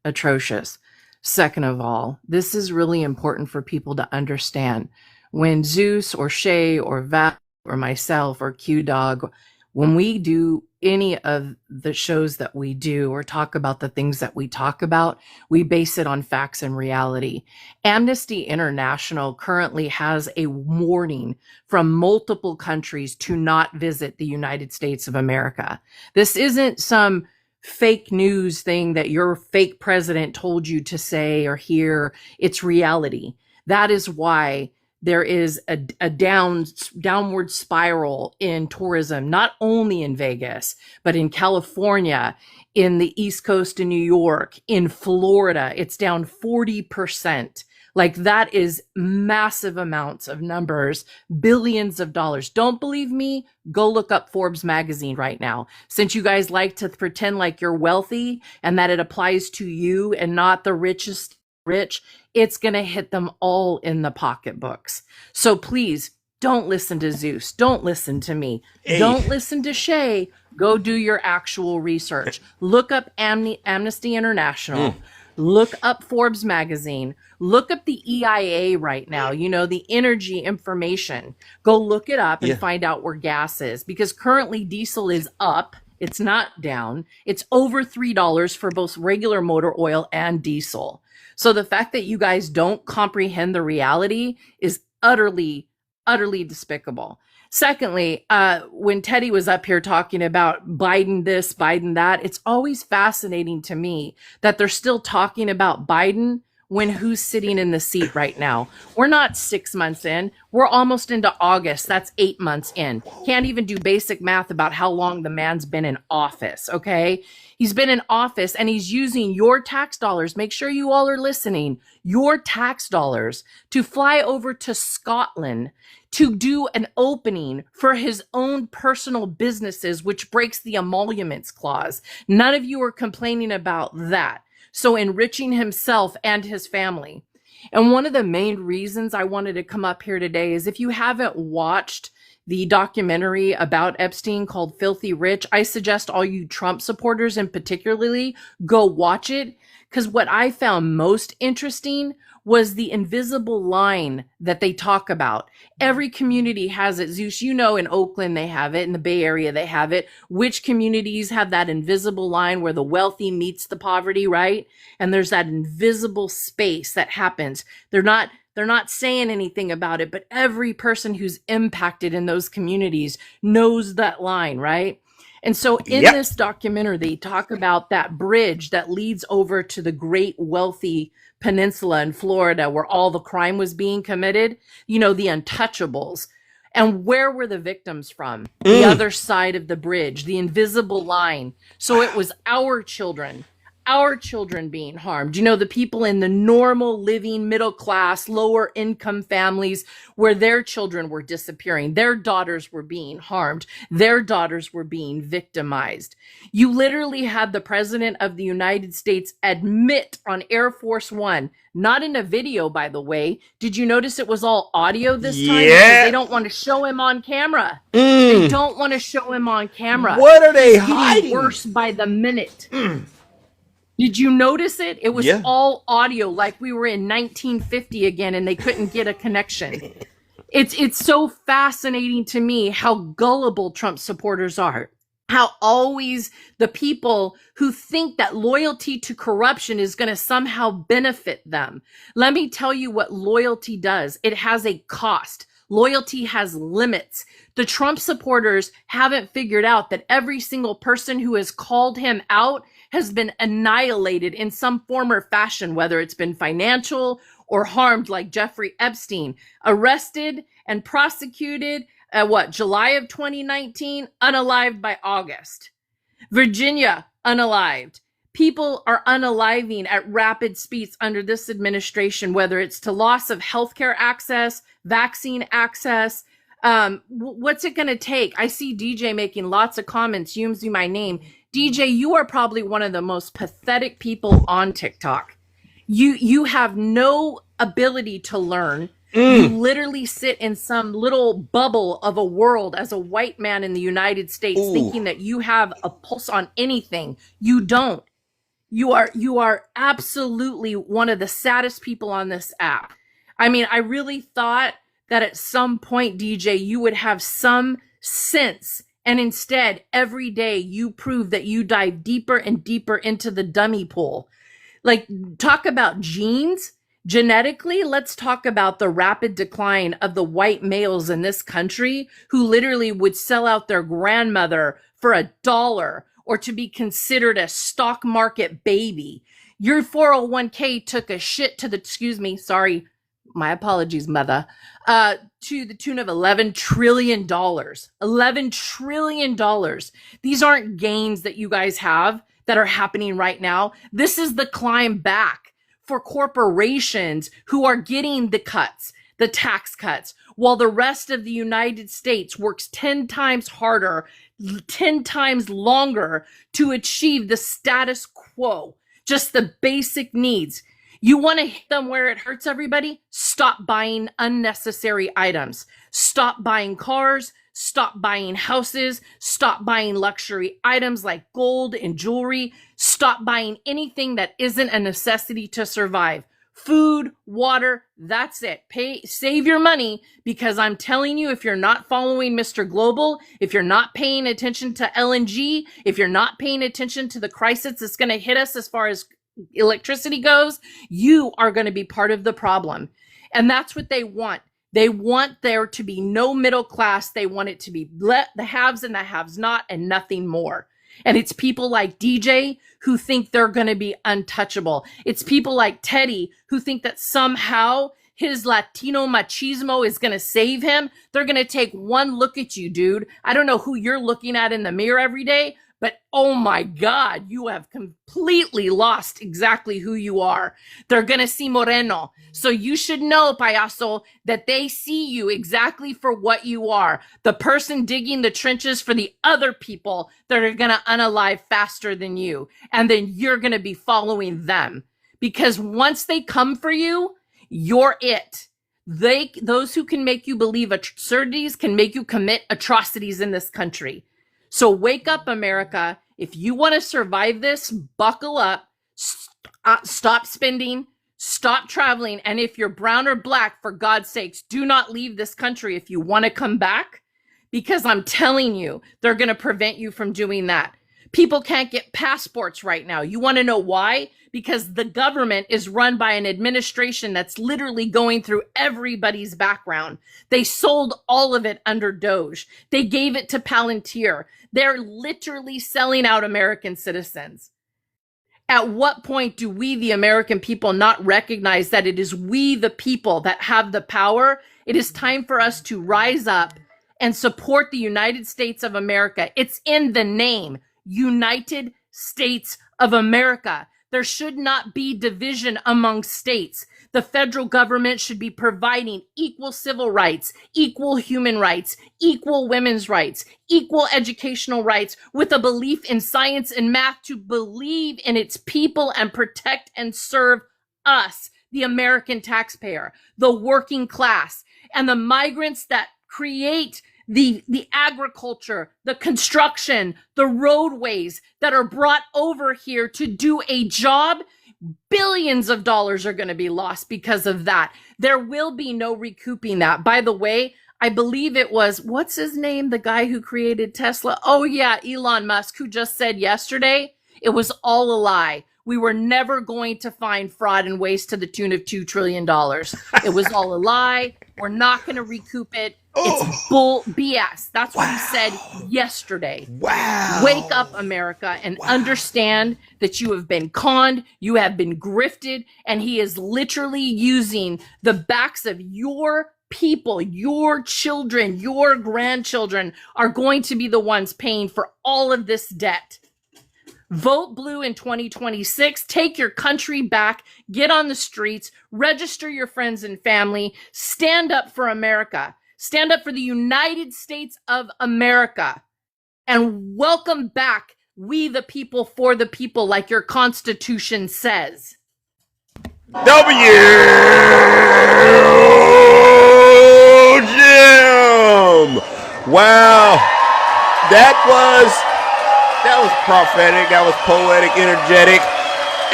atrocious. Second of all, this is really important for people to understand. When Zeus or Shay or Val or myself or Q Dog, when we do any of the shows that we do or talk about the things that we talk about, we base it on facts and reality. Amnesty International currently has a warning from multiple countries to not visit the United States of America. This isn't some fake news thing that your fake president told you to say or hear. It's reality. That is why there is a downward spiral in tourism, not only in Vegas, but in California, in the East Coast of New York, in Florida. It's down 40%. Like, that is massive amounts of numbers, billions of dollars. Don't believe me? Go look up Forbes magazine right now. Since you guys like to pretend like you're wealthy and that it applies to you and not the richest rich, it's going to hit them all in the pocketbooks. So please don't listen to Zeus. Don't listen to me. Hey. Don't listen to Shay. Go do your actual research. Look up Amnesty International. Look up Forbes magazine. Look up the EIA right now, the energy information. Go look it up and find out where gas is, because currently diesel is up. It's not down. It's over $3 for both regular motor oil and diesel. So the fact that you guys don't comprehend the reality is utterly, utterly despicable. Secondly, when Teddy was up here talking about Biden this, Biden that, it's always fascinating to me that they're still talking about Biden when who's sitting in the seat right now. We're not 6 months in. We're almost into August. That's 8 months in. Can't even do basic math about how long the man's been in office, okay? He's been in office and he's using your tax dollars. Make sure you all are listening. Your tax dollars to fly over to Scotland to do an opening for his own personal businesses, which breaks the emoluments clause. None of you are complaining about that. So enriching himself and his family. And one of the main reasons I wanted to come up here today is, if you haven't watched the documentary about Epstein called Filthy Rich, I suggest all you Trump supporters and particularly go watch it, Because what I found most interesting was the invisible line that they talk about. Every community has it. Zeus, you know, in Oakland, they have it. In the Bay Area, they have it. Which communities have that invisible line where the wealthy meets the poverty, right? And there's that invisible space that happens. They're not saying anything about it, but every person who's impacted in those communities knows that line, right? And so in this documentary, they talk about that bridge that leads over to the great wealthy peninsula in Florida where all the crime was being committed, you know, the untouchables. And where were the victims from? The other side of the bridge, the invisible line. So it was our children being harmed. You know, the people in the normal living middle class, lower income families where their children were disappearing, their daughters were being harmed, their daughters were being victimized. You literally had the president of the United States admit on Air Force One, not in a video, by the way. Did you notice it was all audio this time? Because they don't want to show him on camera. They don't want to show him on camera. What are they It's hiding? getting worse by the minute. Did you notice it? It was all audio, like we were in 1950 again and they couldn't get a connection. It's so fascinating to me how gullible Trump supporters are. How always the people who think that loyalty to corruption is going to somehow benefit them. Let me tell you what loyalty does. It has a cost. Loyalty has limits. The Trump supporters haven't figured out that every single person who has called him out has been annihilated in some form or fashion, whether it's been financial or harmed, like Jeffrey Epstein, arrested and prosecuted at July of 2019, unalived by August. Virginia, unalived. People are unaliving at rapid speeds under this administration, whether it's to loss of healthcare access, vaccine access. What's it going to take? I see DJ making lots of comments. You my name. DJ, you are probably one of the most pathetic people on TikTok. You have no ability to learn. You literally sit in some little bubble of a world as a white man in the United States thinking that you have a pulse on anything. You don't. You are absolutely one of the saddest people on this app. I mean, I really thought that at some point, DJ, you would have some sense. And instead, every day you prove that you dive deeper and deeper into the dummy pool. Like, talk about genes. Genetically, let's talk about the rapid decline of the white males in this country who literally would sell out their grandmother for $1 or to be considered a stock market baby. Your 401k took a shit to the, excuse me, sorry, my apologies, mother, to the tune of $11 trillion. $11 trillion. These aren't gains that you guys have that are happening right now. This is the climb back for corporations who are getting the cuts, the tax cuts, while the rest of the United States works 10 times harder, 10 times longer to achieve the status quo, just the basic needs. You want to hit them where it hurts, everybody? Stop buying unnecessary items. Stop buying cars. Stop buying houses. Stop buying luxury items like gold and jewelry. Stop buying anything that isn't a necessity to survive. Food, water, that's it. Save your money, because I'm telling you, if you're not following Mr. Global, if you're not paying attention to LNG, if you're not paying attention to the crisis that's going to hit us as far as electricity goes, you are going to be part of the problem. And that's what they want. They want there to be no middle class. They want it to be the haves and the haves not, and nothing more. And it's people like DJ who think they're going to be untouchable. It's people like Teddy who think that somehow his Latino machismo is going to save him. They're going to take one look at you, dude. I don't know who you're looking at in the mirror every day, but oh my God, you have completely lost exactly who you are. They're going to see Moreno. So you should know, payaso, that they see you exactly for what you are. The person digging the trenches for the other people that are going to unalive faster than you. And then you're going to be following them. Because once they come for you, you're it. Those who can make you believe absurdities can make you commit atrocities in this country. So wake up, America. If you want to survive this, buckle up, Stop spending, stop traveling. And if you're brown or black, for God's sakes, do not leave this country if you want to come back, because I'm telling you, they're going to prevent you from doing that. People can't get passports right now. You want to know why? Because the government is run by an administration that's literally going through everybody's background. They sold all of it under Doge. They gave it to Palantir. They're literally selling out American citizens. At what point do we, the American people, not recognize that it is we, the people, that have the power? It is time for us to rise up and support the United States of America. It's in the name, United States of America. There should not be division among states. The federal government should be providing equal civil rights, equal human rights, equal women's rights, equal educational rights, with a belief in science and math to believe in its people and protect and serve us, the American taxpayer, the working class, and the migrants that create the agriculture, the construction, the roadways that are brought over here to do a job. Billions of dollars are going to be lost because of that. There will be no recouping that. By the way, I believe it was, what's his name? The guy who created Tesla. Oh yeah, Elon Musk, who just said yesterday, it was all a lie. We were never going to find fraud and waste to the tune of $2 trillion. It was all a lie. We're not going to recoup it. It's bull BS. That's what he said yesterday. Wow. Wake up, America, and understand that you have been conned, you have been grifted, and he is literally using the backs of your people, your children, your grandchildren are going to be the ones paying for all of this debt. Vote blue in 2026. Take your country back. Get on the streets. Register your friends and family. Stand up for America. Stand up for the United States of America. And welcome back, we the people for the people, like your Constitution says. W. Jim. Wow. That was prophetic. That was poetic, energetic.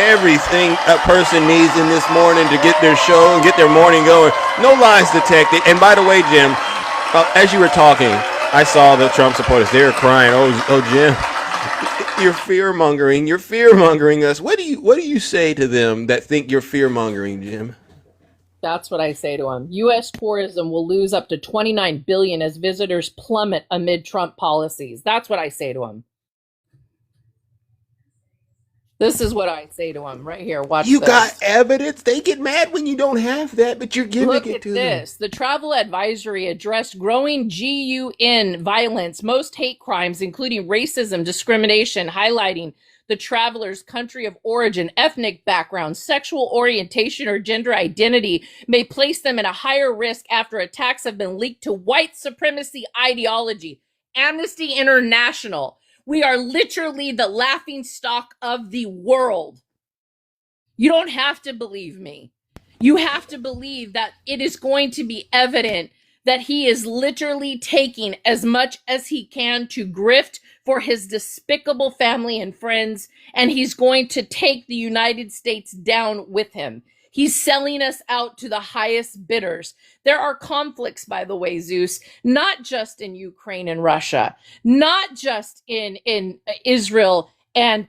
Everything a person needs in this morning to get their show and get their morning going. No lies detected. And by the way, Jim, as you were talking, I saw the Trump supporters. They were crying. Oh, Jim, you're fear mongering. You're fear mongering us. What do you say to them that think you're fear mongering, Jim? That's what I say to them. U.S. tourism will lose up to $29 billion as visitors plummet amid Trump policies. That's what I say to them. This is what I say to them right here. Watch this. You got evidence? They get mad when you don't have that, but you're giving Look it at to this. The travel advisory addressed growing GUN violence, most hate crimes, including racism, discrimination, highlighting the traveler's country of origin, ethnic background, sexual orientation, or gender identity may place them at a higher risk after attacks have been linked to white supremacy ideology. Amnesty International. We are literally the laughing stock of the world. You don't have to believe me. You have to believe that it is going to be evident that he is literally taking as much as he can to grift for his despicable family and friends, and he's going to take the United States down with him. He's selling us out to the highest bidders. There are conflicts, by the way, Zeus, not just in Ukraine and Russia, not just in Israel and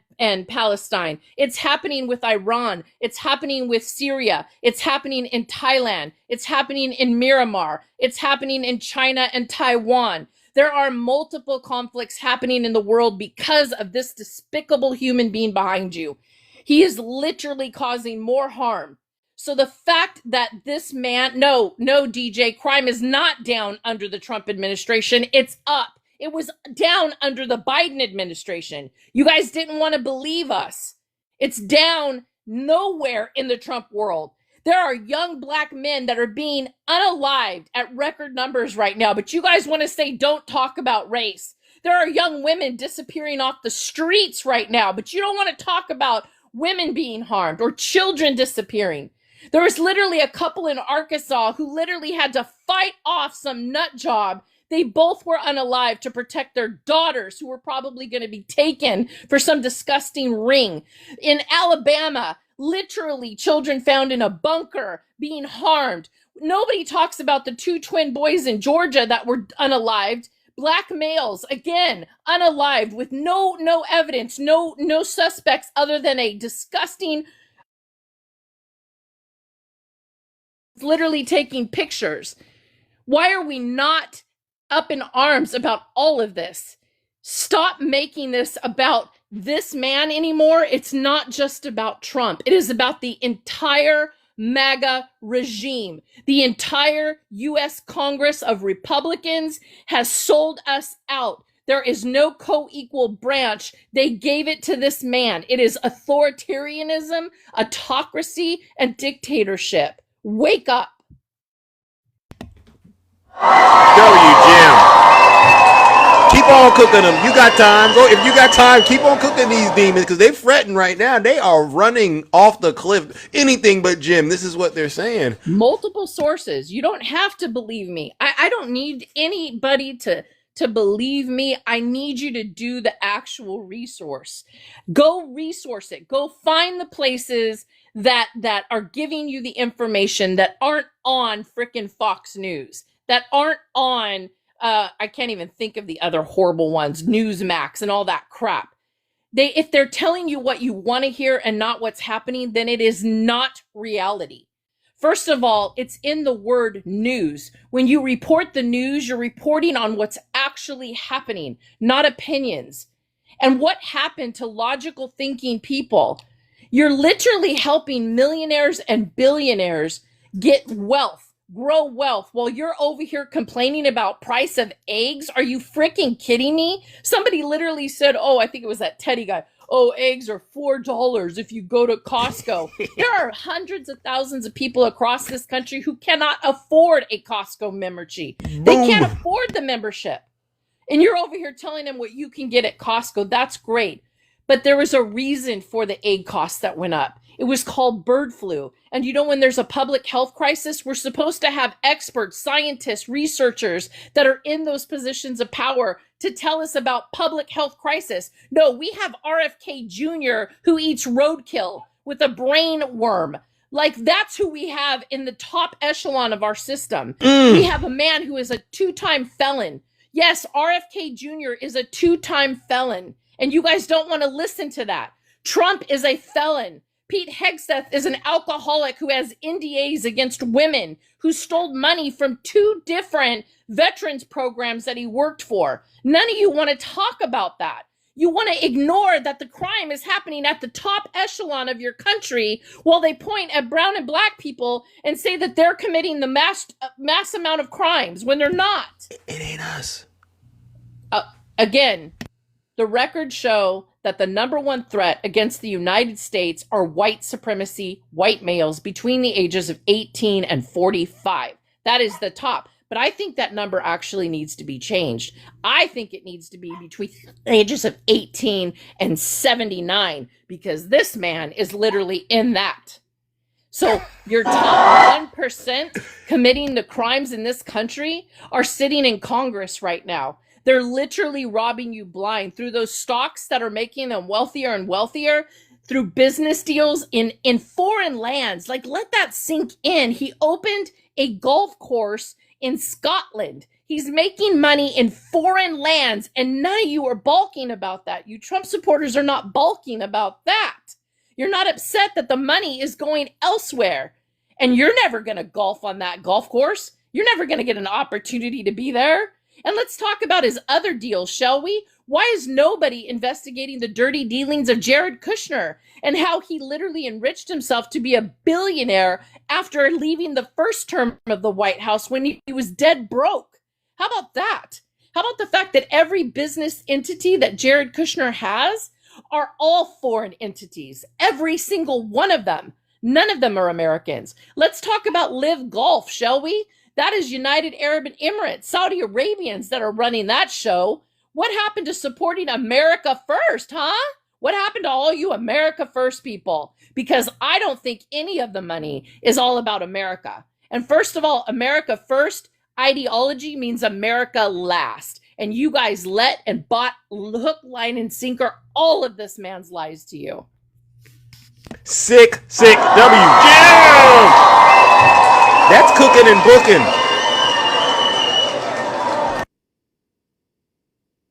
Palestine. It's happening with Iran. It's happening with Syria. It's happening in Thailand. It's happening in Myanmar. It's happening in China and Taiwan. There are multiple conflicts happening in the world because of this despicable human being behind you. He is literally causing more harm. So the fact that this man, no, DJ, crime is not down under the Trump administration. It's up. It was down under the Biden administration. You guys didn't want to believe us. It's down nowhere in the Trump world. There are young black men that are being unalived at record numbers right now, but you guys want to say don't talk about race. There are young women disappearing off the streets right now, but you don't want to talk about women being harmed or children disappearing. There was literally a couple in Arkansas who literally had to fight off some nut job. They both were unalive to protect their daughters who were probably going to be taken for some disgusting ring. In Alabama, Literally, children found in a bunker being harmed. Nobody talks about the 2 twin boys in Georgia that were unalived. Black males, again, unalived with no evidence, no suspects other than a disgusting, literally taking pictures. Why are we not up in arms about all of this? Stop making this about this man anymore. It's not just about Trump. It is about the entire MAGA regime. The entire U.S. Congress of Republicans has sold us out. There is no co-equal branch. They gave it to this man. It is authoritarianism, autocracy, and dictatorship. Wake up. Jim. Keep on cooking them. You got time. Go. If you got time, keep on cooking these demons because they're fretting right now. They are running off the cliff. Anything but Jim. This is what they're saying. Multiple sources. You don't have to believe me. I don't need anybody to believe me. I need you to do the actual resource. Go resource it. Go find the places that are giving you the information that aren't on frickin' Fox News, that aren't on I can't even think of the other horrible ones, Newsmax and all that crap. If they're telling you what you want to hear and not what's happening, then it is not reality. First of all, it's in the word news. When you report the news, you're reporting on what's actually happening, not opinions. And what happened to logical thinking people? You're literally helping millionaires and billionaires get wealth, grow wealth, while you're over here complaining about price of eggs. Are you freaking kidding me? Somebody literally said, oh, I think it was that Teddy guy, oh, eggs are $4 if you go to Costco. There are hundreds of thousands of people across this country who cannot afford a Costco membership. They can't afford the membership. And you're over here telling them what you can get at Costco. That's great. But there was a reason for the egg costs that went up. It was called bird flu. And you know, when there's a public health crisis, we're supposed to have experts, scientists, researchers that are in those positions of power to tell us about public health crisis. No, we have RFK Jr. who eats roadkill with a brain worm. Like, that's who we have in the top echelon of our system. We have a man who is a 2-time felon. Yes, RFK Jr. is a 2-time felon. And you guys don't want to listen to that. Trump is a felon. Pete Hegseth is an alcoholic who has NDAs against women, who stole money from 2 different veterans programs that he worked for. None of you want to talk about that. You want to ignore that the crime is happening at the top echelon of your country while they point at brown and black people and say that they're committing the mass amount of crimes when they're not. It ain't us. Again, the records show that the number one threat against the United States are white supremacy, white males between the ages of 18 and 45. That is the top. But I think that number actually needs to be changed. I think it needs to be between the ages of 18 and 79, because this man is literally in that. So your top 1% committing the crimes in this country are sitting in Congress right now. They're literally robbing you blind through those stocks that are making them wealthier and wealthier, through business deals in foreign lands. Like, let that sink in. He opened a golf course in Scotland. He's making money in foreign lands, and none of you are balking about that. You Trump supporters are not balking about that. You're not upset that the money is going elsewhere, and you're never going to golf on that golf course. You're never going to get an opportunity to be there. And let's talk about his other deals, shall we? Why is nobody investigating the dirty dealings of Jared Kushner and how he literally enriched himself to be a billionaire after leaving the first term of the White House when he was dead broke? How about that? How about the fact that every business entity that Jared Kushner has are all foreign entities? Every single one of them. None of them are Americans. Let's talk about Live Golf, shall we? That is United Arab Emirates, Saudi Arabians that are running that show. What happened to supporting America first, huh? What happened to all you America first people? Because I don't think any of the money is all about America. And first of all, America first ideology means America last. And you guys let and bought hook, line, and sinker all of this man's lies to you. Sick W. Jim! That's cooking and booking.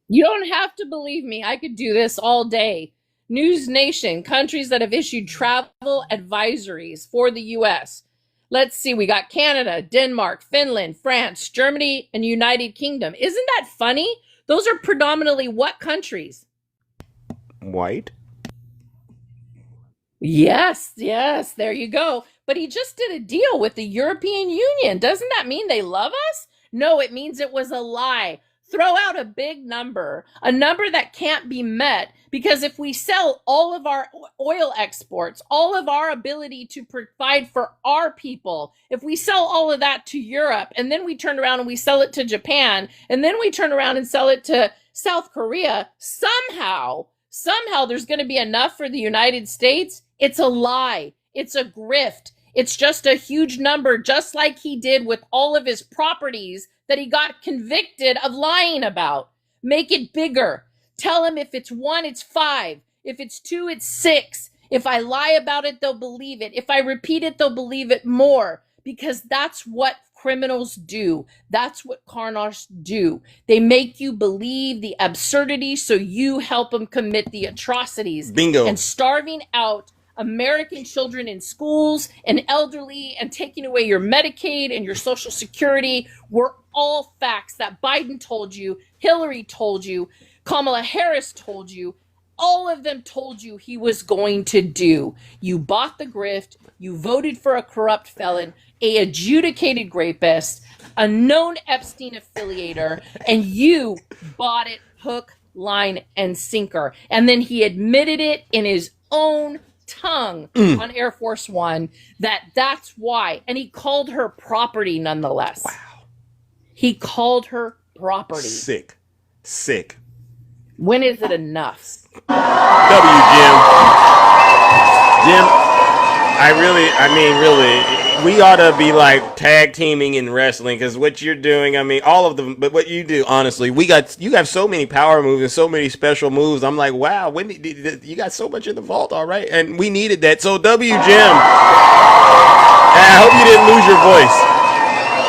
You don't have to believe me. I could do this all day. News Nation, countries that have issued travel advisories for the U.S. Let's see, we got Canada, Denmark, Finland, France, Germany, and United Kingdom. Isn't that funny? Those are predominantly what countries? White? Yes, there you go. But he just did a deal with the European Union. Doesn't that mean they love us? No, it means it was a lie. Throw out a big number, a number that can't be met, because if we sell all of our oil exports, all of our ability to provide for our people, if we sell all of that to Europe, and then we turn around and we sell it to Japan, and then we turn around and sell it to South Korea, somehow there's going to be enough for the United States. It's a lie. It's a grift. It's just a huge number, just like he did with all of his properties that he got convicted of lying about. Make it bigger. Tell him if it's 1, it's 5. If it's 2, it's 6. If I lie about it, they'll believe it. If I repeat it, they'll believe it more, because that's what criminals do. That's what carnage do. They make you believe the absurdity so you help them commit the atrocities. Bingo. And starving out American children in schools and elderly and taking away your Medicaid and your Social Security were all facts that Biden told you, Hillary told you, Kamala Harris told you. All of them told you he was going to do. You bought the grift. You voted for a corrupt felon, a adjudicated rapist, a known Epstein affiliator, and you bought it hook, line, and sinker. And then he admitted it in his own tongue on Air Force One that's why. And he called her property nonetheless. Wow. He called her property. Sick. When is it enough? W, Jim. Really, we ought to be like tag teaming in wrestling, because what you're doing, all of them, but what you do, honestly, you have so many power moves and so many special moves. I'm like, wow, you got so much in the vault, all right, and we needed that. So W, Jim, I hope you didn't lose your voice.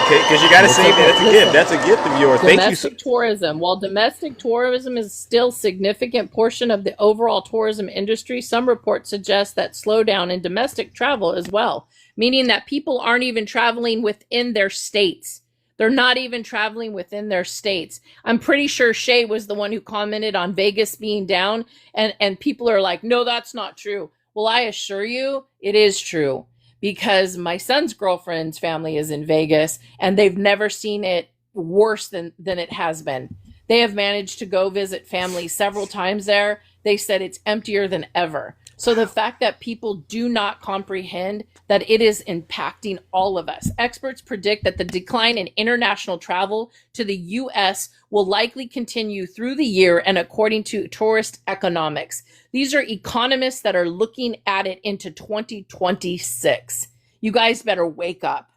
Because you got to say that. That's a gift of yours. Thank you. Domestic tourism. While domestic tourism is still a significant portion of the overall tourism industry, some reports suggest that slowdown in domestic travel as well, meaning that people aren't even traveling within their states. They're not even traveling within their states. I'm pretty sure Shay was the one who commented on Vegas being down, and people are like, no, that's not true. Well, I assure you, it is true. Because my son's girlfriend's family is in Vegas, and they've never seen it worse than it has been. They have managed to go visit family several times there. They said it's emptier than ever. So the fact that people do not comprehend that it is impacting all of us. Experts predict that the decline in international travel to the U.S. will likely continue through the year, and according to Tourist Economics. These are economists that are looking at it into 2026. You guys better wake up.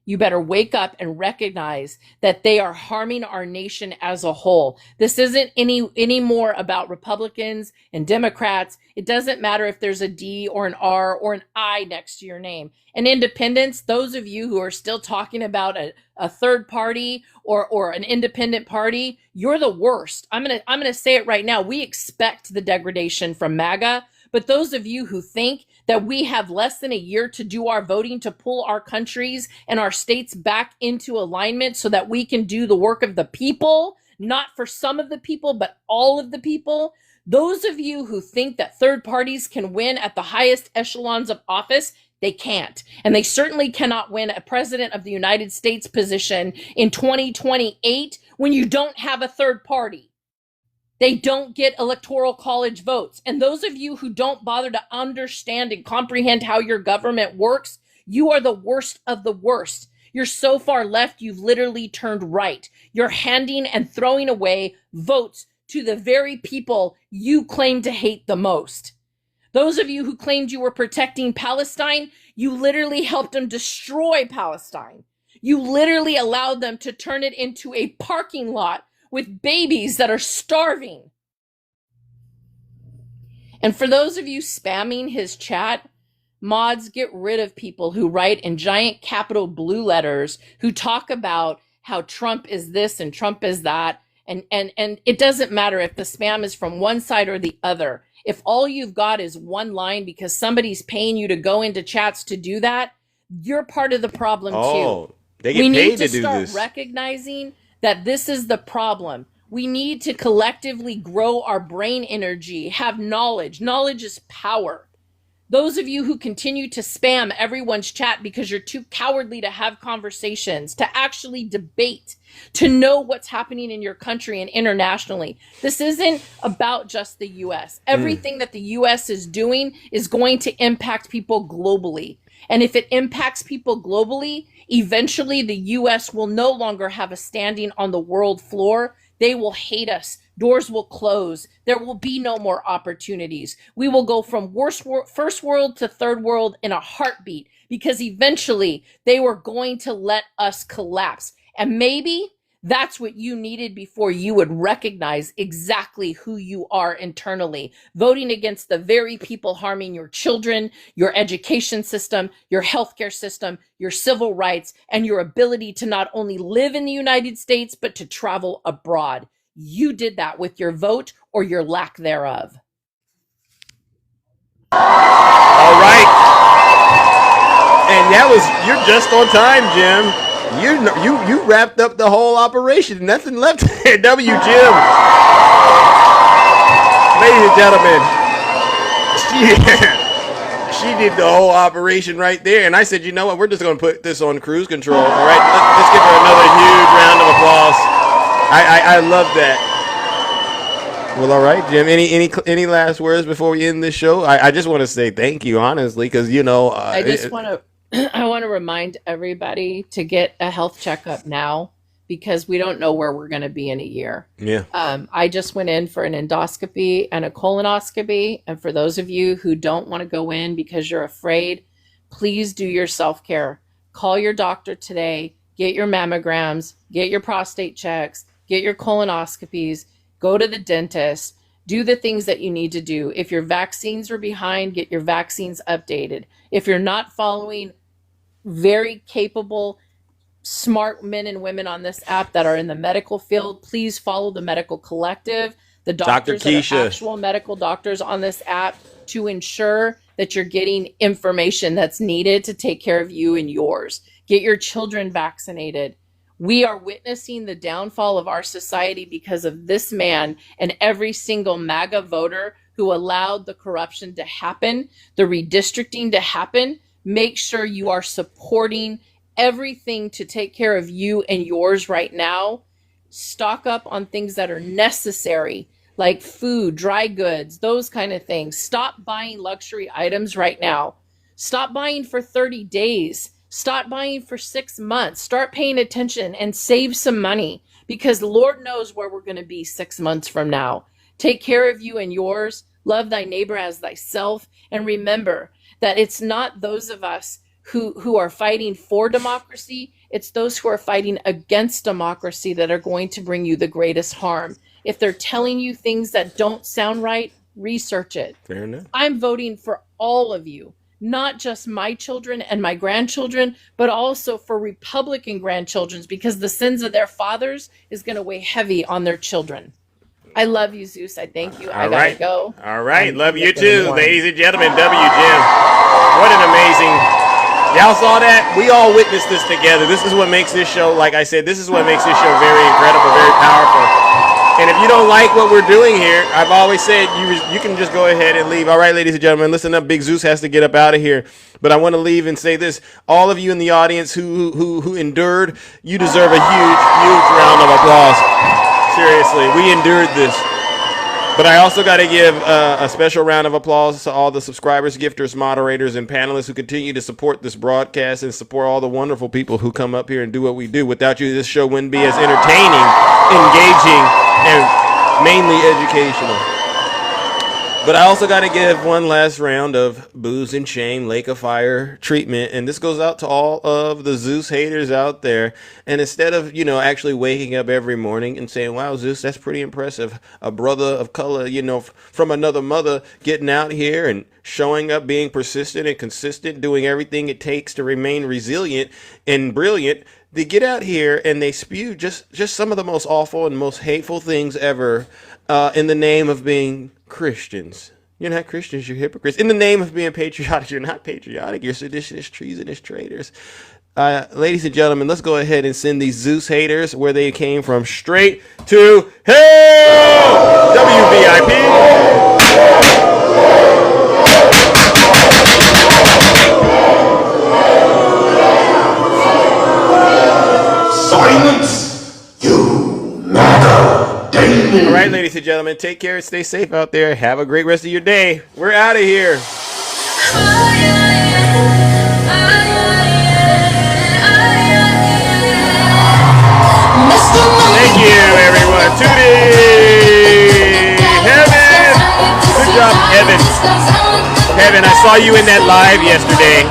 You better wake up and recognize that they are harming our nation as a whole. This isn't any more about Republicans and Democrats. It doesn't matter if there's a D or an R or an I next to your name. And independents, those of you who are still talking about a third party or an independent party, you're the worst. I'm gonna say it right now. We expect the degradation from MAGA. But those of you who think that we have less than a year to do our voting to pull our countries and our states back into alignment so that we can do the work of the people, not for some of the people, but all of the people, those of you who think that third parties can win at the highest echelons of office, they can't. And they certainly cannot win a president of the United States position in 2028 when you don't have a third party. They don't get electoral college votes. And those of you who don't bother to understand and comprehend how your government works, you are the worst of the worst. You're so far left, you've literally turned right. You're handing and throwing away votes to the very people you claim to hate the most. Those of you who claimed you were protecting Palestine, you literally helped them destroy Palestine. You literally allowed them to turn it into a parking lot with babies that are starving. And for those of you spamming his chat, Mods, get rid of people who write in giant capital blue letters who talk about how Trump is this and Trump is that. And it doesn't matter if the spam is from one side or the other. If all you've got is one line because somebody's paying you to go into chats to do that, you're part of the problem too. They get We paid need to to do start this. recognizing that this is the problem. We need to collectively grow our brain energy, have knowledge. Knowledge is power. Those of you who continue to spam everyone's chat because you're too cowardly to have conversations, to actually debate, to know what's happening in your country and internationally. This isn't about just the US. Everything that the US is doing is going to impact people globally. And if it impacts people globally, eventually the US will no longer have a standing on the world floor. They will hate us. Doors will close. There will be no more opportunities. We will go from first world to third world in a heartbeat because eventually they were going to let us collapse. And maybe that's what you needed before you would recognize exactly who you are internally. Voting against the very people harming your children, your education system, your healthcare system, your civil rights, and your ability to not only live in the United States, but to travel abroad. You did that with your vote or your lack thereof. All right. And that was, you're just on time, Jim. You wrapped up the whole operation. Nothing left here. W. Jim. Ladies and gentlemen, she did the whole operation right there. And I said, you know what? We're just going to put this on cruise control. All right. Let's give her another huge round of applause. I love that. Well, all right, Jim. Any last words before we end this show? I just want to say thank you, honestly, because I just want to remind everybody to get a health checkup now because we don't know where we're going to be in a year. Yeah. I just went in for an endoscopy and a colonoscopy, and for those of you who don't want to go in because you're afraid, please do your self-care. Call your doctor today. Get your mammograms. Get your prostate checks. Get your colonoscopies, go to the dentist, do the things that you need to do. If your vaccines are behind, get your vaccines updated. If you're not following very capable, smart men and women on this app that are in the medical field, please follow the Medical Collective, the doctors that are actual medical doctors on this app to ensure that you're getting information that's needed to take care of you and yours. Get your children vaccinated. We are witnessing the downfall of our society because of this man and every single MAGA voter who allowed the corruption to happen, the redistricting to happen. Make sure you are supporting everything to take care of you and yours right now. Stock up on things that are necessary, like food, dry goods, those kind of things. Stop buying luxury items right now. Stop buying for 30 days. Stop buying for 6 months. Start paying attention and save some money because Lord knows where we're going to be 6 months from now. Take care of you and yours. Love thy neighbor as thyself. And remember that it's not those of us who are fighting for democracy. It's those who are fighting against democracy that are going to bring you the greatest harm. If they're telling you things that don't sound right, research it. Fair enough. I'm voting for all of you. Not just my children and my grandchildren, but also for Republican grandchildren because the sins of their fathers is going to weigh heavy on their children. I love you, Zeus. I thank you. I gotta go. All right. Love you too, ladies and gentlemen. W. Jim. What an amazing... Y'all saw that? We all witnessed this together. This is what makes this show, like I said, this is what makes this show very incredible, very powerful. And if you don't like what we're doing here, I've always said you can just go ahead and leave. All right, ladies and gentlemen, listen up. Big Zeus has to get up out of here. But I want to leave and say this. All of you in the audience who endured, you deserve a huge, huge round of applause. Seriously, we endured this. But I also got to give a special round of applause to all the subscribers, gifters, moderators, and panelists who continue to support this broadcast and support all the wonderful people who come up here and do what we do. Without you, this show wouldn't be as entertaining, engaging, and mainly educational. But I also got to give one last round of booze and shame, lake of fire treatment. And this goes out to all of the Zeus haters out there. And instead of, actually waking up every morning and saying, wow, Zeus, that's pretty impressive. A brother of color, from another mother getting out here and showing up, being persistent and consistent, doing everything it takes to remain resilient and brilliant. They get out here and they spew just some of the most awful and most hateful things ever in the name of being Christians. You're not Christians, you're hypocrites. In the name of being patriotic, you're not patriotic. You're seditionists, treasonous traitors. Ladies and gentlemen, let's go ahead and send these Zeus haters where they came from, straight to hell! WVIP! Silence, you MAGA demon. All right, ladies and gentlemen, take care. Stay safe out there. Have a great rest of your day. We're out of here. Thank you, everyone. Today, Heaven. Good job, Heaven. Heaven, I saw you in that live yesterday.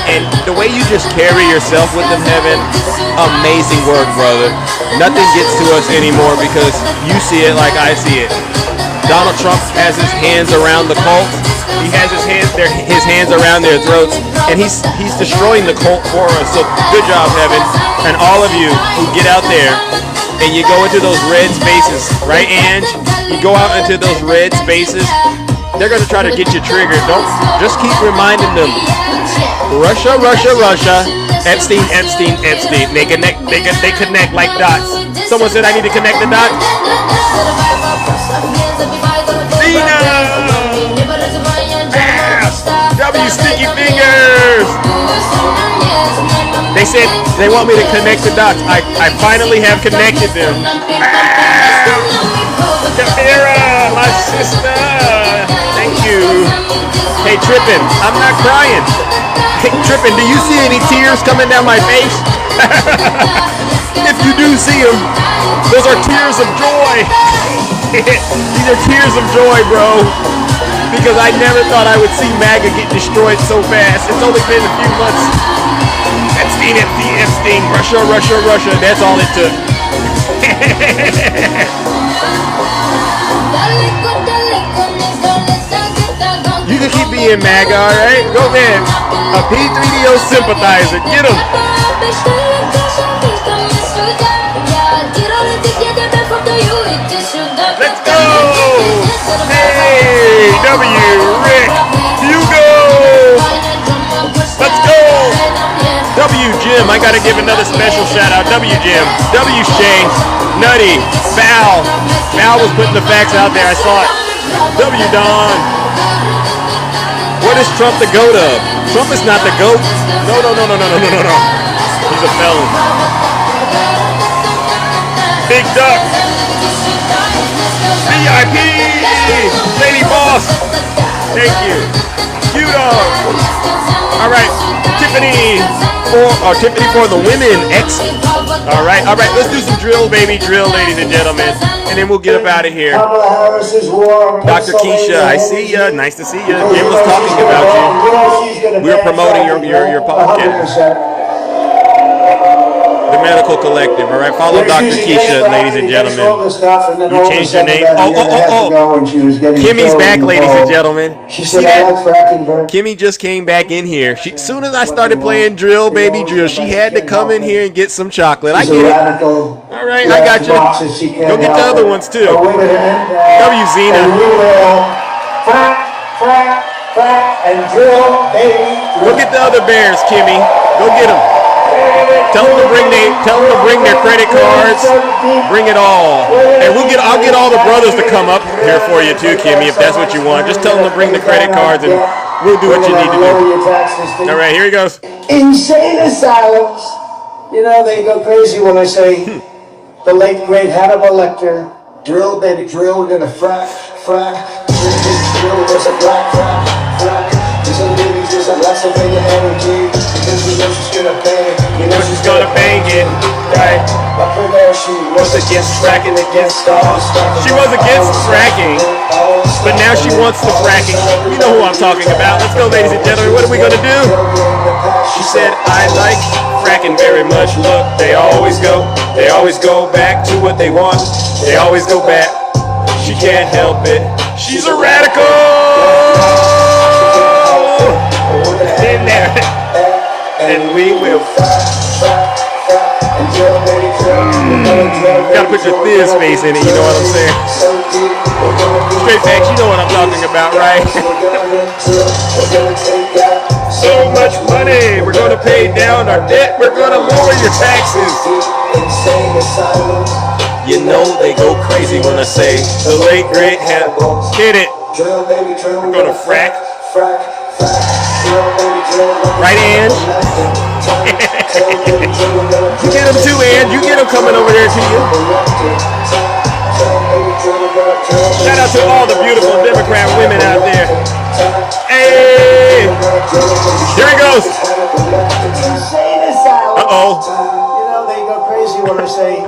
And the way you just carry yourself with them, Heaven, amazing work, brother. Nothing gets to us anymore because you see it like I see it. Donald Trump has his hands around the cult. He has his hands around their throats, and he's destroying the cult for us. So good job, Heaven, and all of you who get out there and you go into those red spaces, right, Ange? You go out into those red spaces. They're gonna try to get you triggered. Don't just keep reminding them. Russia, Russia, Russia. Epstein, Epstein, Epstein. They connect like dots. Someone said I need to connect the dots. Dina! W sticky fingers. They said they want me to connect the dots. I finally have connected them. Kamira, my sister. Thank you. Hey, Trippin', I'm not crying. Hey, Trippin', do you see any tears coming down my face? If you do see them, those are tears of joy. These are tears of joy, bro. Because I never thought I would see MAGA get destroyed so fast. It's only been a few months. Epstein, Epstein, Epstein. Russia, Russia, Russia. That's all it took. You can keep being MAGA, alright? Go ahead. A P3DO sympathizer. Get him. Let's go. Hey, W, Rick, Hugo. Let's go. W, Jim. I got to give another special shout out. W, Jim. W, Shay. Nutty. Val. Val was putting the facts out there. I saw it. W, Don. What is Trump the goat of? Trump is not the goat. No. He's a felon. Big Duck. VIP. Lady Boss. Thank you. Q-Dog. All right. Tiffany for the women. X. All right. Let's do some drill, baby. Drill, ladies and gentlemen. And then we'll get up out of here. Dr. Keisha, I see ya. Nice to see ya. Jim was talking about you. We were promoting your podcast. The Medical Collective. All right. Follow Dr. Keisha, ladies and gentlemen. You changed your name. Oh. Kimmy's back, ladies and gentlemen. You see that? Kimmy just came back in here. As soon as I started playing drill, baby drill, she had to come in here and get some chocolate. I get it. All right, I got you. Go get the other ones too. W Zena. Go get the other bears, Kimmy. Go get them. Tell them to bring their credit cards. Bring it all. And I'll get all the brothers to come up here for you too, Kimmy, if that's what you want. Just tell them to bring the credit cards and we'll do what you need to do. All right, here he goes. Insane asylums. You know, they go crazy when I say the late great Hannibal Lecter. Drill, baby, drill. We're gonna frack. Drill, there's a frack. There's a living, there's a lots of energy. This is what she's gonna pay. You know know she's gonna bang it, right? Was against fracking against all. She was against fracking, but now she wants the fracking. You know who I'm talking about. Let's go, ladies and gentlemen. What are we gonna do? She said, I like fracking very much. Look, they always go back to what they want. They always go back. She can't help it. She's a radical. In there, and we will. Gotta put your Thiz face in it, you know what I'm saying? Straight facts, you know what I'm talking about, right? So much money, we're gonna pay down our debt, we're gonna lower your taxes. You know they go crazy when I say the late great hit it. We're gonna frack. Right, Ange? You get them too, Ange. You get them coming over there to you. Shout out to all the beautiful Democrat women out there. Hey! Here he goes. Uh-oh. You know, they go crazy when I say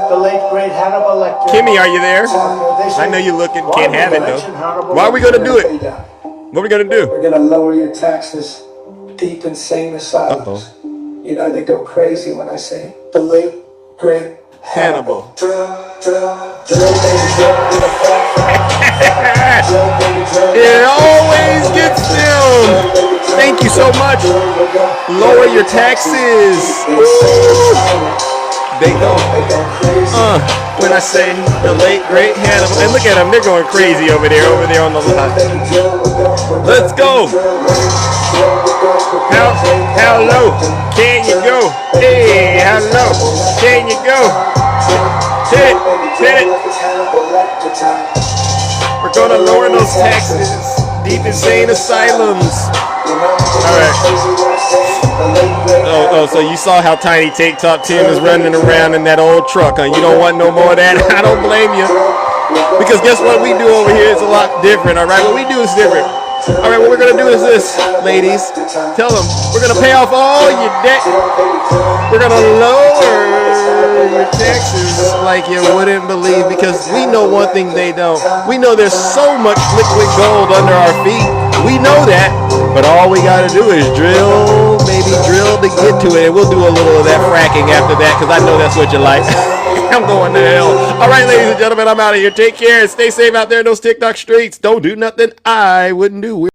the late, great Hannibal Lecter. Kimmy, are you there? I know you're looking. Can't have it, though. Why are we going to do it? What are we going to do? We're going to lower your taxes. Deep insane asylums. You know, they go crazy when I say the late, great Hannibal. It always gets them. Thank you so much. Lower your taxes. They go. When I say the late, great Hannibal. And look at them. They're going crazy over there on the left. Let's go. How low can you go? Hey, how low can you go? Hit it. We're gonna lower those taxes. Deep insane asylums. Alright. Oh, so you saw how Tiny Tank Top Tim is running around in that old truck, huh? You don't want no more of that? I don't blame you. Because guess what we do over here is a lot different, alright? What we do is different. Alright, what we're going to do is this, ladies. Tell them, we're going to pay off all your debt. We're going to lower your taxes like you wouldn't believe, because we know one thing they don't. We know there's so much liquid gold under our feet. We know that, but all we got to do is drill to get to it, and we'll do a little of that fracking after that, because I know that's what you like. I'm going to hell. All right, ladies and gentlemen, I'm out of here. Take care and stay safe out there in those TikTok streets. Don't do nothing I wouldn't do.